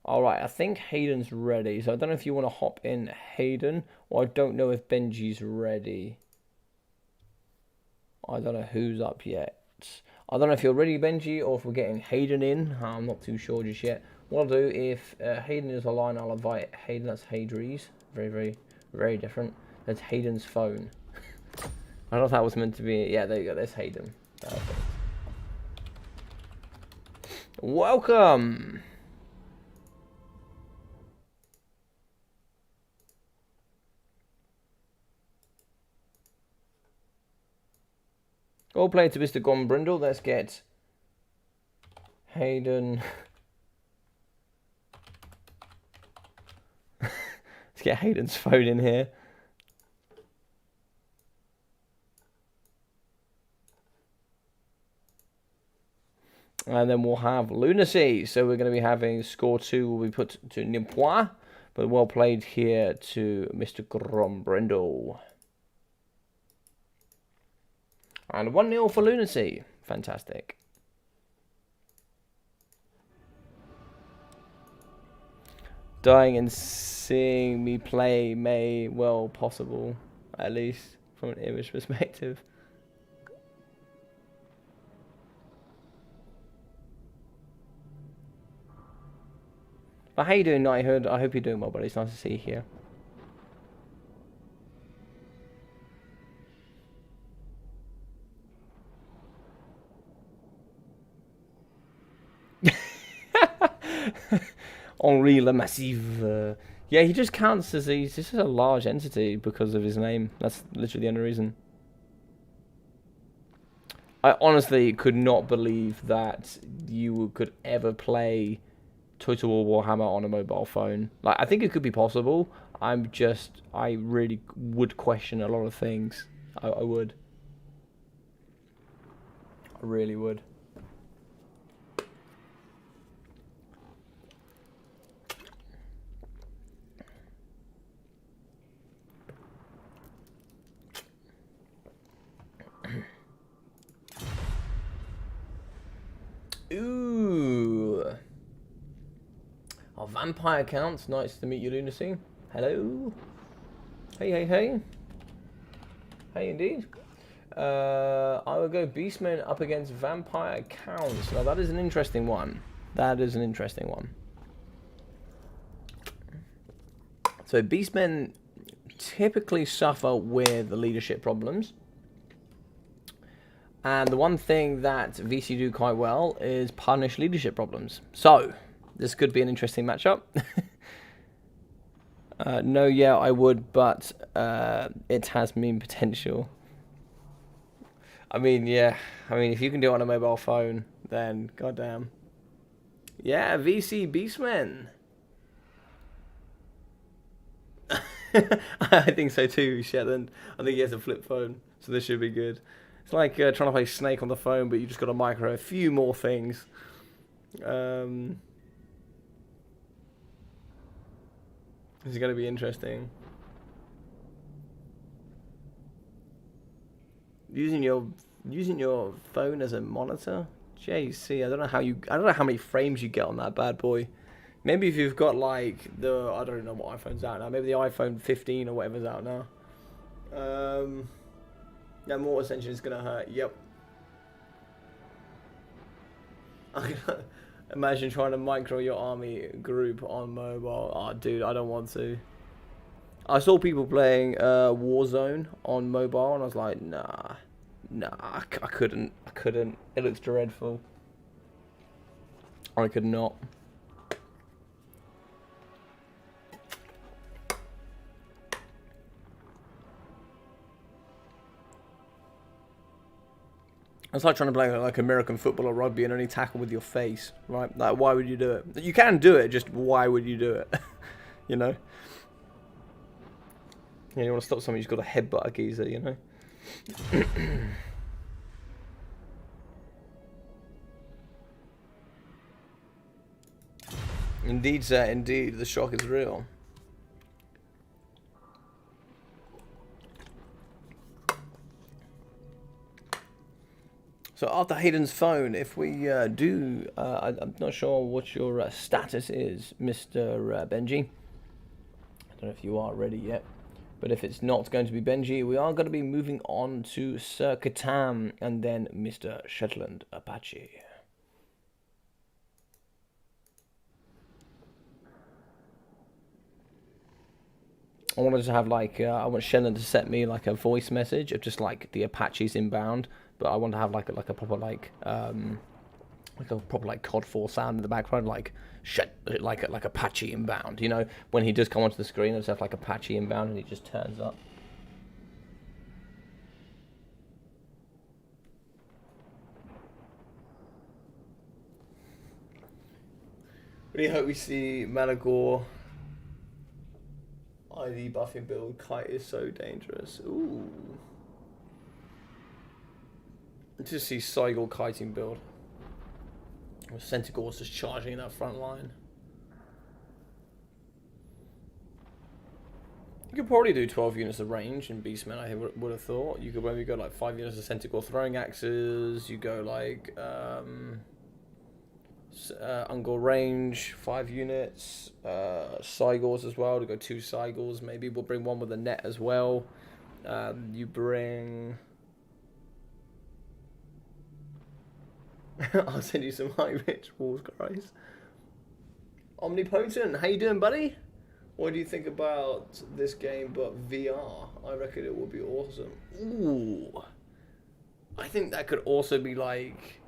Alright, I think Hayden's ready. So I don't know if you want to hop in Hayden, or I don't know if Benji's ready. I don't know who's up yet. I don't know if you're ready, Benji, or if we're getting Hayden in. I'm not too sure just yet. What I'll do, if Hayden is online, I'll invite Hayden. That's Hadries. Very, very, very different. That's Hayden's phone. I don't know if that was meant to be... Yeah, there you go. There's Hayden. Perfect. Welcome! All play to Mr. Gombrindle. Let's get Hayden. Let's get Hayden's phone in here. And then we'll have Lunacy. So we're going to be having score 2 will be put to Nimpois. But well played here to Mr. Gombrindle. And 1-0 for Lunacy. Fantastic. Dying and seeing me play may well possible, at least from an image perspective. But how you doing, Knighthood? I hope you're doing well, buddy. It's nice to see you here. Henri Le Massive. Yeah, he just counts as he's just a large entity because of his name. That's literally the only reason. I honestly could not believe that you could ever play Total War Warhammer on a mobile phone. Like, I think it could be possible. I really would question a lot of things. I would. I really would. Ooh. Our vampire counts. Nice to meet you, Lunacy. Hello. Hey, hey, hey. Hey, indeed. I will go Beastmen up against vampire counts. Now, that is an interesting one. That is an interesting one. So, Beastmen typically suffer with the leadership problems. And the one thing that VC do quite well is punish leadership problems. So, this could be an interesting matchup. No, yeah, I would, but it has meme potential. I mean, yeah. I mean, if you can do it on a mobile phone, then goddamn. Yeah, VC Beastmen. I think so too, Shetland. I think he has a flip phone, so this should be good. It's like trying to play Snake on the phone, but you just got to micro a few more things. This is going to be interesting. Using your phone as a monitor, JC. I don't know how many frames you get on that bad boy. Maybe if you've got like I don't know what iPhone's out now. Maybe the iPhone 15 or whatever's out now. Yeah, more ascension is gonna hurt. Yep. Imagine trying to micro your army group on mobile. Oh, dude, I don't want to. I saw people playing Warzone on mobile, and I was like, nah, I couldn't. It looks dreadful. I could not. It's like trying to play like American football or rugby and only tackle with your face, right? Like, why would you do it? You can do it, just why would you do it? You know? Yeah, you want to stop somebody who's got a headbutt a geezer, you know? Indeed, sir, indeed. The shock is real. So after Hayden's phone, if we I'm not sure what your status is, Mr. Benji. I don't know if you are ready yet. But if it's not going to be Benji, we are going to be moving on to Sir Catan and then Mr. Shetland Apache. I wanted to have like, I want Shetland to set me like a voice message of just like the Apaches inbound. But I want to have like a proper like a proper like COD 4 sound in the background, like like Apache inbound. You know, when he does come onto the screen, it's like Apache inbound, and he just turns up. Really hope we see Malagor ID buffing build. Kite is so dangerous. Ooh. Just see Seigel kiting build. Centigor's just charging that front line. You could probably do 12 units of range in Beastmen, I would have thought. You could maybe go like 5 units of Centigor throwing axes. You go like Ungor range, 5 units. Seigors as well, to go 2 Seigors. Maybe we'll bring one with a net as well. You bring... I'll send you some high rich walls, guys. Omnipotent, how you doing, buddy? What do you think about this game but VR? I reckon it would be awesome. Ooh, I think that could also be like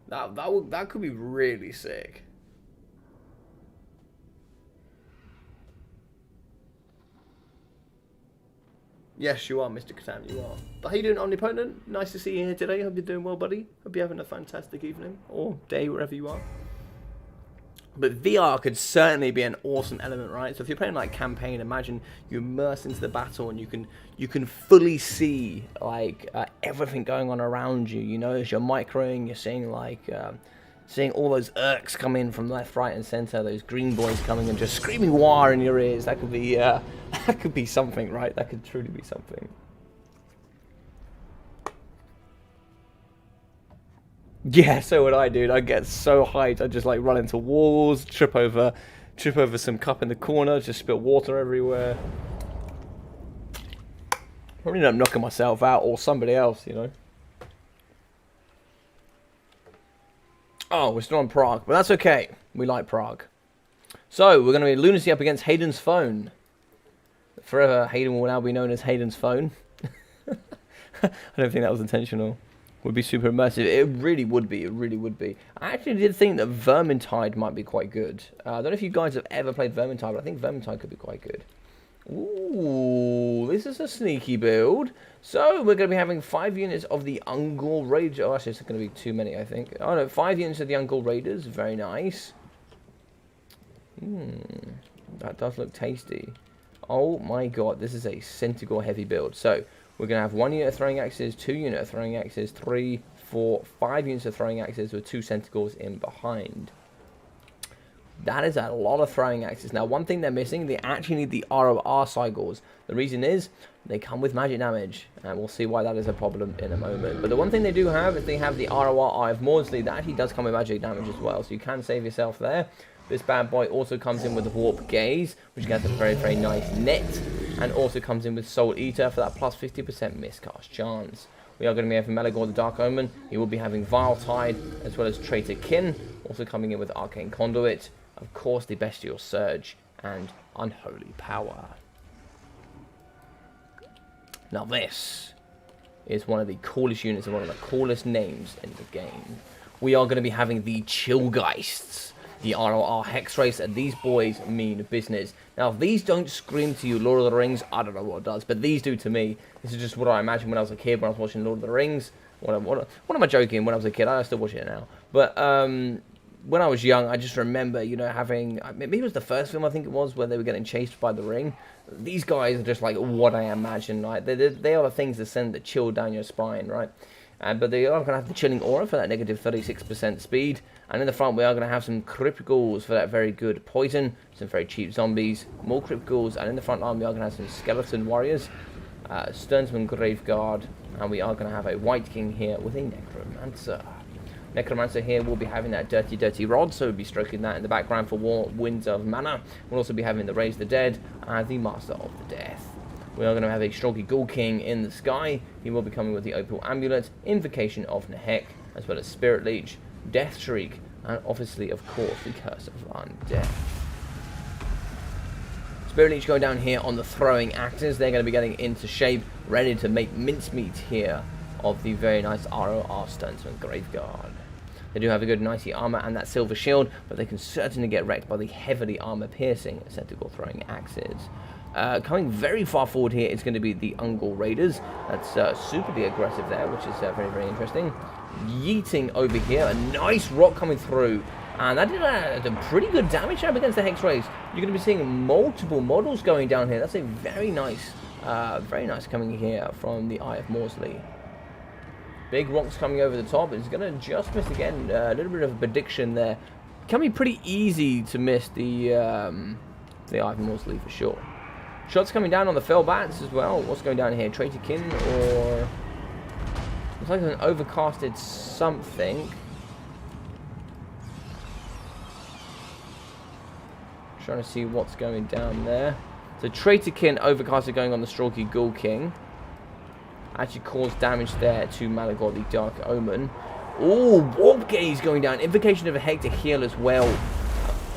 that could be really sick. Yes, you are, Mr. Catan, you are. But how you doing, Omnipotent? Nice to see you here today. Hope you're doing well, buddy. Hope you're having a fantastic evening or day, wherever you are. But VR could certainly be an awesome element, right? So if you're playing like campaign, imagine you immerse into the battle and you can fully see like everything going on around you. You know, as you're microing, you're seeing like seeing all those Urks come in from left, right, and center. Those green boys coming and just screaming war in your ears. That could be that could be something, right? That could truly be something. Yeah, so would I, dude. I get so hyped. I just like run into walls, trip over some cup in the corner, just spill water everywhere. Probably end up knocking myself out or somebody else, you know. Oh, we're still on Prague, but that's okay. We like Prague. So, we're going to be Lunacy up against Hayden's phone. Forever, Hayden will now be known as Hayden's phone. I don't think that was intentional. Would be super immersive. It really would be. It really would be. I actually did think that Vermintide might be quite good. I don't know if you guys have ever played Vermintide, but I think Vermintide could be quite good. Ooh, this is a sneaky build. So we're going to be having 5 units of the Ungol Raiders. Oh, actually, it's going to be too many, I think. Oh no, 5 units of the Ungol Raiders. Very nice. That does look tasty. Oh my god, this is a Centaur heavy build. So we're going to have 1 unit of throwing axes, 2 units of throwing axes, 3, 4, 5 units of throwing axes with 2 Centaurs in behind. That is a lot of throwing axes. Now, one thing they're missing, they actually need the ROR cycles. The reason is, they come with magic damage, and we'll see why that is a problem in a moment. But the one thing they do have is they have the ROR Eye of Maudsley. That actually does come with magic damage as well, so you can save yourself there. This bad boy also comes in with the Warp Gaze, which gets a very, very nice net, and also comes in with Soul Eater for that plus 50% miscast chance. We are going to be having Malagor the Dark Omen. He will be having Vile Tide, as well as Traitor Kin, also coming in with Arcane Conduit. Of course, the Bestial Surge and Unholy Power. Now this is one of the coolest units and one of the coolest names in the game. We are going to be having the Chillgeists, the ROR Hex Race, and these boys mean business. Now, if these don't scream to you Lord of the Rings, I don't know what does, but these do to me. This is just what I imagined when I was a kid, when I was watching Lord of the Rings. What am I joking? When I was a kid, I still watch it now. But when I was young, I just remember, you know, having, maybe it was the first film, I think it was, where they were getting chased by the ring. These guys are just like what I imagine, right? They are the things that send the chill down your spine, right? But they are going to have the chilling aura for that negative 36% speed. And in the front, we are going to have some Crypt Ghouls for that very good poison. Some very cheap zombies. More Crypt Ghouls. And in the front line, we are going to have some Skeleton Warriors. Sternsman Graveguard. And we are going to have a White King here with a Necromancer. Necromancer here will be having that dirty, dirty rod, so we'll be stroking that in the background for Winds of Mana. We'll also be having the Raise the Dead and the Master of the Death. We are going to have a Stroggy Ghoul King in the sky. He will be coming with the Opal Amulet, Invocation of Nehek, as well as Spirit Leech, Death Shriek, and obviously, of course, the Curse of Undeath. Spirit Leech going down here on the throwing axes. They're going to be getting into shape, ready to make mincemeat here of the very nice ROR Sternsman Graveguard. They do have a good nicey armor and that silver shield, but they can certainly get wrecked by the heavily armor-piercing Centaur throwing axes. Coming very far forward here is going to be the Ungol Raiders. That's superly aggressive there, which is very, very interesting. Yeeting over here, a nice rock coming through. And that did a pretty good damage up against the Hex Race. You're going to be seeing multiple models going down here. That's a very nice coming here from the Eye of Maudsley. Big rocks coming over the top. It's going to just miss again. A little bit of a prediction there. Can be pretty easy to miss the Eye of Maudsley for sure. Shots coming down on the fell bats as well. What's going down here? Traitor Kin or... Looks like an overcasted something. Trying to see what's going down there. So Traitor Kin overcasted going on the Stroggy Ghoul King. Actually caused damage there to Malagor the Dark Omen. Oh, Warp Gaze going down. Invocation of a Heck to heal as well.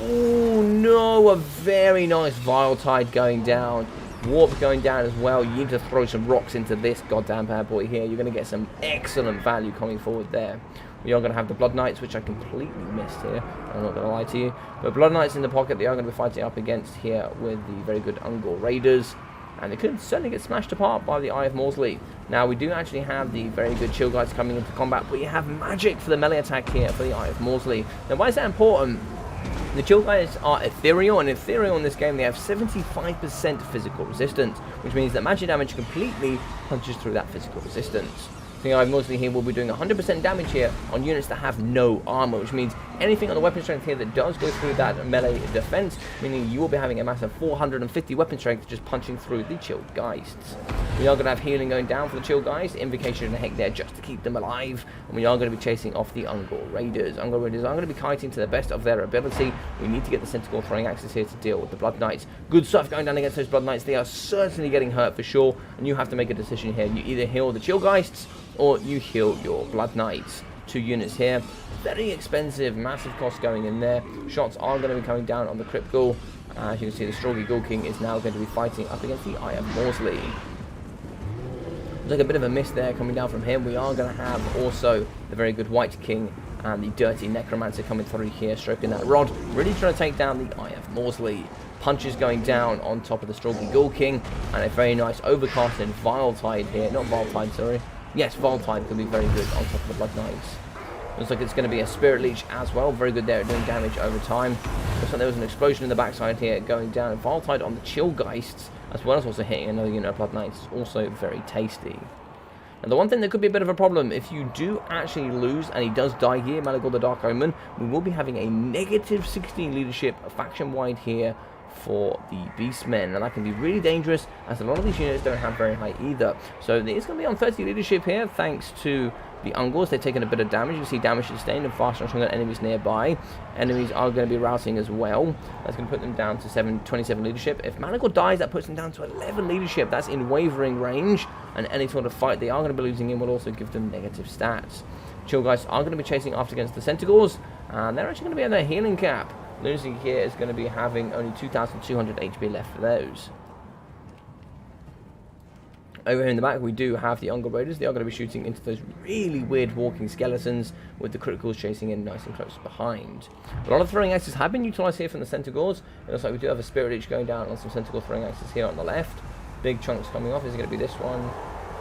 Oh no, a very nice Vile Tide going down. Warp going down as well. You need to throw some rocks into this goddamn bad boy here. You're going to get some excellent value coming forward there. We are going to have the Blood Knights, which I completely missed here. I'm not going to lie to you. But Blood Knights in the pocket, they are going to be fighting up against here with the very good Ungol Raiders. And they could certainly get smashed apart by the Eye of Maudsley. Now, we do actually have the very good Chillgeists coming into combat, but you have magic for the melee attack here for the Eye of Maudsley. Now, why is that important? The Chillgeists are ethereal, and ethereal in this game, they have 75% physical resistance, which means that magic damage completely punches through that physical resistance. The Eye of Maudsley here will be doing 100% damage here on units that have no armor, which means anything on the weapon strength here that does go through that melee defense, meaning you will be having a massive 450 weapon strength just punching through the Chillgeists. We are going to have healing going down for the Chillgeists, Invocation and Heck there just to keep them alive, and we are going to be chasing off the Ungol Raiders. Ungol Raiders are going to be kiting to the best of their ability. We need to get the Centaur throwing axes here to deal with the Blood Knights. Good stuff going down against those Blood Knights. They are certainly getting hurt for sure, and you have to make a decision here. You either heal the Chillgeists or you heal your Blood Knights. 2 units here. Very expensive, massive cost going in there. Shots are going to be coming down on the Crypt Ghoul. As you can see, the Stroggy Ghoul King is now going to be fighting up against the Eye of Maudsley. Looks like a bit of a miss there coming down from him. We are going to have also the very good White King and the Dirty Necromancer coming through here, stroking that rod, really trying to take down the Eye of Morsley. Punches going down on top of the Stroggy Ghoul King, and a very nice overcasted Viletide here. Not Viletide, sorry. Yes, Viletide could be very good on top of the Blood Knights. Looks like it's going to be a Spirit Leech as well. Very good there at doing damage over time. Looks like there was an explosion in the backside here going down. Viletide on the Chillgeists, as well as also hitting another unit of Blood Knights, is also very tasty. And the one thing that could be a bit of a problem, if you do actually lose, and he does die here, Malagor the Dark Omen, we will be having a negative 16 leadership faction-wide here for the Beastmen, and that can be really dangerous, as a lot of these units don't have very high either. So it's going to be on 30 leadership here, thanks to the Ungors. They've taken a bit of damage. You can see damage sustained and faster and stronger enemies nearby. Enemies are going to be routing as well. That's going to put them down to 27 leadership. If Malagor dies, that puts them down to 11 leadership. That's in wavering range, and any sort of fight they are going to be losing in will also give them negative stats. Chillgeists are going to be chasing after against the Centaurs, and they're actually going to be on their healing cap. Lunacy here is going to be having only 2,200 HP left for those. Over here in the back, we do have the Ungor Raiders. They are going to be shooting into those really weird walking skeletons, with the criticals chasing in nice and close behind. A lot of throwing axes have been utilised here from the Centaurs. It looks like we do have a Spirit Leech going down on some Centaur throwing axes here on the left. Big chunks coming off. Is it going to be this one?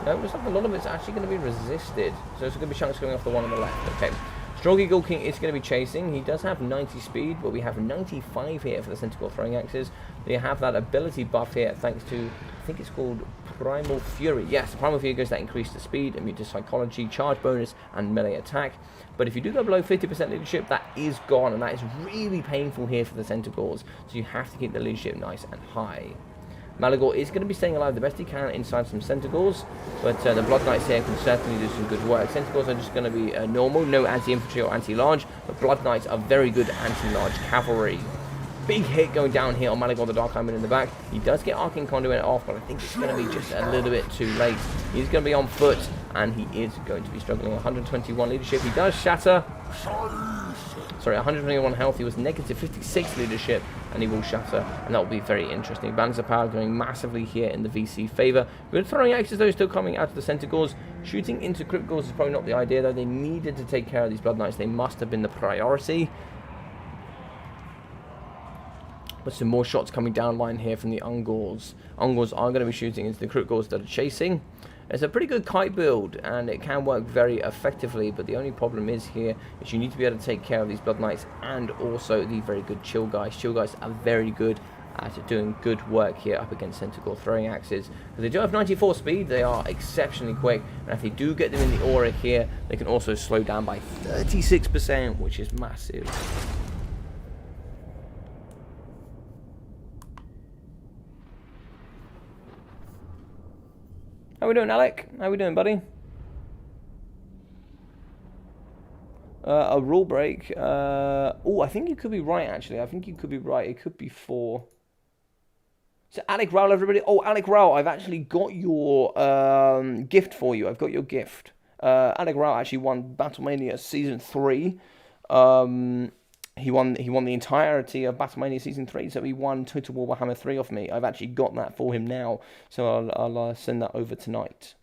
No, it looks like a lot of it's actually going to be resisted. So it's going to be chunks coming off the one on the left. Okay. Stroggy Ghoul King is going to be chasing. He does have 90 speed, but we have 95 here for the Centaur throwing axes. They have that ability buff here thanks to, I think it's called Primal Fury. Yes, the Primal Fury goes that increase to speed, immune to psychology, charge bonus, and melee attack. But if you do go below 50% leadership, that is gone, and that is really painful here for the Centaurs. So you have to keep the leadership nice and high. Malagor is going to be staying alive the best he can inside some Centaurs, but the Blood Knights here can certainly do some good work. Centaurs are just going to be normal, no anti-infantry or anti-large, but Blood Knights are very good anti-large cavalry. Big hit going down here on Malagor the Dark Omen in the back. He does get Arcane Conduit off, but I think it's going to be just a little bit too late. He's going to be on foot, and he is going to be struggling. 121 leadership. He does shatter. Sorry, 121 health. He was negative 56 leadership, and he will shatter, and that will be very interesting. Balance of power going massively here in the VC favour. Good throwing axes, though, still coming out of the Centaurs. Shooting into Crypt Ghouls is probably not the idea, though. They needed to take care of these Blood Knights. They must have been the priority. But some more shots coming down line here from the Ungors. Ungors are going to be shooting into the Crypt Ghouls that are chasing. It's a pretty good kite build, and it can work very effectively, but the only problem is here is you need to be able to take care of these Blood Knights and also the very good Chillgeists. Chillgeists are very good at doing good work here up against Centaur throwing axes. Because they do have 94 speed, they are exceptionally quick, and if they do get them in the aura here, they can also slow down by 36%, which is massive. How we doing, Alec? How we doing, buddy? A rule break. Oh, I think you could be right, actually. I think you could be right. It could be 4. So, Alec Rowell, everybody. Oh, Alec Rowell, I've actually got your gift for you. I've got your gift. Alec Rowell actually won Battlemania Season 3. He won the entirety of Battlemania Season 3, so he won Total War Warhammer 3 off me. I've actually got that for him now, so I'll send that over tonight.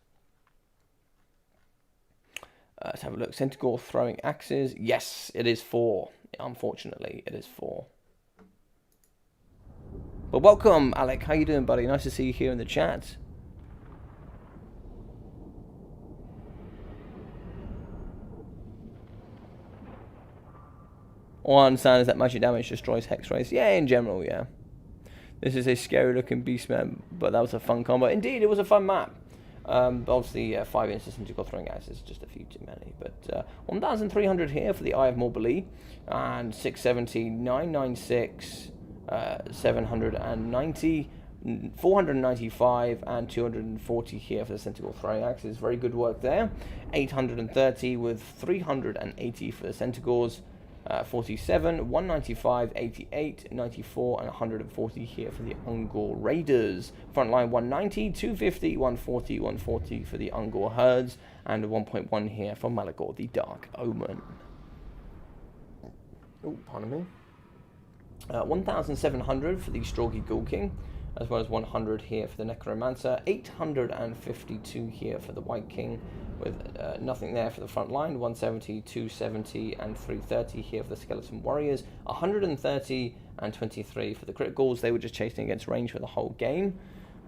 Let's have a look. Centaur throwing axes. Yes, it is 4. Unfortunately, it is 4. But welcome, Alec. How you doing, buddy? Nice to see you here in the chat. All I understand is that magic damage destroys hex rays. Yeah, in general, yeah. This is a scary looking beastman, but that was a fun combo. Indeed, it was a fun map. But obviously, 5 instances to go throwing axes is just a few too many. But 1,300 here for the Eye of Morbley, and 670, 996, 790, 495, and 240 here for the Centaur throwing axes. Very good work there. 830 with 380 for the Centaurs. 47, 195, 88, 94, and 140 here for the Ungor Raiders. Frontline 190, 250, 140, 140 for the Ungor Herds, and 1.1 here for Malagor the Dark Omen. Oh, pardon me. 1,700 for the Stroggy Ghoul King. as well as 100 here for the Necromancer, 852 here for the White King, with nothing there for the front line, 170, 270, and 330 here for the Skeleton Warriors, 130 and 23 for the Crit Ghouls. They were just chasing against range for the whole game,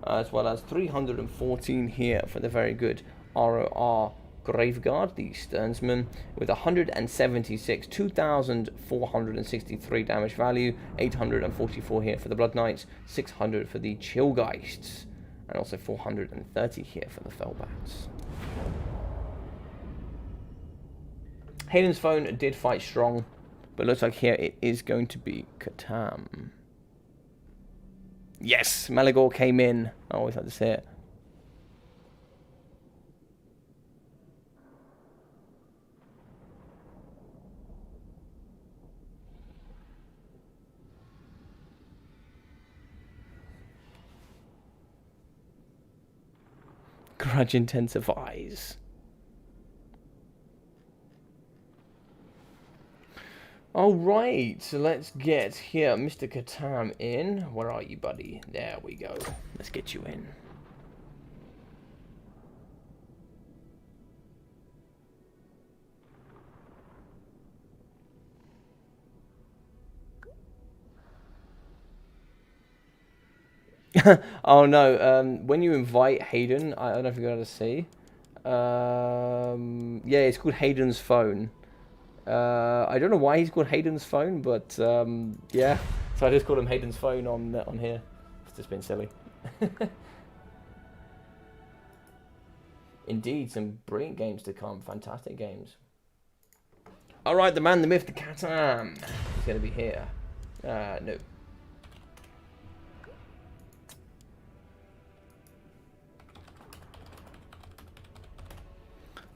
as well as 314 here for the very good ROR Graveguard, the Sternsman, with 176, 2,463 damage value, 844 here for the Blood Knights, 600 for the Chillgeists, and also 430 here for the Fellbats. Hayden's phone did fight strong, but looks like here it is going to be Katam. Yes, Malagor came in. I always like to say it. Grudge intensifies. Alright, so let's get here Mr. Katam in. Where are you, buddy? There we go. Let's get you in. Oh no, when you invite Hayden, I don't know if you're going to see. Yeah, it's called Hayden's phone. I don't know why he's called Hayden's phone, but yeah. So I just called him Hayden's phone on here. It's just been silly. Indeed, some brilliant games to come. Fantastic games. Alright, the man, the myth, the Katam. He's going to be here. No.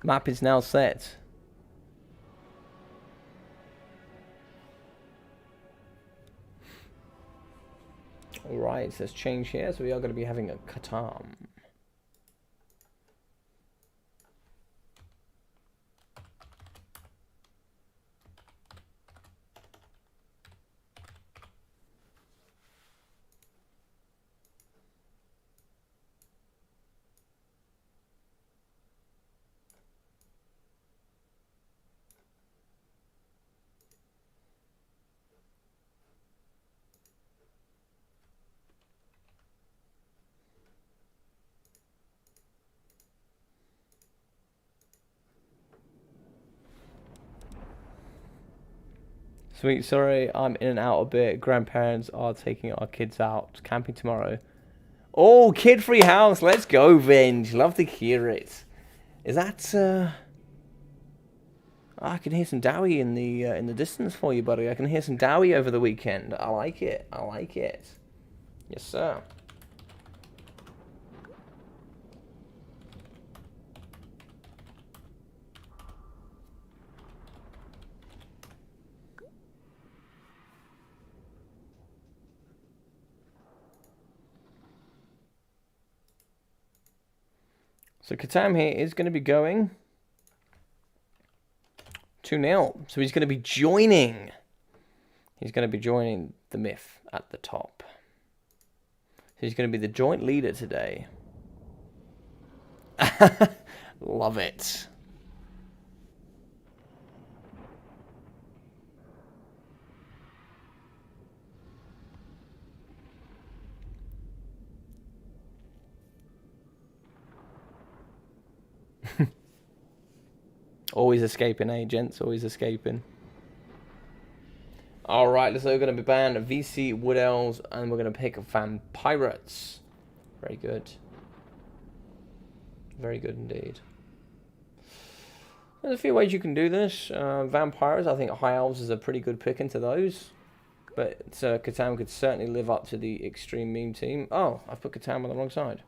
Map is now set. Alright, so let's change here. So we are going to be having a Katam. Sweet, sorry, I'm in and out a bit. Grandparents are taking our kids out camping tomorrow. Oh, kid-free house. Let's go, Vinge. Love to hear it. Is that, I can hear some Dowie in the distance for you, buddy. I can hear some Dowie over the weekend. I like it. I like it. Yes, sir. So Katam here is going to be going 2-0. So he's going to be joining. He's going to be joining the myth at the top. So he's going to be the joint leader today. Love it. Always escaping, agents. Always escaping. Alright, so we're going to be banned VC Wood Elves, and we're going to pick Vampirates. Very good. Very good indeed. There's a few ways you can do this. Vampires, I think High Elves is a pretty good pick into those. But Katam could certainly live up to the Extreme Meme team. Oh, I've put Katam on the wrong side.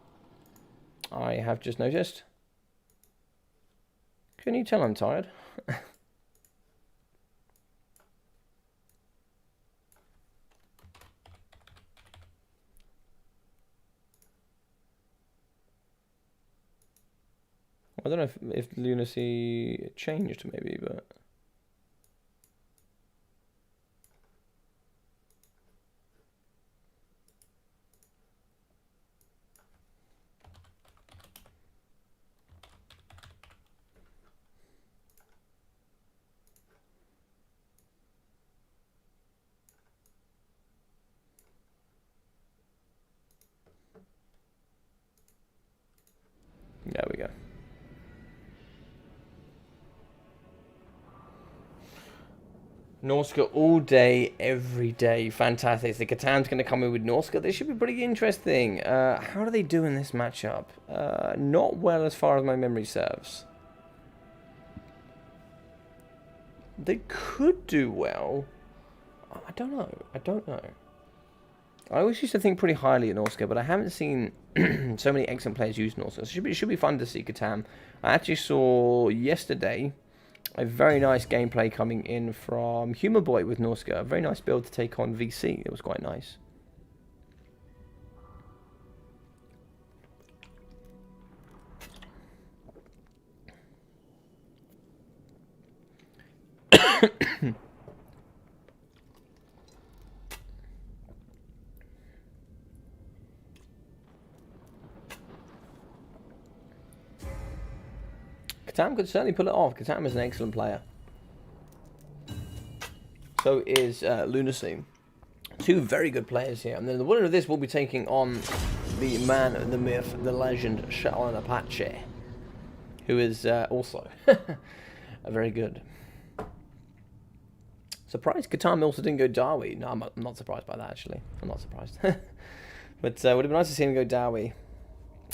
I have just noticed. Can you tell I'm tired? I don't know if lunacy changed maybe, but... There we go. Norska all day, every day. Fantastic. So Catan's going to come in with Norska. This should be pretty interesting. How do they do in this matchup? Not well as far as my memory serves. They could do well. I don't know. I don't know. I always used to think pretty highly of Norska, but I haven't seen so many excellent players use Norska. So it should be fun to see Catan. I actually saw yesterday a very nice gameplay coming in from Humor Boy with Norska. A very nice build to take on VC. It was quite nice. Catan could certainly pull it off. Catan is an excellent player. So is Lunacy. Two very good players here. And then the winner of this will be taking on the man, the myth, the legend, Shaolin Apache, who is also very good. Surprised Catan also didn't go Dawi. No, I'm not surprised by that, actually. I'm not surprised. But would have been nice to see him go Dawi.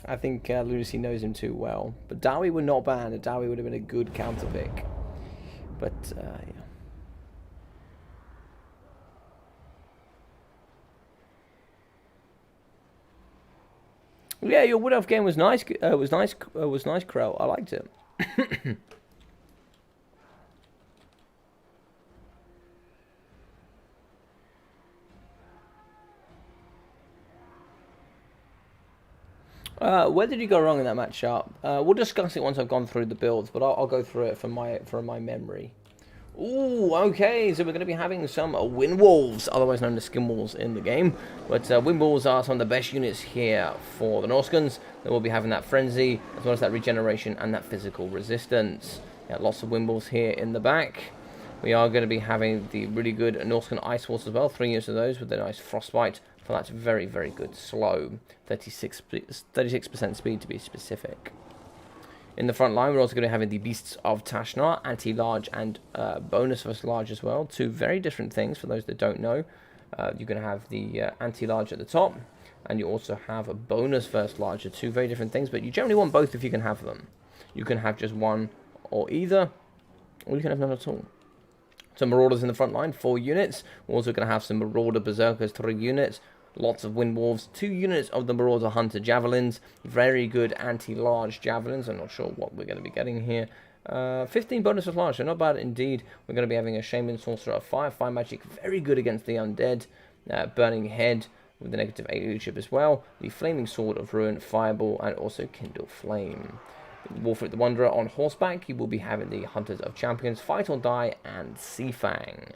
I think Lunacy knows him too well. But Dawi would not ban. Dawi would have been a good counter pick. But, yeah. Yeah, your Wood Elf game was nice. Was nice, Krell. I liked it. Where did you go wrong in that matchup? We'll discuss it once I've gone through the builds, but I'll go through it from my memory. Ooh, okay, so we're going to be having some Wind Wolves, otherwise known as Skin Wolves in the game. But Wind Wolves are some of the best units here for the Norskans. They will be having that Frenzy, as well as that Regeneration and that Physical Resistance. Yeah, lots of Wind Wolves here in the back. We are going to be having the really good Norskan Ice Wolves as well, 3 units of those with the nice Frostbite. So that's very, very good. Slow, 36% speed to be specific. In the front line, we're also going to be having the Beasts of Tashnar, anti-large and bonus versus large as well. Two very different things for those that don't know. You're going to have the anti-large at the top, and you also have a bonus versus large. Two very different things, but you generally want both if you can have them. You can have just one or either, or you can have none at all. Some Marauders in the front line, 4 units. We're also going to have some Marauder Berserkers, 3 units. Lots of Wind Wolves, 2 units of the Marauder Hunter Javelins. Very good anti-large Javelins. I'm not sure what we're going to be getting here. 15 bonus of large, so not bad indeed. We're going to be having a Shaman Sorcerer of Fire. Fire Magic, very good against the Undead. Burning Head with the -8 leadership as well. The Flaming Sword of Ruin, Fireball, and also Kindle Flame. Wolfric the Wanderer on horseback. You will be having the Hunters of Champions, Fight or Die, and Seafang.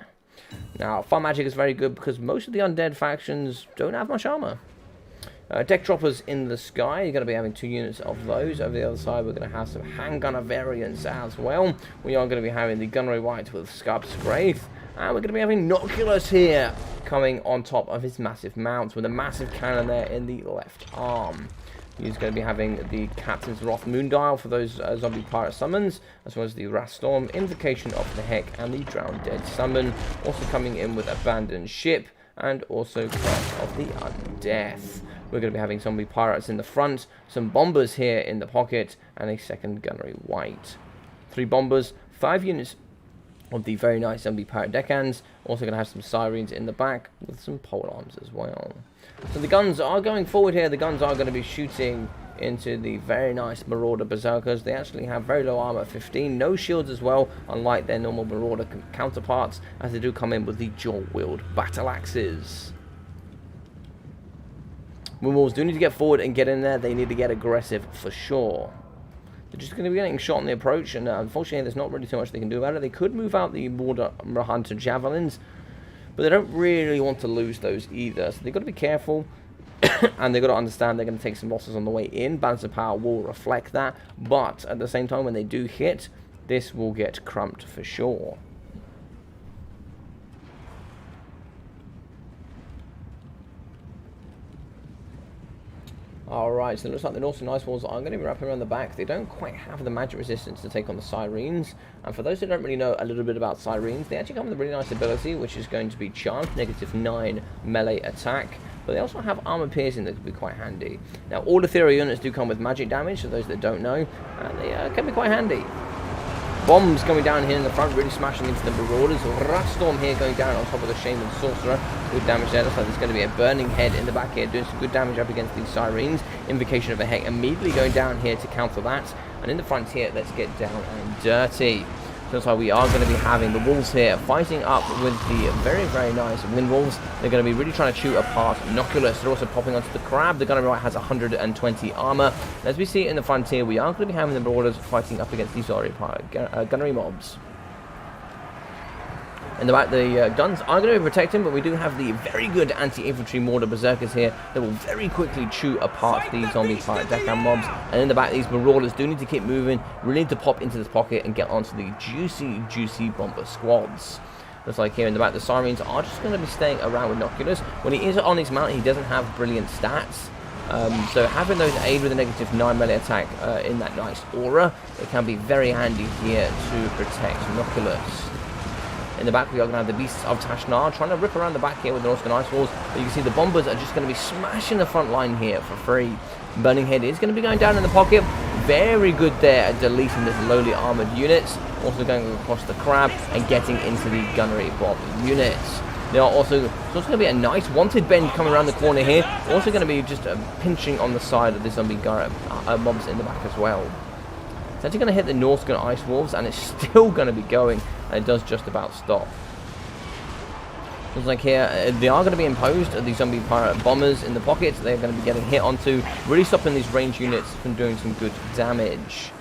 Now, Fire Magic is very good because most of the Undead factions don't have much armor. Deck Droppers in the Sky. You're going to be having 2 units of those. Over the other side, we're going to have some Handgunner variants as well. We are going to be having the Gunnery White with Scab's Scraith. And we're going to be having Noculus here, coming on top of his massive mount with a massive cannon there in the left arm. He's going to be having the Captain's Wrath Moondial for those zombie pirate summons, as well as the Wrath Storm, Invocation of the Heck, and the Drowned Dead summon. Also coming in with Abandoned Ship, and also Curse of the Undeath. We're going to be having zombie pirates in the front, some bombers here in the pocket, and a second Gunnery White. 3 bombers, 5 units of the very nice zombie pirate deckhands. Also going to have some sirens in the back with some pole arms as well. So the guns are going forward here. The guns are going to be shooting into the very nice Marauder Berserkers. They actually have very low armor, 15, no shields as well, unlike their normal Marauder counterparts, as they do come in with the dual-wield battle axes. Wolves do need to get forward and get in there. They need to get aggressive for sure. They're just going to be getting shot on the approach, and unfortunately there's not really too much they can do about it. They could move out the Marauder Hunter Javelins, but they don't really want to lose those either. So they've got to be careful, and they've got to understand they're going to take some losses on the way in. Balance of power will reflect that, but at the same time, when they do hit, this will get crumped for sure. Alright, so it looks like the Northern Ice Walls are going to be wrapping around the back. They don't quite have the magic resistance to take on the Sirens. And for those who don't really know a little bit about Sirens, they actually come with a really nice ability, which is going to be Charmed, -9 melee attack. But they also have armor piercing that could be quite handy. Now, all ethereal units do come with magic damage, for those that don't know, and they can be quite handy. Bombs coming down here in the front, really smashing into the Marauders. Rust Storm here going down on top of the Shaman Sorcerer. Good damage there. Looks like there's going to be a Burning Head in the back here, doing some good damage up against these Sirens. Invocation of a Heck immediately going down here to counter that. And in the front here, let's get down and dirty. So that's why we are going to be having the Wolves here fighting up with the very, very nice Wind Wolves. They're going to be really trying to chew apart Noculus. They're also popping onto the Crab. The Gunnery Right has 120 armor. As we see in the front here, we are going to be having the Marauders fighting up against these Gunnery mobs. In the back, the guns are going to be protecting, but we do have the very good anti-infantry mortar berserkers here that will very quickly chew apart these zombie pirate deckhand mobs. And in the back, these marauders do need to keep moving, really need to pop into this pocket and get onto the juicy bomber squads. Looks like here in the back, the Sirens are just going to be staying around with Noculus. When he is on his mount, he doesn't have brilliant stats. So having those aid with a -9 melee attack in that nice aura, it can be very handy here to protect Noculus. In the back, we are going to have the Beasts of Tashnar trying to rip around the back here with the Northern Ice Walls. But you can see the Bombers are just going to be smashing the front line here for free. Burning Head is going to be going down in the pocket. Very good there at deleting these lowly armoured units. Also going across the Crab and getting into the Gunnery Bob units. There are also, there's also going to be a nice Wanted Bend coming around the corner here. Also going to be just pinching on the side of the zombie mobs in the back as well. It's actually going to hit the Northern Ice Wolves, and it's still going to be going, and it does just about stop. Looks like here, they are going to be imposed, these zombie pirate bombers in the pockets. They're going to be getting hit onto, really stopping these range units from doing some good damage.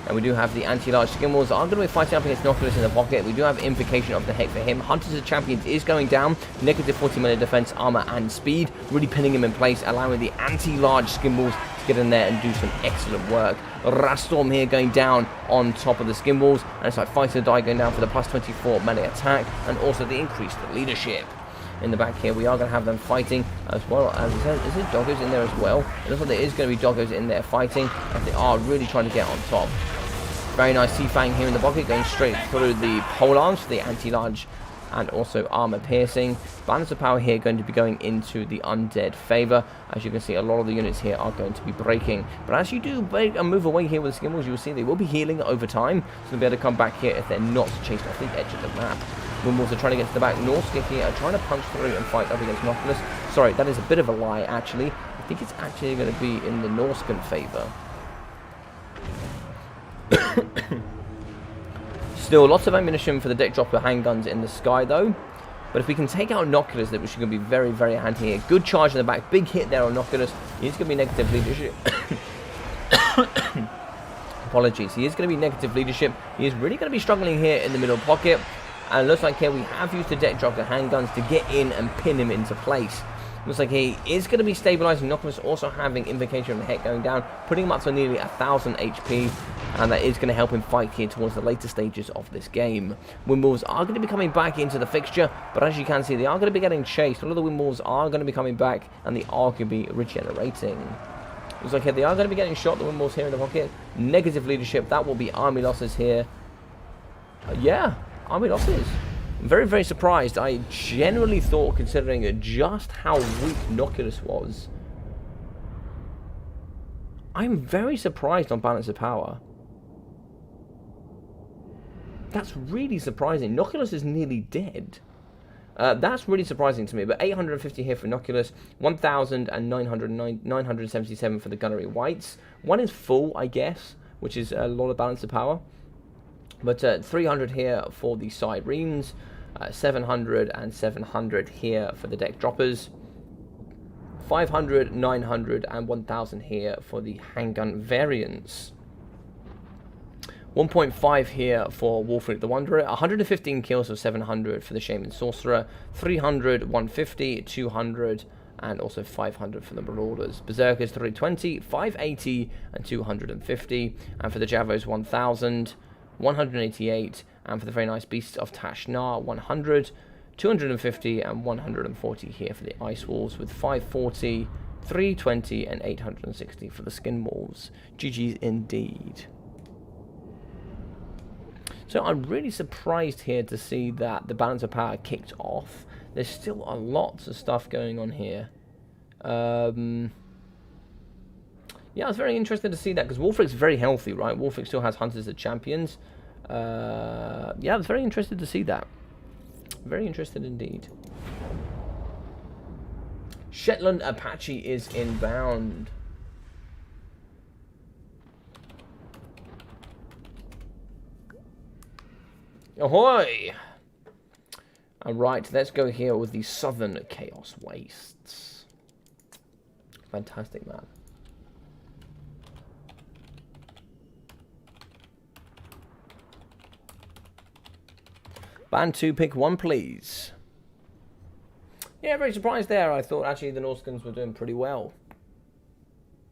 And we do have the anti-large Skimwalls are going to be fighting up against Noculus in the pocket. We do have Invocation of the Heck for him. Hunters of Champions is going down. -40 melee defense, armor, and speed. Really pinning him in place, allowing the anti-large Skimwalls to get in there and do some excellent work. Rastorm here going down on top of the Skimwalls. And it's like Fight or Die going down for the +24 melee attack. And also the increased leadership. In the back here, we are going to have them fighting as well. Is there doggos in there as well? It looks like there is going to be doggos in there fighting, and they are really trying to get on top. Very nice Seafang here in the pocket, going straight through the polearms for the anti-large and also armor piercing. Balance of power here going to be going into the undead favor. As you can see, a lot of the units here are going to be breaking. But as you do break and move away here with the Skimwalls, you will see they will be healing over time, so they'll be able to come back here if they're not chased off the edge of the map. Windwalls are trying to get to the back. Norskip here are trying to punch through and fight up against Noculus. Sorry, that is a bit of a lie, actually. I think it's actually going to be in the Norscan favor. Still, lots of ammunition for the deck dropper handguns in the sky, though. But if we can take out Noculus, which is going to be very, very handy here. Good charge in the back. Big hit there on Noculus. He's going to be negative leadership. Apologies. He is going to be negative leadership. He is really going to be struggling here in the middle pocket. And it looks like here we have used the deck dropper handguns to get in and pin him into place. Looks like he is going to be stabilizing Noculus, also having Invocation of the Heck going down, putting him up to nearly 1000 HP, and that is going to help him fight here towards the later stages of this game. Windwalls are going to be coming back into the fixture, but as you can see, they are going to be getting chased. All of the Windwalls are going to be coming back, and they are going to be regenerating. Looks like here they are going to be getting shot, the Windwalls here in the pocket. Negative leadership, that will be army losses here. Yeah, army losses. I'm very, very surprised. I genuinely thought, considering just how weak Noculus was, I'm very surprised on balance of power. That's really surprising. Noculus is nearly dead. That's really surprising to me. But 850 here for Noculus, 1,977 for the Gunnery Whites. One is full, I guess, which is a lot of balance of power. But 300 here for the Sirens, 700 and 700 here for the deck droppers, 500, 900 and 1000 here for the handgun variants. 1.5 here for Wolfric the Wanderer, 115 kills of 700 for the Shaman Sorcerer, 300, 150, 200 and also 500 for the Marauders. Berserkers 320, 580 and 250, and for the Javos 1000, 188, and for the very nice Beasts of Tashnar 100, 250 and 140 here for the Ice Walls, with 540, 320 and 860 for the Skin Wolves. GG's indeed. So I'm really surprised here to see that the balance of power kicked off. There's still a lot of stuff going on here. Yeah, I was very interested to see that, because Wolfric's very healthy, right? Wolfric still has Hunters as champions. Yeah, I was very interested to see that. Very interested indeed. Shetland Apache is inbound. Ahoy! Alright, let's go here with the Southern Chaos Wastes. Fantastic, man. Band 2, pick 1, please. Yeah, very surprised there. I thought actually the Norskins were doing pretty well.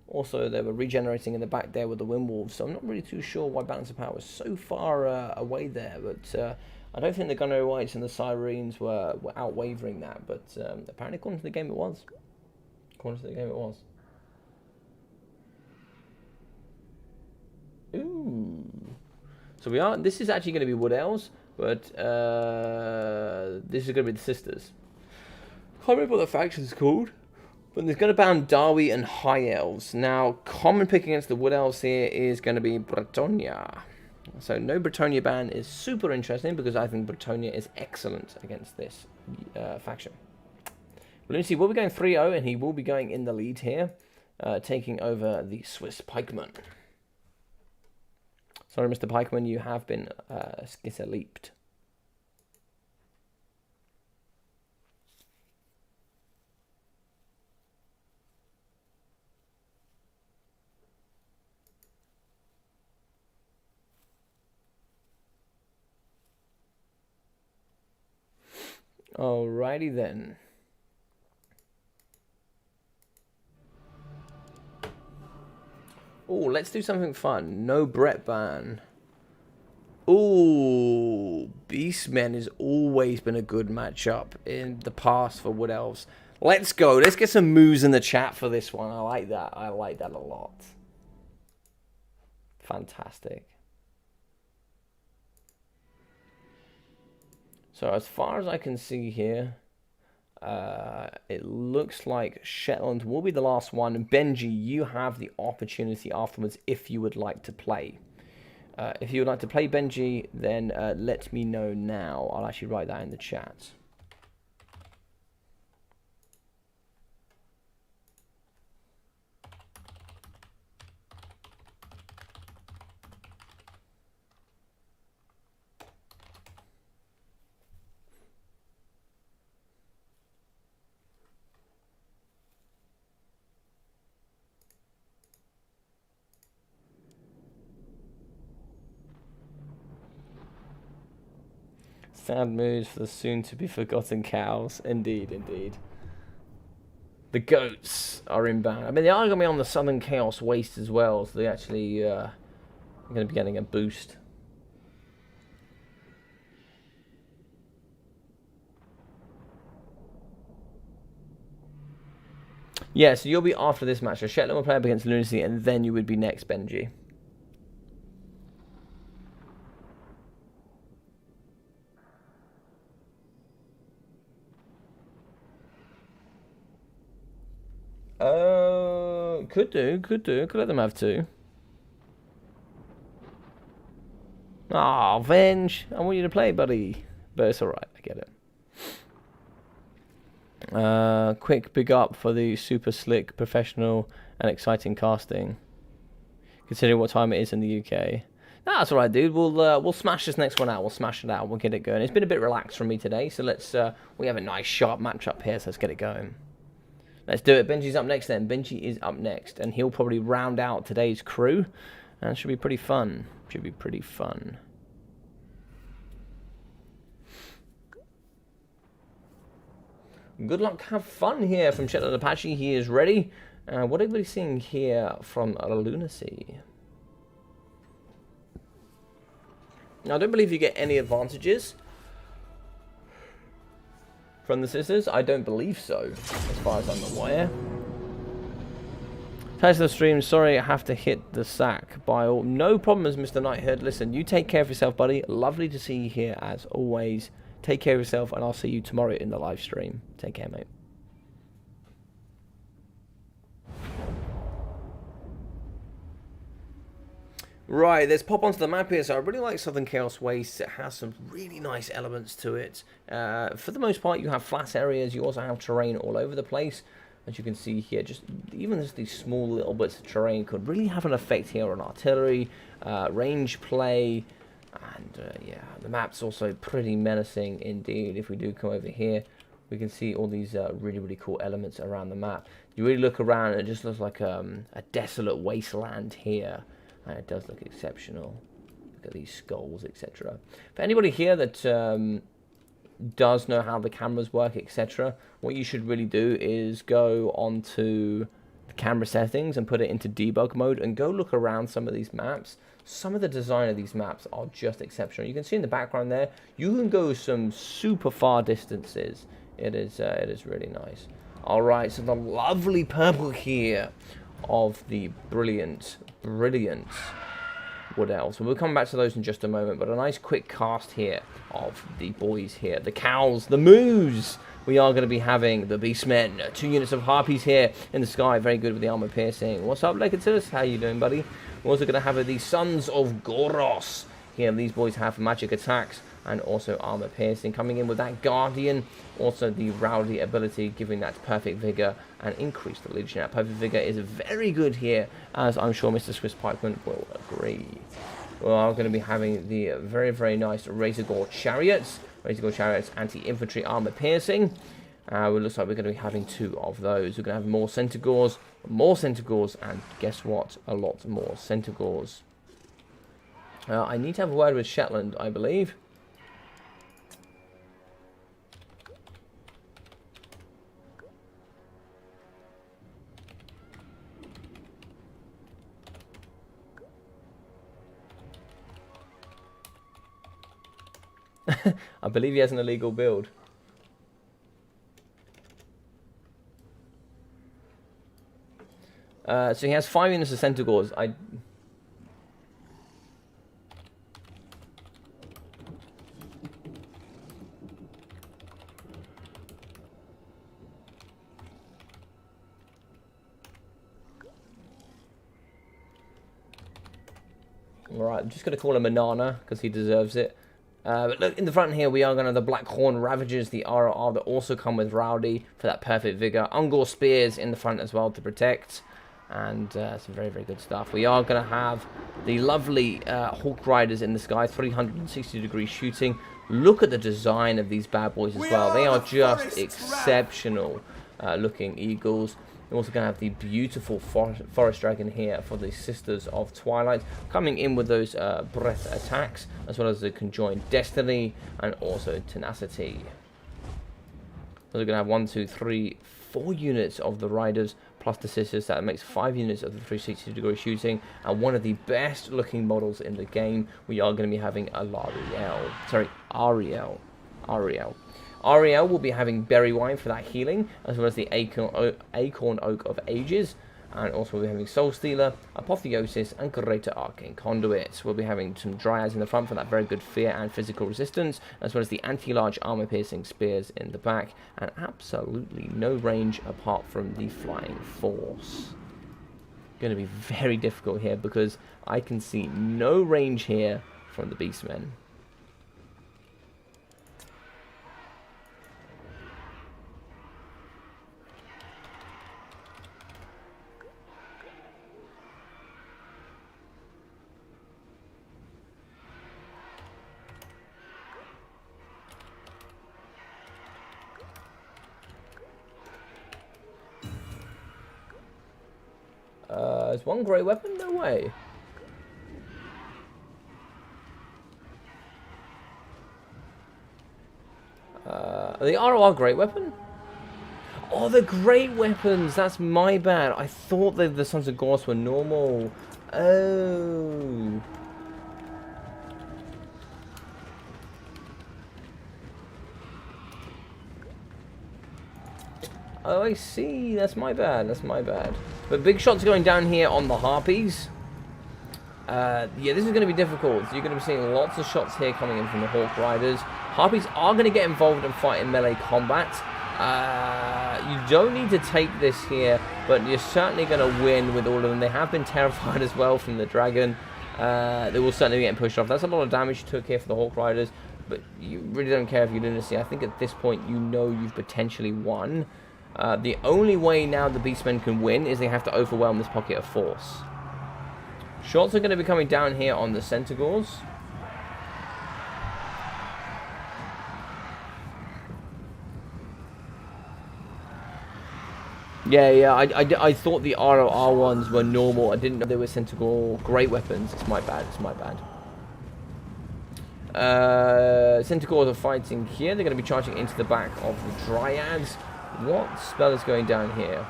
Also, they were regenerating in the back there with the Windwolves, so I'm not really too sure why Balance of Power was so far away there. But I don't think the Gunnery Whites and the Sirens were out-wavering that. But apparently, according to the game, it was. According to the game, it was. Ooh. So we are. This is actually going to be Wood Elves, but this is going to be the Sisters. Can't remember what the faction's called, but there's going to ban Darwi and High Elves. Now, common pick against the Wood Elves here is going to be Bretonia. So no Bretonia ban is super interesting, because I think Bretonia is excellent against this faction. Lunacy will be going 3-0, and he will be going in the lead here, taking over the Swiss Pikeman. Sorry, Mr. Pikeman, you have been skissa-leaped. Alrighty then. Oh, let's do something fun. No Brett ban. Ooh, Beastmen has always been a good matchup in the past for Wood Elves. Let's go. Let's get some moves in the chat for this one. I like that. I like that a lot. Fantastic. So as far as I can see here, it looks like Shetland will be the last one. Benji, you have the opportunity afterwards if you would like to play. If you would like to play, Benji, then let me know now. I'll actually write that in the chat. Sad moves for the soon-to-be-forgotten cows. Indeed, indeed. The goats are inbound. I mean, they are going to be on the Southern Chaos Waste as well, so they actually are going to be getting a boost. Yeah, so you'll be after this match. So Shetland will play up against Lunacy, and then you would be next, Benji. Could do. Could let them have two. Ah, Venge. I want you to play, buddy. But it's alright, I get it. Quick big up for the super slick, professional, and exciting casting. Considering what time it is in the UK. Nah, that's alright, dude. We'll smash this next one out. We'll smash it out. We'll get it going. It's been a bit relaxed from me today, so let's we have a nice sharp matchup here, so let's get it going. Let's do it. Benji's up next then. Benji is up next, and he'll probably round out today's crew, and it should be pretty fun. Should be pretty fun. Good luck, have fun here from Shetland Apache. He is ready. What are we seeing here from Lunacy? Now, I don't believe you get any advantages from the sisters. I don't believe so, as far as I'm aware. Thanks for the stream. Sorry I have to hit the sack by all. No problems, Mr. Knighthead. Listen, you take care of yourself, buddy. Lovely to see you here as always. Take care of yourself, and I'll see you tomorrow in the live stream. Take care, mate. Right, let's pop onto the map here. So I really like Southern Chaos Waste. It has some really nice elements to it. For the most part, you have flat areas. You also have terrain all over the place. As you can see here, even just these small little bits of terrain could really have an effect here on artillery, range play, and yeah, the map's also pretty menacing indeed. If we do come over here, we can see all these really cool elements around the map. You really look around and it just looks like a desolate wasteland here, and it does look exceptional. Look at these skulls, etc. For anybody here that does know how the cameras work, etc., what you should really do is go onto the camera settings and put it into debug mode and go look around some of these maps. Some of the design of these maps are just exceptional. You can see in the background there, you can go some super far distances. It is really nice. All right, so the lovely purple here of the brilliant Wood Elves. And we'll come back to those in just a moment, but a nice quick cast here of the boys here. The cows, the moos. We are going to be having the Beastmen. 2 units of Harpies here in the sky. Very good with the armor piercing. What's up, Legatus? How you doing, buddy? We're also going to have the Sons of Goros here. These boys have magic attacks and also armor piercing. Coming in with that Guardian. Also the Rowdy ability, giving that perfect vigor and increase the leadership. That perfect vigor is very good here, as I'm sure Mr. Swiss Pikeman will agree. We are going to be having the very nice Razor Gore Chariots. Razor Gore Chariots anti-infantry armor piercing. It looks like we're going to be having 2 of those. We're going to have more Centaurs, and guess what? A lot more Centaurs. I need to have a word with Shetland, I believe. I believe he has an illegal build. So he has 5 units of Centaurs. Alright, I'm just going to call him a Nana because he deserves it. But look, in the front here, we are going to have the Blackhorn Ravagers, the RR that also come with Rowdy for that perfect vigor. Ungor Spears in the front as well to protect. And some very good stuff. We are going to have the lovely Hawk Riders in the sky, 360-degree shooting. Look at the design of these bad boys as well. They are just exceptional looking eagles. We're also going to have the beautiful Forest Dragon here for the Sisters of Twilight, coming in with those breath attacks, as well as the Conjoined Destiny and also Tenacity. So we're going to have 1, 2, 3, 4 units of the Riders, plus the Sisters. That makes 5 units of the 360-degree shooting, and one of the best looking models in the game. We are going to be having a Ariel. Ariel will be having Berry Wine for that healing, as well as the Acorn Oak of Ages. And also we'll be having Soul Stealer, Apotheosis, and Greater Arcane Conduit. We'll be having some Dryads in the front for that very good fear and physical resistance, as well as the anti-large armor-piercing spears in the back, and absolutely no range apart from the Flying Force. Going to be very difficult here because I can see no range here from the Beastmen. Is one great weapon? No way. The ROR great weapon? Oh, the great weapons. That's my bad. I thought that the Sons of Goros were normal. Oh. Oh, I see. That's my bad. That's my bad. But big shots going down here on the Harpies. Yeah, this is going to be difficult. You're going to be seeing lots of shots here coming in from the Hawk Riders. Harpies are going to get involved and fight in melee combat. You don't need to take this here, but you're certainly going to win with all of them. They have been terrified as well from the dragon. They will certainly be getting pushed off. That's a lot of damage you took here for the Hawk Riders, but you really don't care if you didn't see. I think at this point you know you've potentially won. The only way now the Beastmen can win is they have to overwhelm this pocket of force. Shots are going to be coming down here on the Centaurs. Yeah, I thought the ROR ones were normal. I didn't know they were Centaur great weapons. It's my bad, it's my bad. Centaurs are fighting here. They're going to be charging into the back of the Dryads. What spell is going down here?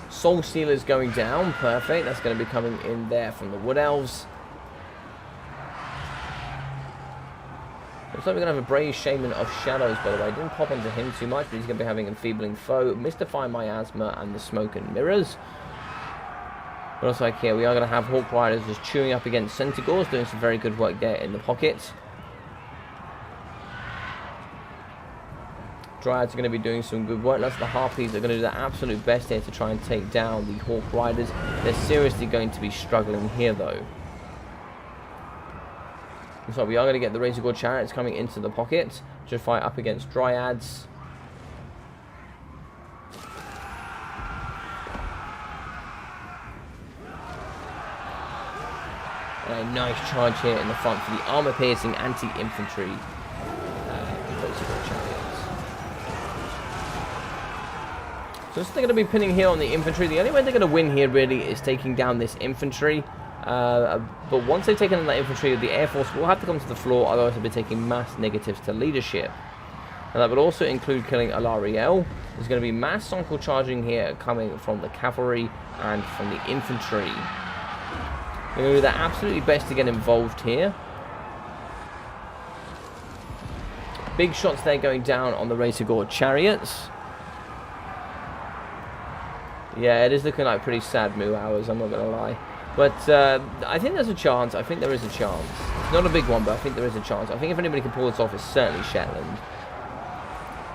Soul Stealer is going down. Perfect. That's going to be coming in there from the Wood Elves. Looks like we're going to have a Brave Shaman of Shadows, by the way. I didn't pop onto him too much, but he's going to be having Enfeebling Foe, Mystify Miasma, and the Smoke and Mirrors. But also like here, we are going to have Hawk Riders just chewing up against Centaurs, doing some very good work there in the pocket. Dryads are going to be doing some good work. That's the Harpies are going to do their absolute best here to try and take down the Hawk Riders. They're seriously going to be struggling here, though. So we are going to get the Razor Gore Chariots coming into the pocket to fight up against Dryads. And a nice charge here in the front for the armor-piercing anti-infantry Razor Gore Chariots. So they're going to be pinning here on the infantry. The only way they're going to win here really is taking down this infantry. But once they've taken that infantry, the Air Force will have to come to the floor, otherwise they'll be taking mass negatives to leadership. And that would also include killing Alariel. There's going to be mass cycle charging here coming from the cavalry and from the infantry. They're going to do their absolutely best to get involved here. Big shots there going down on the Razor Gore Chariots. Yeah, it is looking like pretty sad moo hours, I'm not going to lie. But I think there's a chance. I think there is a chance. It's not a big one, but I think there is a chance. I think if anybody can pull this off, it's certainly Shetland.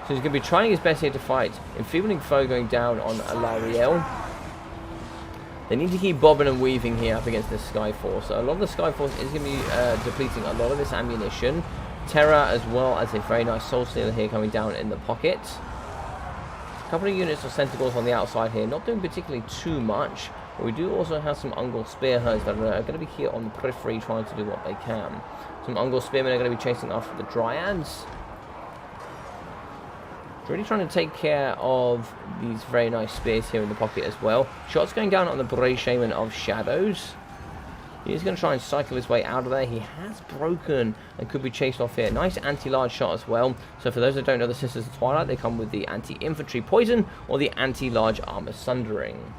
So he's going to be trying his best here to fight. Enfeebling Foe going down on Alariel. They need to keep bobbing and weaving here up against this Skyforce. So a lot of the Skyforce is going to be depleting a lot of its ammunition. Terra as well as a very nice Soul Stealer here coming down in the pocket. A couple of units of Centaurs on the outside here, not doing particularly too much. But we do also have some Ungol Spearheads that are going to be here on the periphery trying to do what they can. Some Ungol Spearmen are going to be chasing after the Dryads. Really trying to take care of these very nice spears here in the pocket as well. Shots going down on the Brave Shaman of Shadows. He's going to try and cycle his way out of there. He has broken and could be chased off here. Nice anti-large shot as well. So for those that don't know the Sisters of Twilight, they come with the anti-infantry poison or the anti-large armor sundering.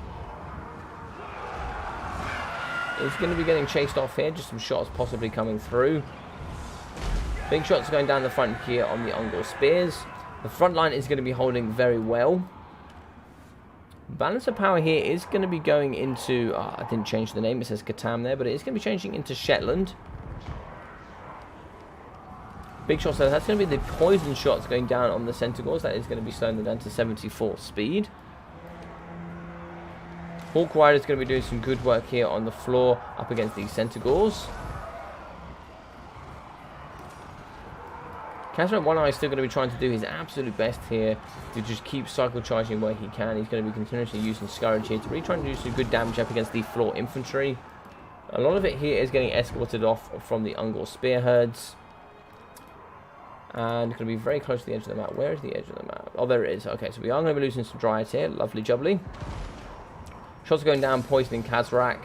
He's going to be getting chased off here. Just some shots possibly coming through. Big shots going down the front here on the Ungol Spears. The front line is going to be holding very well. Balance of power here is going to be going into... I didn't change the name. It says Katam there. But it is going to be changing into Shetland. Big shots there. That's going to be the poison shots going down on the Centaurs. That is going to be slowing them down to 74 speed. Hawk Rider is going to be doing some good work here on the floor up against these Centaurs. Cataract One Eye is still going to be trying to do his absolute best here to just keep cycle charging where he can. He's going to be continuously using Scourge here to really try and do some good damage up against the floor infantry. A lot of it here is getting escorted off from the Ungol Spearheads. And going to be very close to the edge of the map. Where is the edge of the map? Oh, there it is. Okay, so we are going to be losing some Dryads here. Lovely jubbly. Shots going down, poisoning Kazrak.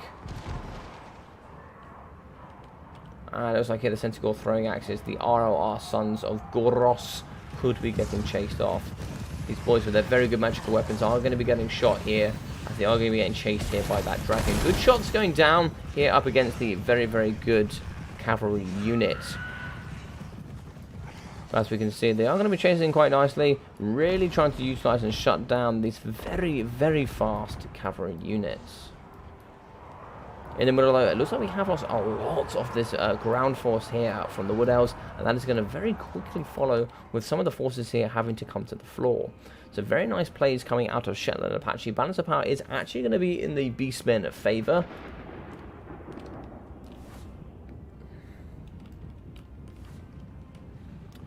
And it looks like here the Centaur throwing axes. The ROR Sons of Goros could be getting chased off. These boys with their very good magical weapons are going to be getting shot here, as they are going to be getting chased here by that dragon. Good shots going down here up against the very, very good cavalry unit. As we can see, they are going to be chasing quite nicely, really trying to utilize and shut down these very, very fast cavalry units. In the middle, it looks like we have lost a lot of this ground force here from the Wood Elves, and that is going to very quickly follow with some of the forces here having to come to the floor. So very nice plays coming out of Shetland Apache. Balance of power is actually going to be in the Beastmen favor.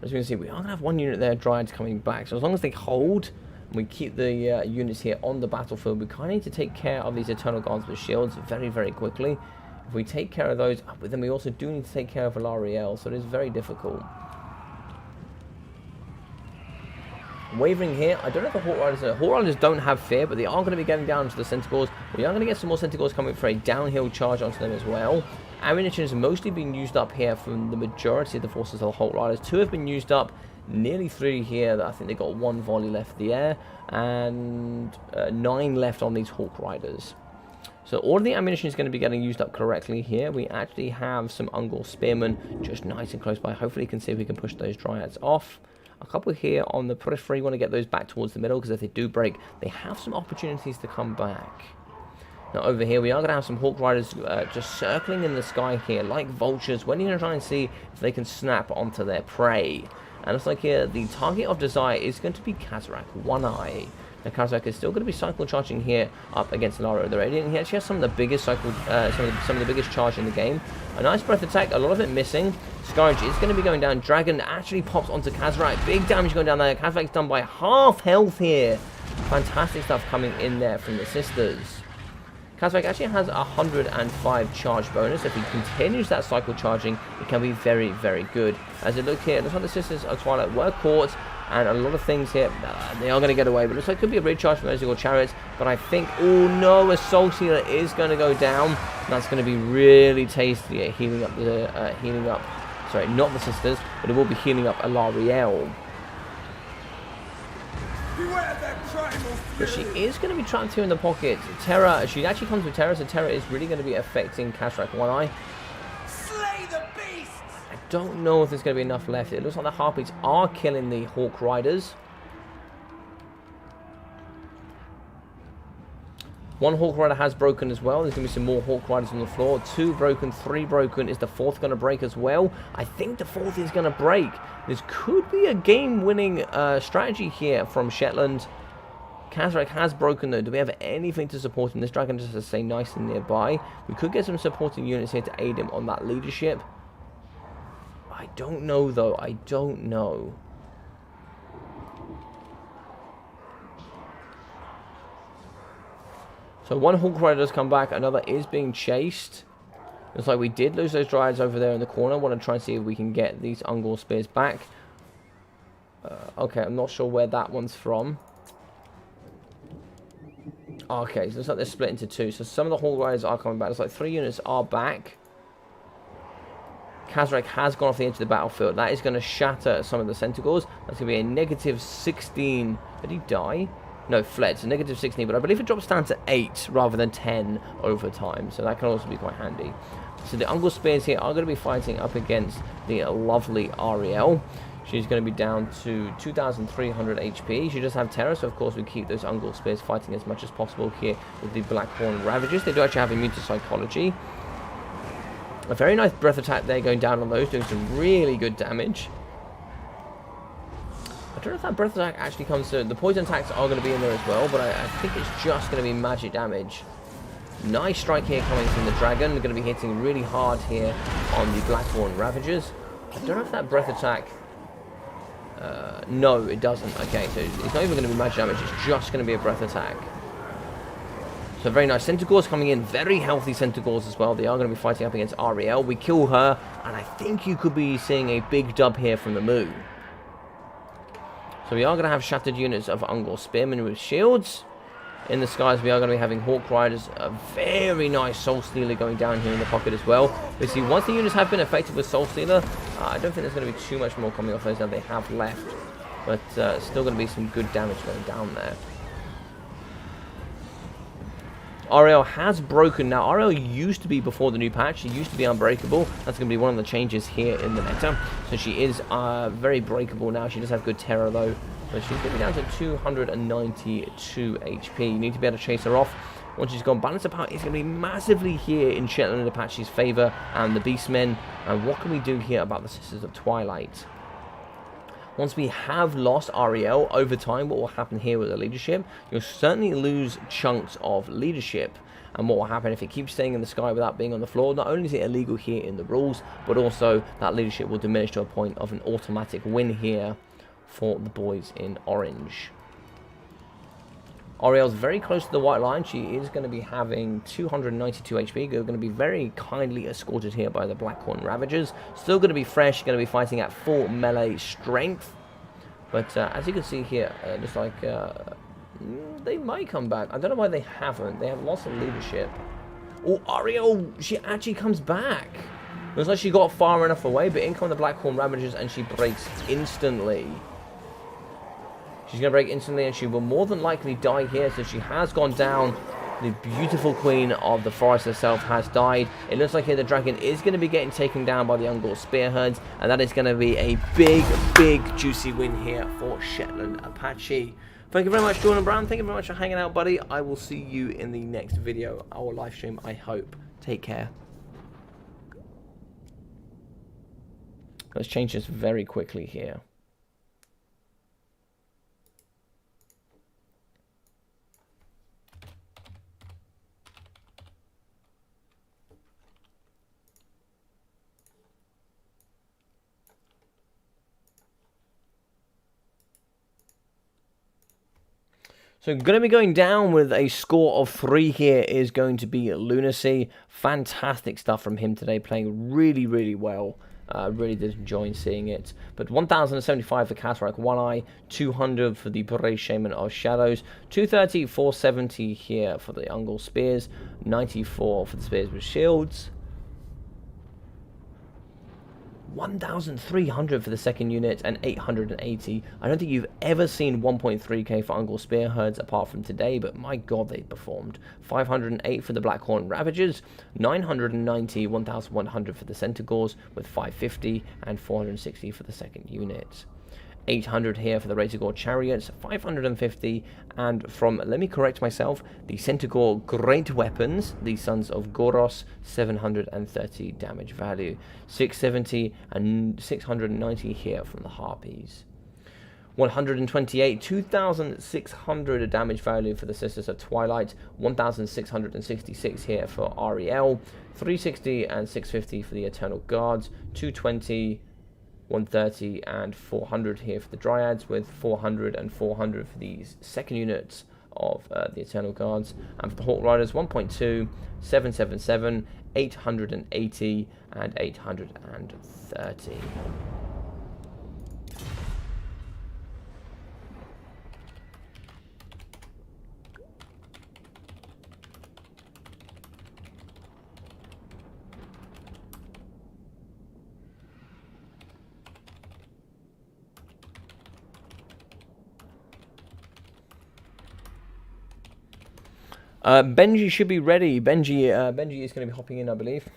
As you can see, we are going to have one unit there, Dryads, coming back. So as long as they hold, and we keep the units here on the battlefield, we kind of need to take care of these Eternal Guards with shields very, very quickly. If we take care of those, but then we also do need to take care of Alariel, so it is very difficult. Wavering here, I don't know if the Hawk Riders are... Hawk Riders don't have fear, but they are going to be getting down to the Centaurs. We are going to get some more Centaurs coming for a downhill charge onto them as well. Ammunition is mostly being used up here from the majority of the forces of the Hawk Riders. 2 have been used up, nearly 3 here. I think they got 1 volley left in the air, and 9 left on these Hawk Riders. So all of the ammunition is going to be getting used up correctly here. We actually have some Ungol Spearmen just nice and close by. Hopefully we can see if we can push those Dryads off. A couple here on the periphery, want to get those back towards the middle, because if they do break, they have some opportunities to come back. Now over here, we are going to have some Hawk Riders just circling in the sky here, like vultures, waiting to try and see if they can snap onto their prey. And it's like here, the target of desire is going to be Kazarak, One Eye. Now Kazarak is still going to be cycle charging here up against Lario the Radiant. He actually has some of the biggest cycle, some of the biggest charge in the game. A nice breath attack, a lot of it missing. Scourge is going to be going down. Dragon actually pops onto Kazarak. Big damage going down there. Kazarak's done by half health here. Fantastic stuff coming in there from the sisters. Kazarak actually has 105 charge bonus. If he continues that cycle charging, it can be very, very good. As it looks here, it looks like the sisters of Twilight were caught, and a lot of things here, they are going to get away. But it looks like it could be a bridge charge from those Eagle Chariots. But I think, oh no, a Soul Stealer is going to go down. That's going to be really tasty at healing up sorry, not the sisters, but it will be healing up Alariel. But she is going to be trapped here in the pocket. Terra, she actually comes with Terra, so Terra is really going to be affecting Kazarak One Eye. Slay the beasts! I don't know if there's going to be enough left. It looks like the Harpies are killing the Hawk Riders. 1 Hawk Rider has broken as well. There's going to be some more Hawk Riders on the floor. 2 broken, 3 broken. Is the 4th going to break as well? I think the 4th is going to break. This could be a game-winning strategy here from Shetland. Kazarak has broken though. Do we have anything to support him? This dragon just has to stay nice and nearby. We could get some supporting units here to aid him on that leadership. I don't know though. I don't know. So 1 Hawk Rider does come back. Another is being chased. Looks like we did lose those Dryads over there in the corner. Want to try and see if we can get these Ungol Spears back. Okay, I'm not sure where that one's from. Okay, so it looks like they're split into 2. So some of the Hawk Riders are coming back. Looks like 3 units are back. Kazarak has gone off the edge of the battlefield. That is going to shatter some of the Centaurs. That's going to be a negative 16. Did he die? No, fled. So negative 16. But I believe it drops down to 8 rather than 10 over time. So that can also be quite handy. So the Ungol Spears here are going to be fighting up against the lovely Ariel. She's going to be down to 2,300 HP. She does have Terror, so of course we keep those Ungol Spears fighting as much as possible here with the Blackhorn Ravagers. They do actually have immune to Psychology. A very nice breath attack there going down on those, doing some really good damage. I don't know if that breath attack actually comes to... The poison attacks are going to be in there as well, but I think it's just going to be magic damage. Nice strike here coming from the dragon. We're going to be hitting really hard here on the Blackhorn Ravagers. I don't know if that breath attack... no, it doesn't. Okay, so it's not even going to be magic damage. It's just going to be a breath attack. So very nice. Centaurs coming in. Very healthy Centaurs as well. They are going to be fighting up against Ariel. We kill her, and I think you could be seeing a big dub here from the Moo. So we are going to have shattered units of Ungol Spearmen with shields. In the skies, we are going to be having Hawk Riders. A very nice Soul Stealer going down here in the pocket as well. We see once the units have been affected with Soul Stealer, I don't think there's going to be too much more coming off those that they have left. But still going to be some good damage going down there. Ariel has broken now. Ariel used to be, before the new patch, she used to be unbreakable. That's going to be one of the changes here in the meta. So she is very breakable now. She does have good terror though. But she's going to be down to 292 HP. You need to be able to chase her off. Once she's gone, balance of power is going to be massively here in Shetland and Apache's favour and the Beastmen. And what can we do here about the Sisters of Twilight? Once we have lost Ariel over time, what will happen here with the leadership? You'll certainly lose chunks of leadership. And what will happen if it keeps staying in the sky without being on the floor? Not only is it illegal here in the rules, but also that leadership will diminish to a point of an automatic win here for the boys in orange. Ariel's very close to the white line. She is going to be having 292 HP. They're going to be very kindly escorted here by the Blackhorn Ravagers. Still going to be fresh. Going to be fighting at full melee strength. But as you can see here, just like they might come back. I don't know why they haven't. They have lots of leadership. Oh, Ariel, she actually comes back. Looks like she got far enough away, but in come the Blackhorn Ravagers and she breaks instantly. She's going to break instantly and she will more than likely die here. So she has gone down. The beautiful queen of the forest herself has died. It looks like here the dragon is going to be getting taken down by the Ungor Spearheads. And that is going to be a big, big, juicy win here for Shetland Apache. Thank you very much, Jordan Brown. Thank you very much for hanging out, buddy. I will see you in the next video. Our live stream, I hope. Take care. Let's change this very quickly here. So going to be going down with a score of 3 here is going to be Lunacy. Fantastic stuff from him today, playing really, really well. Really did enjoy seeing it. But 1,075 for Cataract One Eye, 200 for the Brave Shaman of Shadows, 230, 470 here for the Ungol Spears, 94 for the Spears with Shields. 1,300 for the second unit and 880. I don't think you've ever seen 1.3k for Ungol Spearheads apart from today, but my god, they performed. 508 for the Blackhorn Ravagers, 990, 1,100 for the Centaurs with 550 and 460 for the second unit. 800 here for the Razorgore Chariots, 550, and from, let me correct myself, the Centaur Great Weapons, the Sons of Goros, 730 damage value, 670 and 690 here from the Harpies. 128, 2,600 damage value for the Sisters of Twilight, 1,666 here for Ariel, 360 and 650 for the Eternal Guards, 220, 130 and 400 here for the Dryads, with 400 and 400 for these second units of the Eternal Guards. And for the Hawk Riders, 1.2, 777, 880 and 830. Benji should be ready. Benji is going to be hopping in, I believe.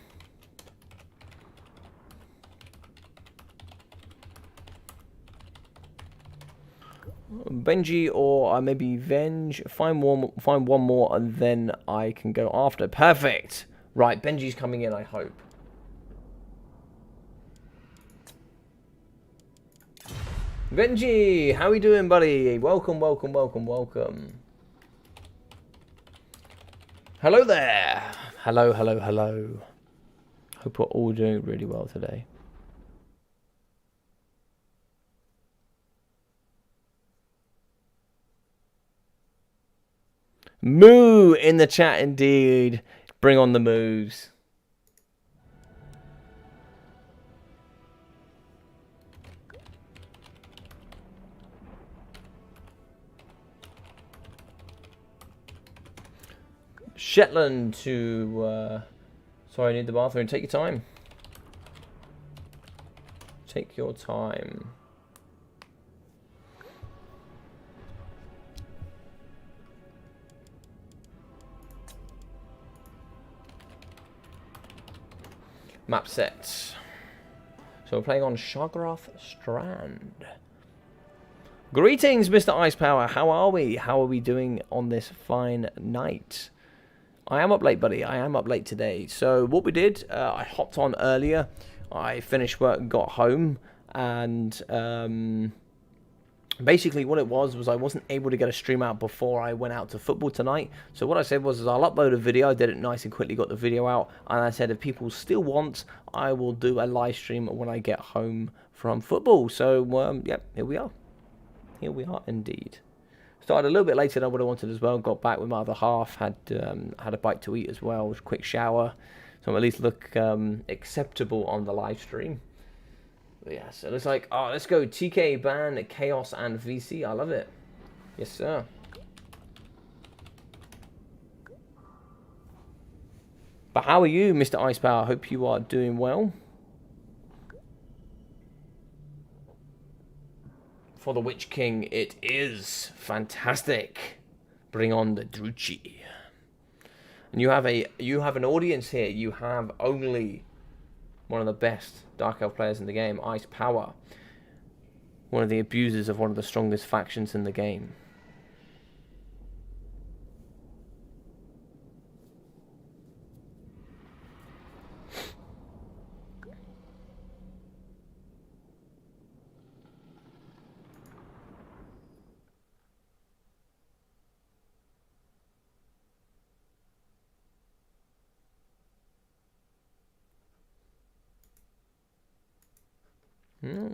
Benji or maybe Venge. Find one more, and then I can go after. Perfect. Right, Benji's coming in, I hope. Benji, how are we doing, buddy? Welcome, welcome, welcome, welcome. Hello there. Hello, hello, hello. Hope we're all doing really well today. Moo in the chat indeed. Bring on the moves. Shetland to... sorry, I need the bathroom. Take your time. Take your time. map sets. So we're playing on Shagrath Strand. Greetings, Mr. Ice Power. How are we? How are we doing on this fine night? I am up late, buddy. I am up late today. So what we did, I hopped on earlier. I finished work, got home, and basically what it was I wasn't able to get a stream out before I went out to football tonight. So what I said was I'll upload a video. I did it nice and quickly, got the video out, and I said if people still want, I will do a live stream when I get home from football. So yep, here we are. Here we are indeed. Started a little bit later than I would have wanted as well. Got back with my other half. Had a bite to eat as well. Quick shower, so I'm at least look acceptable on the live stream. But yeah, so it looks like, oh, let's go TK, Ban, Chaos, and VC. I love it. Yes, sir. But how are you, Mr. Ice Power? Hope you are doing well. For the Witch King, it is fantastic. Bring on the Druchi. And you have an audience here. You have only one of the best Dark Elf players in the game, Ice Power. One of the abusers of one of the strongest factions in the game.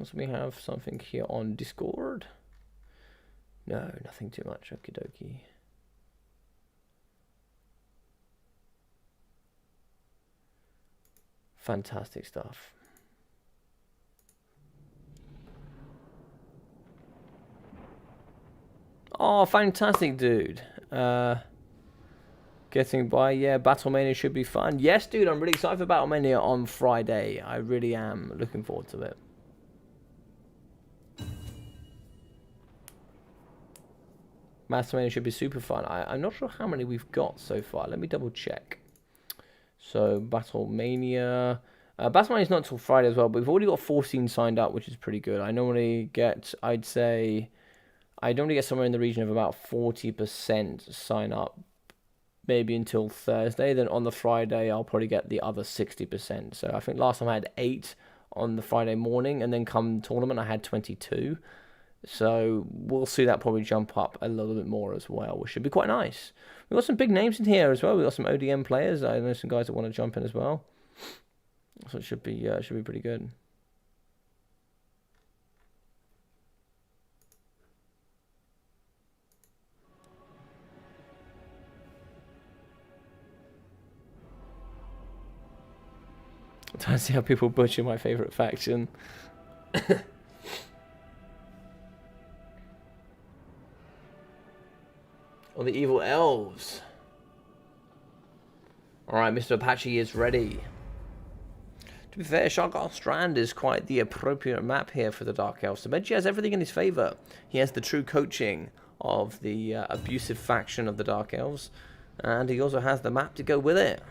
So we have something here on Discord. No, nothing too much. Okie dokie. Fantastic stuff. Oh, fantastic, dude. Getting by, yeah, Battlemania should be fun. Yes, dude, I'm really excited for Battlemania on Friday. I really am looking forward to it. Battlemania should be super fun. I'm not sure how many we've got so far. Let me double check. So, Battlemania. Battlemania is not until Friday as well, but we've already got 14 signed up, which is pretty good. I normally get, I normally get somewhere in the region of about 40% sign up, maybe until Thursday. Then on the Friday, I'll probably get the other 60%. So I think last time I had 8 on the Friday morning, and then come tournament, I had 22. So we'll see that probably jump up a little bit more as well, which should be quite nice. We've got some big names in here as well. We've got some ODM players. I know some guys that want to jump in as well. So it should be pretty good. I'm trying to see how people butcher my favourite faction. Or the evil elves. Alright, Mr. Apache is ready. To be fair, Shagrath Strand is quite the appropriate map here for the Dark Elves. So Benji has everything in his favour. He has the true coaching of the abusive faction of the Dark Elves. And he also has the map to go with it.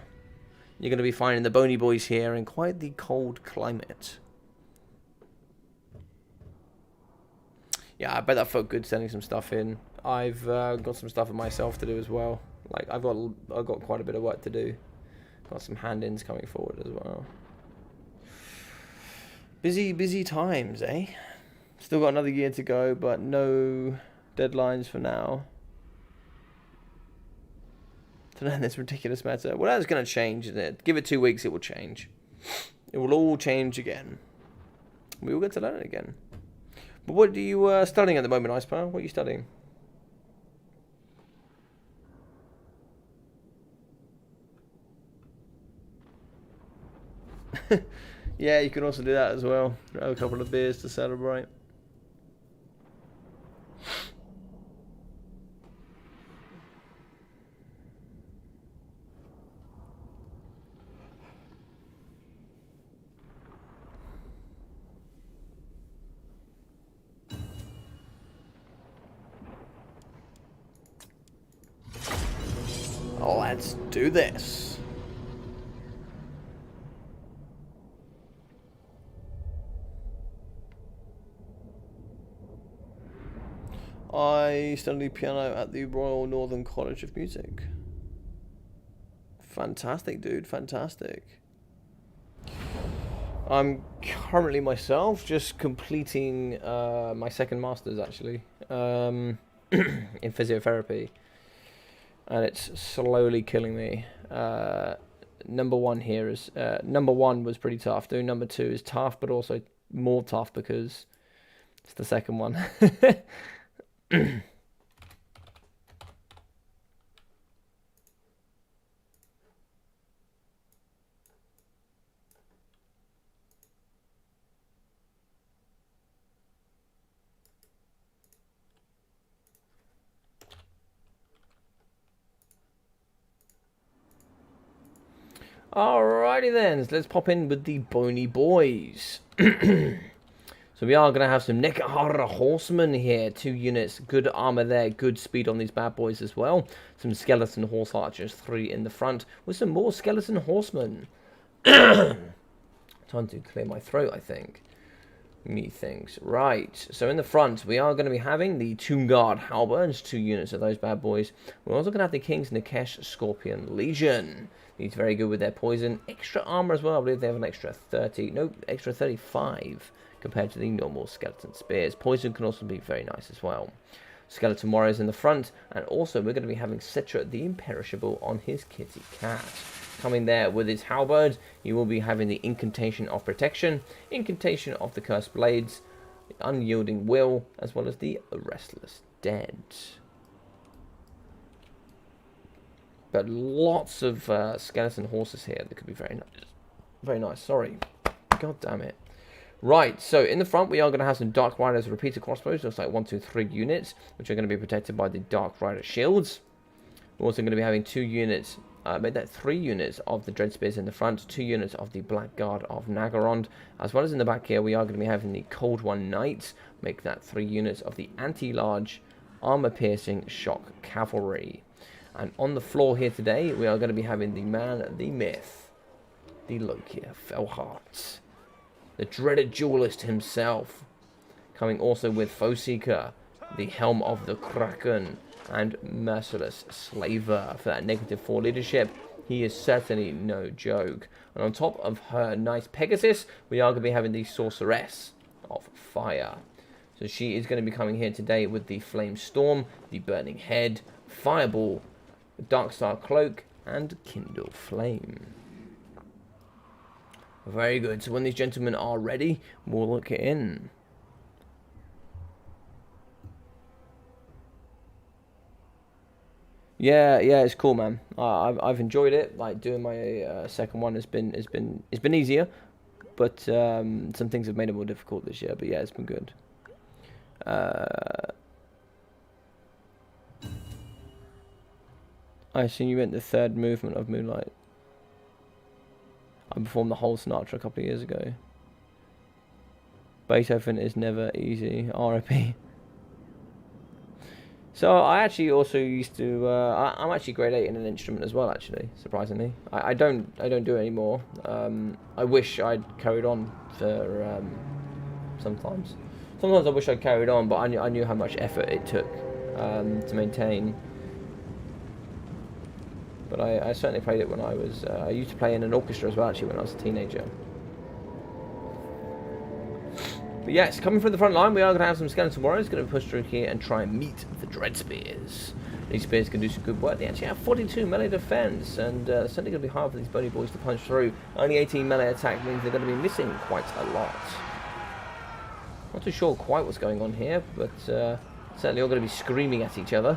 You're going to be finding the Bony Boys here in quite the cold climate. Yeah, I bet that felt good sending some stuff in. I've got some stuff for myself to do as well. Like I've got quite a bit of work to do. Got some hand-ins coming forward as well. Busy times, eh? Still got another year to go, but no deadlines for now. To learn this ridiculous meta. Well, that's going to change, isn't it? Give it 2 weeks, it will change. It will all change again. We will get to learn it again. But what are you studying at the moment, Icepower? What are you studying? Yeah, you can also do that as well. Have a couple of beers to celebrate. Let's do this. I studied piano at the Royal Northern College of Music. Fantastic, dude. Fantastic. I'm currently myself just completing my second master's, actually, in physiotherapy. And it's slowly killing me. Number one here is... number one was pretty tough. Doing number two is tough, but also more tough because it's the second one. Alrighty then, so let's pop in with the bony boys. So we are going to have some Nekahara horsemen here. 2 units, good armor there, good speed on these bad boys as well. Some skeleton horse archers, 3 in the front, with some more skeleton horsemen. Time to clear my throat, I think. Methinks. Right, so in the front, we are going to be having the Tomb Guard halberds, 2 units of those bad boys. We're also going to have the King's Nikesh Scorpion Legion. These very good with their poison. Extra armor as well, I believe they have an extra 30, no, extra 35 compared to the normal skeleton spears. Poison can also be very nice as well. Skeleton warriors in the front, and also we're going to be having Citra the Imperishable on his kitty cat. Coming there with his halberd, you will be having the Incantation of Protection, Incantation of the Cursed Blades, the Unyielding Will, as well as the Restless Dead. But lots of skeleton horses here that could be very nice. Very nice, sorry. God damn it. Right, so in the front we are going to have some Dark Riders repeater crossbows, looks like 1, 2, 3 units, which are going to be protected by the Dark Rider shields. We're also going to be having 2 units, made that 3 units of the Dread Spears in the front, 2 units of the Black Guard of Nagarond, as well as in the back here we are going to be having the Cold One Knights, make that 3 units of the anti-large armor-piercing shock cavalry. And on the floor here today, we are going to be having the man, the myth, the Loki Felhart, the dreaded duelist himself, coming also with Foeseeker, the Helm of the Kraken, and Merciless Slaver for that -4 leadership. He is certainly no joke. And on top of her nice Pegasus, we are going to be having the Sorceress of Fire. So she is going to be coming here today with the Flame Storm, the Burning Head, Fireball, Darkstar Cloak, and Kindle Flame. Very good. So when these gentlemen are ready, we'll look it in. Yeah, it's cool, man. I've enjoyed it. Like doing my second one has been easier, but some things have made it more difficult this year. But yeah, it's been good. I assume you meant the 3rd movement of Moonlight. I performed the whole sonata a couple of years ago. Beethoven is never easy. R.I.P. So I actually also used to. I'm actually grade 8 in an instrument as well. Actually, surprisingly, I don't do it anymore. I wish I'd carried on for sometimes. Sometimes I wish I'd carried on, but I knew how much effort it took to maintain. But I certainly played it when I was... I used to play in an orchestra as well, actually, when I was a teenager. But yes, coming from the front line, we are going to have some skeleton warriors going to push through here and try and meet the Dread Spears. These spears can do some good work. They actually have 42 melee defense, and certainly going to be hard for these bony boys to punch through. Only 18 melee attack means they're going to be missing quite a lot. Not too sure quite what's going on here, but certainly all going to be screaming at each other.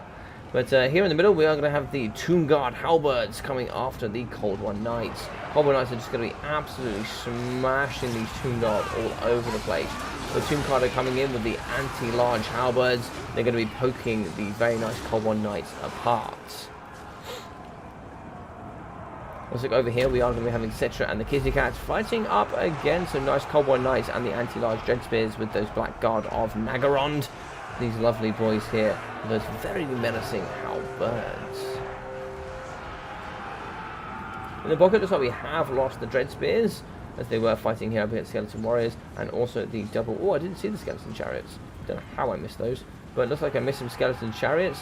But here in the middle, we are going to have the Tomb Guard halberds coming after the Cold One Knights. Cold One Knights are just going to be absolutely smashing these Tomb Guard all over the place. The Tomb Guard are coming in with the anti-large halberds. They're going to be poking the very nice Cold One Knights apart. Let's look over here. We are going to be having Citra and the Kitty Cats fighting up against some nice Cold One Knights and the anti-large Dread Spears with those Black Guard of Nagarond. These lovely boys here, those very menacing halberds. In the pocket, looks like we have lost the Dread Spears, as they were fighting here up against Skeleton Warriors, and also the double... Oh, I didn't see the Skeleton Chariots. Don't know how I missed those. but it looks like I missed some skeleton chariots.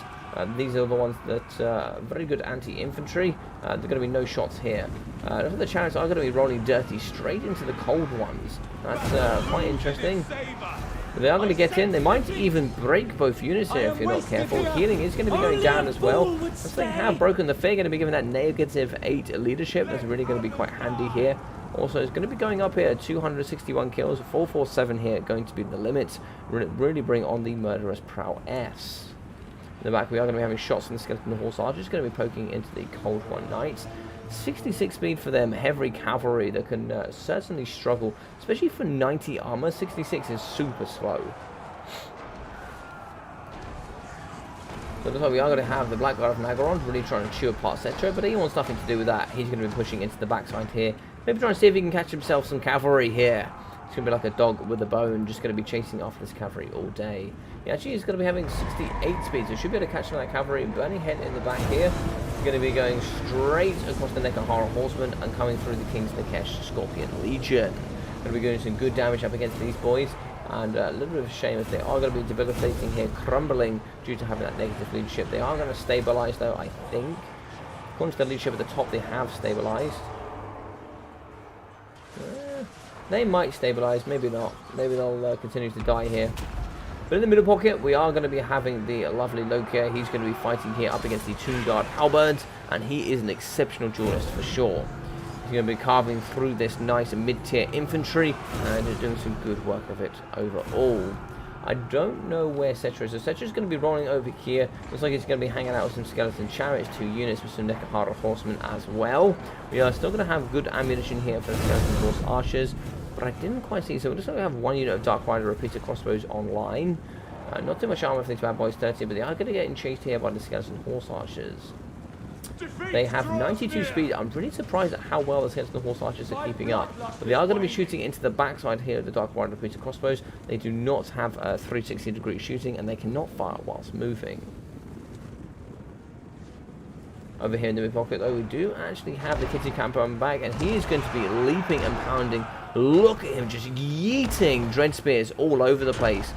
These are the ones that are very good anti-infantry. There are going to be no shots here. Looks like the chariots are going to be rolling dirty straight into the cold ones. That's quite interesting. But they are going to get in. They might even break both units here if you're not careful. Healing is going to be going down as well. Looks like they have broken the fear. Going to be given that -8 leadership. That's really going to be quite handy here. Also, it's going to be going up here at 261 kills. 447 here going to be the limit. Really bring on the murderous prowess. In the back, we are going to be having shots from the skeleton horse archers. Going to be poking into the cold one knights. 66 speed for them, heavy cavalry that can certainly struggle, especially for 90 armor. 66 is super slow. So that's why we are going to have the Black God of Nagaron really trying to chew apart Cetra, but he wants nothing to do with that. He's going to be pushing into the backside here. Maybe trying to see if he can catch himself some cavalry here. It's going to be like a dog with a bone, just going to be chasing after this cavalry all day. Yeah, actually, he's going to be having 68 speed, so should be able to catch some of that cavalry. Burning head in the back here. He's going to be going straight across the Nekahara Horsemen and coming through the King's Nikesh Scorpion Legion. Going to be doing some good damage up against these boys. And a little bit of a shame as they are going to be debilitating here, crumbling due to having that negative leadership. They are going to stabilize, though, I think. According to the leadership at the top, they have stabilized. They might stabilize, maybe not. Maybe they'll continue to die here. But in the middle pocket, we are going to be having the lovely Loki. He's going to be fighting here up against the Tomb Guard Halberds, and he is an exceptional duelist for sure. He's going to be carving through this nice mid-tier infantry, and is doing some good work of it overall. I don't know where Cetra is. So Cetra's going to be rolling over here. Looks like he's going to be hanging out with some skeleton chariots, 2 units with some Nekahara horsemen as well. We are still going to have good ammunition here for the skeleton horse archers, but I didn't quite see. So we're just going to have 1 unit of Dark Rider repeater crossbows online. Not too much armor for these bad boys, 30, but they are going to get chased here by the skeleton horse archers. They have 92 speed. I'm really surprised at how well the skeleton horse archers are keeping up. But they are going to be shooting into the backside here of the Dark Rider repeater crossbows. They do not have 360-degree shooting, and they cannot fire whilst moving. Over here in the mid pocket, though, we do actually have the kitty camper on the back, and he is going to be leaping and pounding. Look at him just yeeting dread spears all over the place.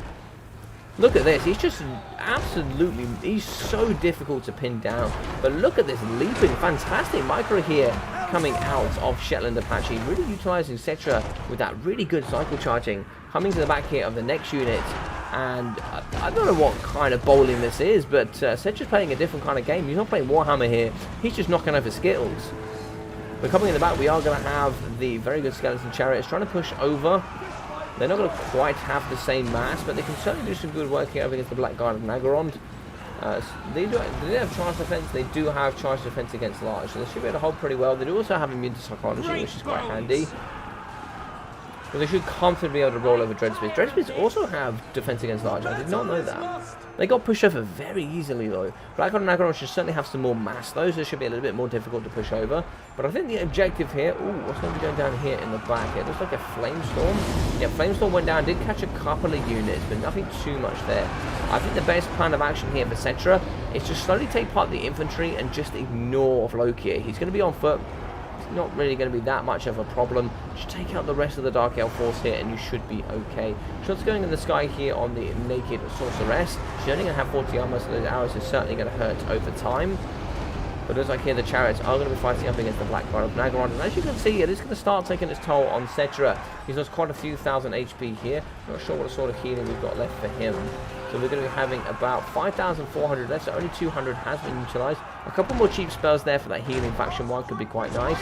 Look at this, he's just absolutely, he's so difficult to pin down. But look at this leaping, fantastic micro here coming out of Shetland Apache, really utilising Cetra with that really good cycle charging. Coming to the back here of the next unit, and I don't know what kind of bowling this is, but Cetra's playing a different kind of game. He's not playing Warhammer here, he's just knocking over Skittles. But coming in the back, we are going to have the very good skeleton chariots trying to push over. They're not going to quite have the same mass, but they can certainly do some good work here over against the Black Guard of Nagaron. They do have charge defense. They do have charge defense against large, so they should be able to hold pretty well. They do also have immune to psychology, which is quite handy. But they should comfortably be able to roll over Dreadspears. Dreadspears also have defense against large. I did not know that. They got pushed over very easily, though. Black Guard and Nagaron should certainly have some more mass. Those should be a little bit more difficult to push over. But I think the objective here... Ooh, what's going to be going down here in the back? It looks like a Flamestorm. Yeah, Flamestorm went down. Did catch a couple of units, but nothing too much there. I think the best plan of action here for Cetra is to slowly take part of the infantry and just ignore Loki. He's going to be on foot. Not really going to be that much of a problem. Just take out the rest of the Dark Elf force here and you should be okay. Shots going in the sky here on the naked sorceress. She's only going to have 40 armor, so those arrows are certainly going to hurt over time. But as I hear, the chariots are going to be fighting up against the Black Guard of Nagaron, and as you can see, it is going to start taking its toll on Cetra. He's lost quite a few thousand HP here. Not sure what sort of healing we've got left for him. So we're going to be having about 5,400 left, so only 200 has been utilised. A couple more cheap spells there for that healing faction 1 could be quite nice.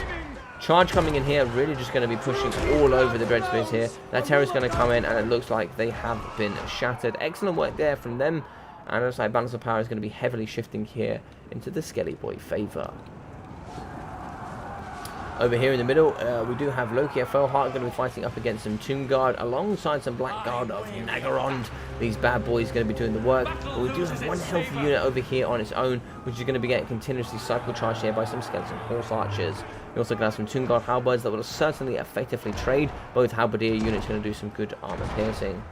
Charge coming in here, really just going to be pushing all over the Dread Spears here. That terror's going to come in, and it looks like they have been shattered. Excellent work there from them. And it looks like balance of power is going to be heavily shifting here into the Skelly Boy favour. Over here in the middle, we do have Loki Felhart going to be fighting up against some Tomb Guard alongside some Black Guard of Nagaron. These bad boys are going to be doing the work. But we do have one health unit over here on its own, which is going to be getting continuously cycle charged here by some Skeleton Horse Archers. We also going to have some Tomb Guard Halberds that will certainly effectively trade. Both Halberdier units going to do some good armor piercing.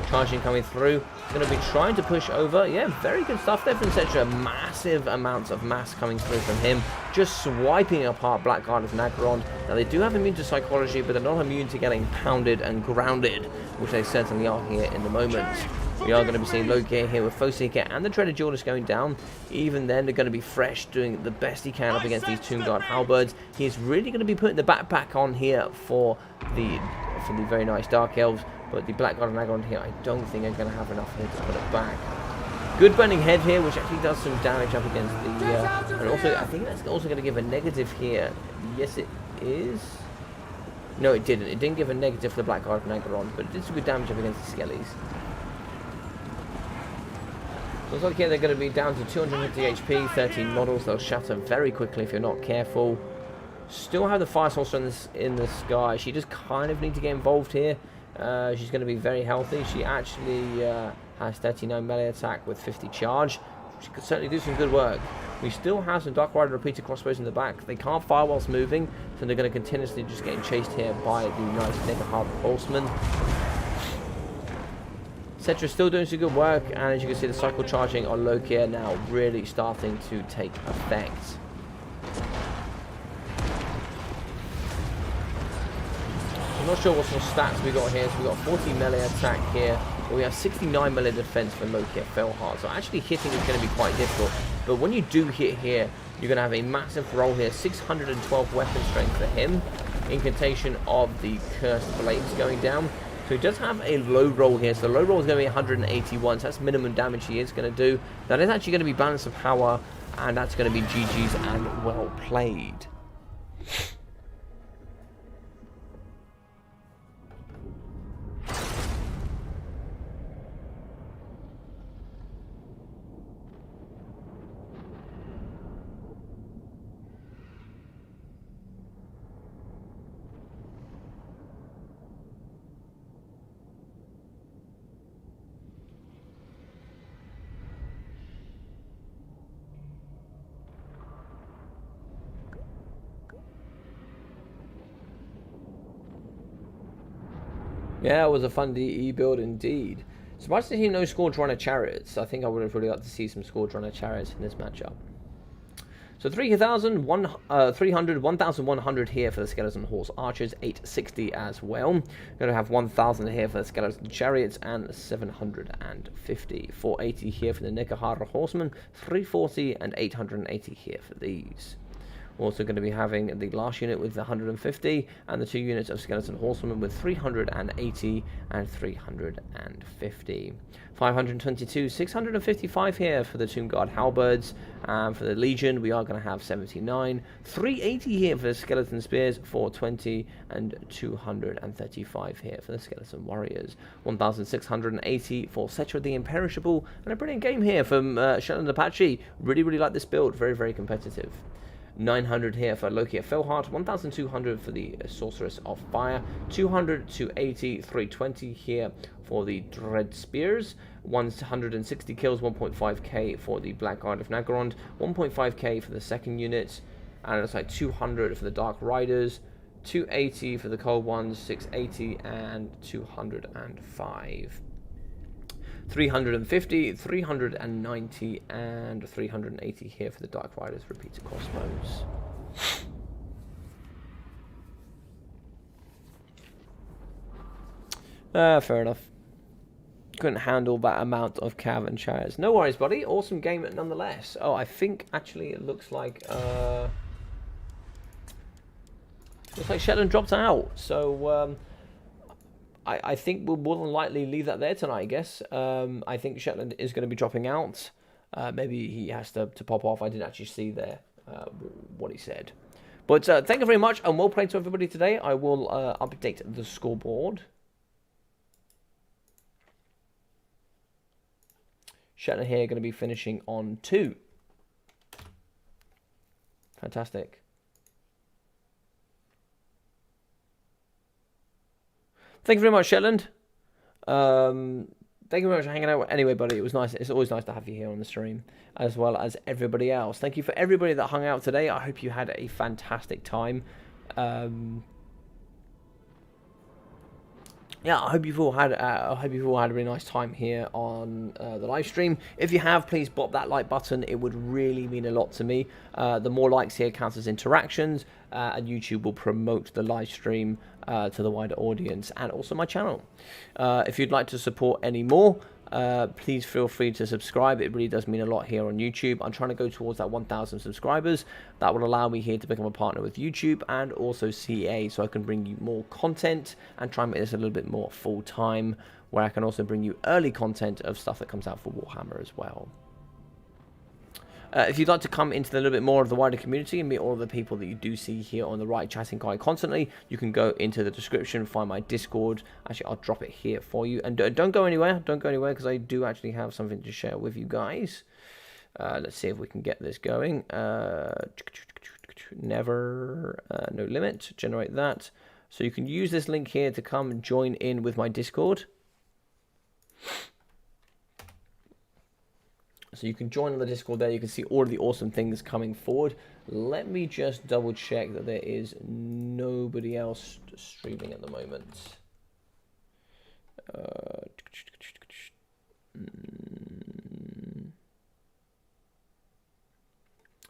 Charging coming through. Going to be trying to push over. Yeah, very good stuff there from Cetra. Massive amounts of mass coming through from him. Just swiping apart Black Guard of Nagaron. Now, they do have immune to psychology, but they're not immune to getting pounded and grounded, which they certainly are here in the moment. We are going to be seeing low gear here with Foseeker and the Dreaded Duelist going down. Even then, they're going to be fresh, doing the best he can up against these Tomb Guard Halberds. He's really going to be putting the backpack on here for the very nice Dark Elves, but the Black Guard and Nagron here, I don't think are going to have enough here to put it back. Good burning head here, which actually does some damage up against the... and also, I think that's also going to give a negative here. Yes, it is. No, it didn't. It didn't give a negative for the Black Guard and Nagron, but it did some good damage up against the Skellies. Looks like here they're going to be down to 250 HP, 13 models. They'll shatter very quickly if you're not careful. Still have the Fire Sorcerer in the sky. She does kind of need to get involved here. She's going to be very healthy. She actually has 39 melee attack with 50 charge. She could certainly do some good work. We still have some Dark Rider repeater crossbows in the back. They can't fire whilst moving, so they're going to continuously just getting chased here by the nice Neckarhard Horsemen. Cetra's still doing some good work, and as you can see, the cycle charging on Loki now really starting to take effect. I'm not sure what sort of stats we got here. So we got 40 melee attack here, but we have 69 melee defense for Loki at Felhard. So actually hitting is going to be quite difficult. But when you do hit here, you're going to have a massive roll here. 612 weapon strength for him. Incantation of the Cursed Blades going down. So he does have a low roll here. So the low roll is going to be 181. So that's minimum damage he is going to do. That is actually going to be balance of power. And that's going to be GG's and well played. Yeah, it was a fun DE build indeed. Surprised to see no Scourge Runner Chariots. I think I would have really liked to see some Scourge Runner Chariots in this matchup. So 300, 1,100 here for the Skeleton Horse Archers, 860 as well. Going to have 1,000 here for the Skeleton Chariots and 750. 480 here for the Neckarhard Horsemen, 340 and 880 here for these. We're also going to be having the last unit with 150 and the 2 units of Skeleton Horsemen with 380 and 350. 522, 655 here for the Tomb Guard Halberds. And for the Legion, we are going to have 79. 380 here for the Skeleton Spears, 420 and 235 here for the Skeleton Warriors. 1,680 for Cetra the Imperishable. And a brilliant game here from Shetland Apache. Really like this build. Very competitive. 900 here for Loki at Felhard, 1,200 for the Sorceress of Fire, 200 to 80, 320 here for the Dread Spears, 160 kills, 1.5k for the Black Guard of Nagron, 1.5k for the second unit, and it's like 200 for the Dark Riders, 280 for the Cold Ones, 680 and 205. 350, 390, and 380 here for the Dark Riders repeater crossbows. Fair enough. Couldn't handle that amount of cav and chariots. No worries, buddy. Awesome game nonetheless. Oh, I think actually it looks like Shetland dropped out. So I think we'll more than likely leave that there tonight, I guess. I think Shetland is going to be dropping out. Maybe he has to pop off. I didn't actually see there what he said. But thank you very much, and well played to everybody today. I will update the scoreboard. Shetland here going to be finishing on 2. Fantastic. Thank you very much, Shetland. Thank you very much for hanging out. Anyway, buddy, it was nice. It's always nice to have you here on the stream, as well as everybody else. Thank you for everybody that hung out today. I hope you had a fantastic time. Yeah, I hope you've all had a really nice time here on the live stream. If you have, please bop that like button. It would really mean a lot to me. The more likes here counts as interactions, and YouTube will promote the live stream to the wider audience and also my channel. If you'd like to support any more, please feel free to subscribe. It really does mean a lot here on YouTube. I'm trying to go towards that 1,000 subscribers. That will allow me here to become a partner with YouTube and also CA, so I can bring you more content and try and make this a little bit more full-time, where I can also bring you early content of stuff that comes out for Warhammer as well. If you'd like to come into a little bit more of the wider community and meet all of the people that you do see here on the right chatting quite constantly, you can go into the description, find my Discord. Actually, I'll drop it here for you. And don't go anywhere. Don't go anywhere, because I do actually have something to share with you guys. Let's see if we can get this going. Never, no limit. Generate that. So you can use this link here to come and join in with my Discord. So you can join on the Discord there. You can see all of the awesome things coming forward. Let me just double check that there is nobody else streaming at the moment.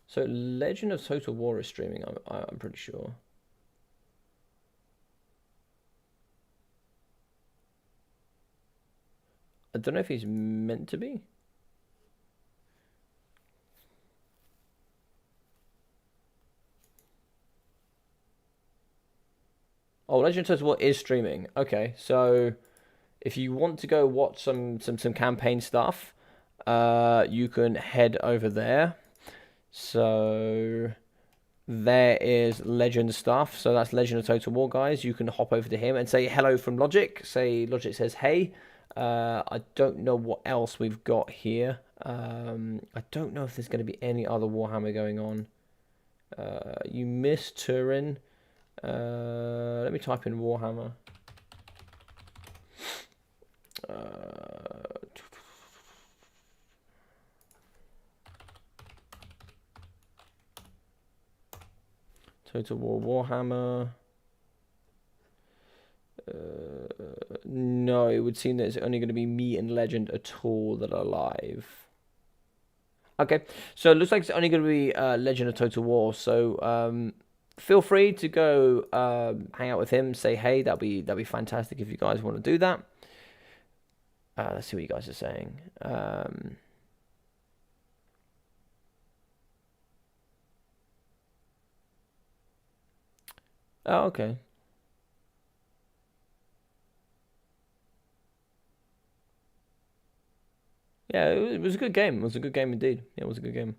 So Legend of Total War is streaming, I'm pretty sure. I don't know if he's meant to be. Oh, Legend of Total War is streaming. Okay, so if you want to go watch some campaign stuff, you can head over there. So there is Legend stuff. So that's Legend of Total War, guys. You can hop over to him and say hello from Logic. Say Logic says hey. I don't know what else we've got here. I don't know if there's going to be any other Warhammer going on. You missed Turin. Let me type in Warhammer. Total War Warhammer. No, it would seem that it's only going to be me and Legend at all that are live. Okay, so it looks like it's only going to be Legend of Total War. So feel free to go hang out with him, say hey. That'd be fantastic if you guys want to do that. Let's see what you guys are saying. Oh, okay. Yeah, it was a good game. It was a good game indeed. Yeah, it was a good game.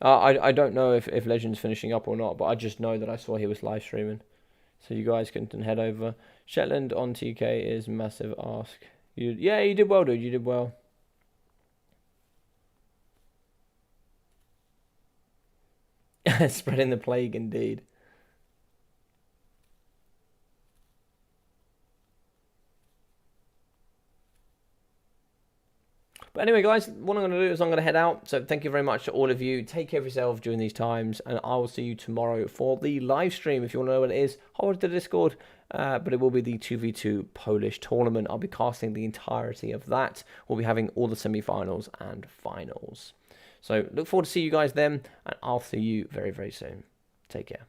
I don't know if Legend's finishing up or not, but I just know that I saw he was live streaming. So you guys can head over. Shetland on TK is massive ask. Yeah, you did well, dude. You did well. Spreading the plague indeed. But anyway, guys, what I'm going to do is I'm going to head out. So thank you very much to all of you. Take care of yourself during these times. And I will see you tomorrow for the live stream. If you want to know what it is, hop over to the Discord. But it will be the 2v2 Polish tournament. I'll be casting the entirety of that. We'll be having all the semi-finals and finals. So look forward to see you guys then. And I'll see you very, very soon. Take care.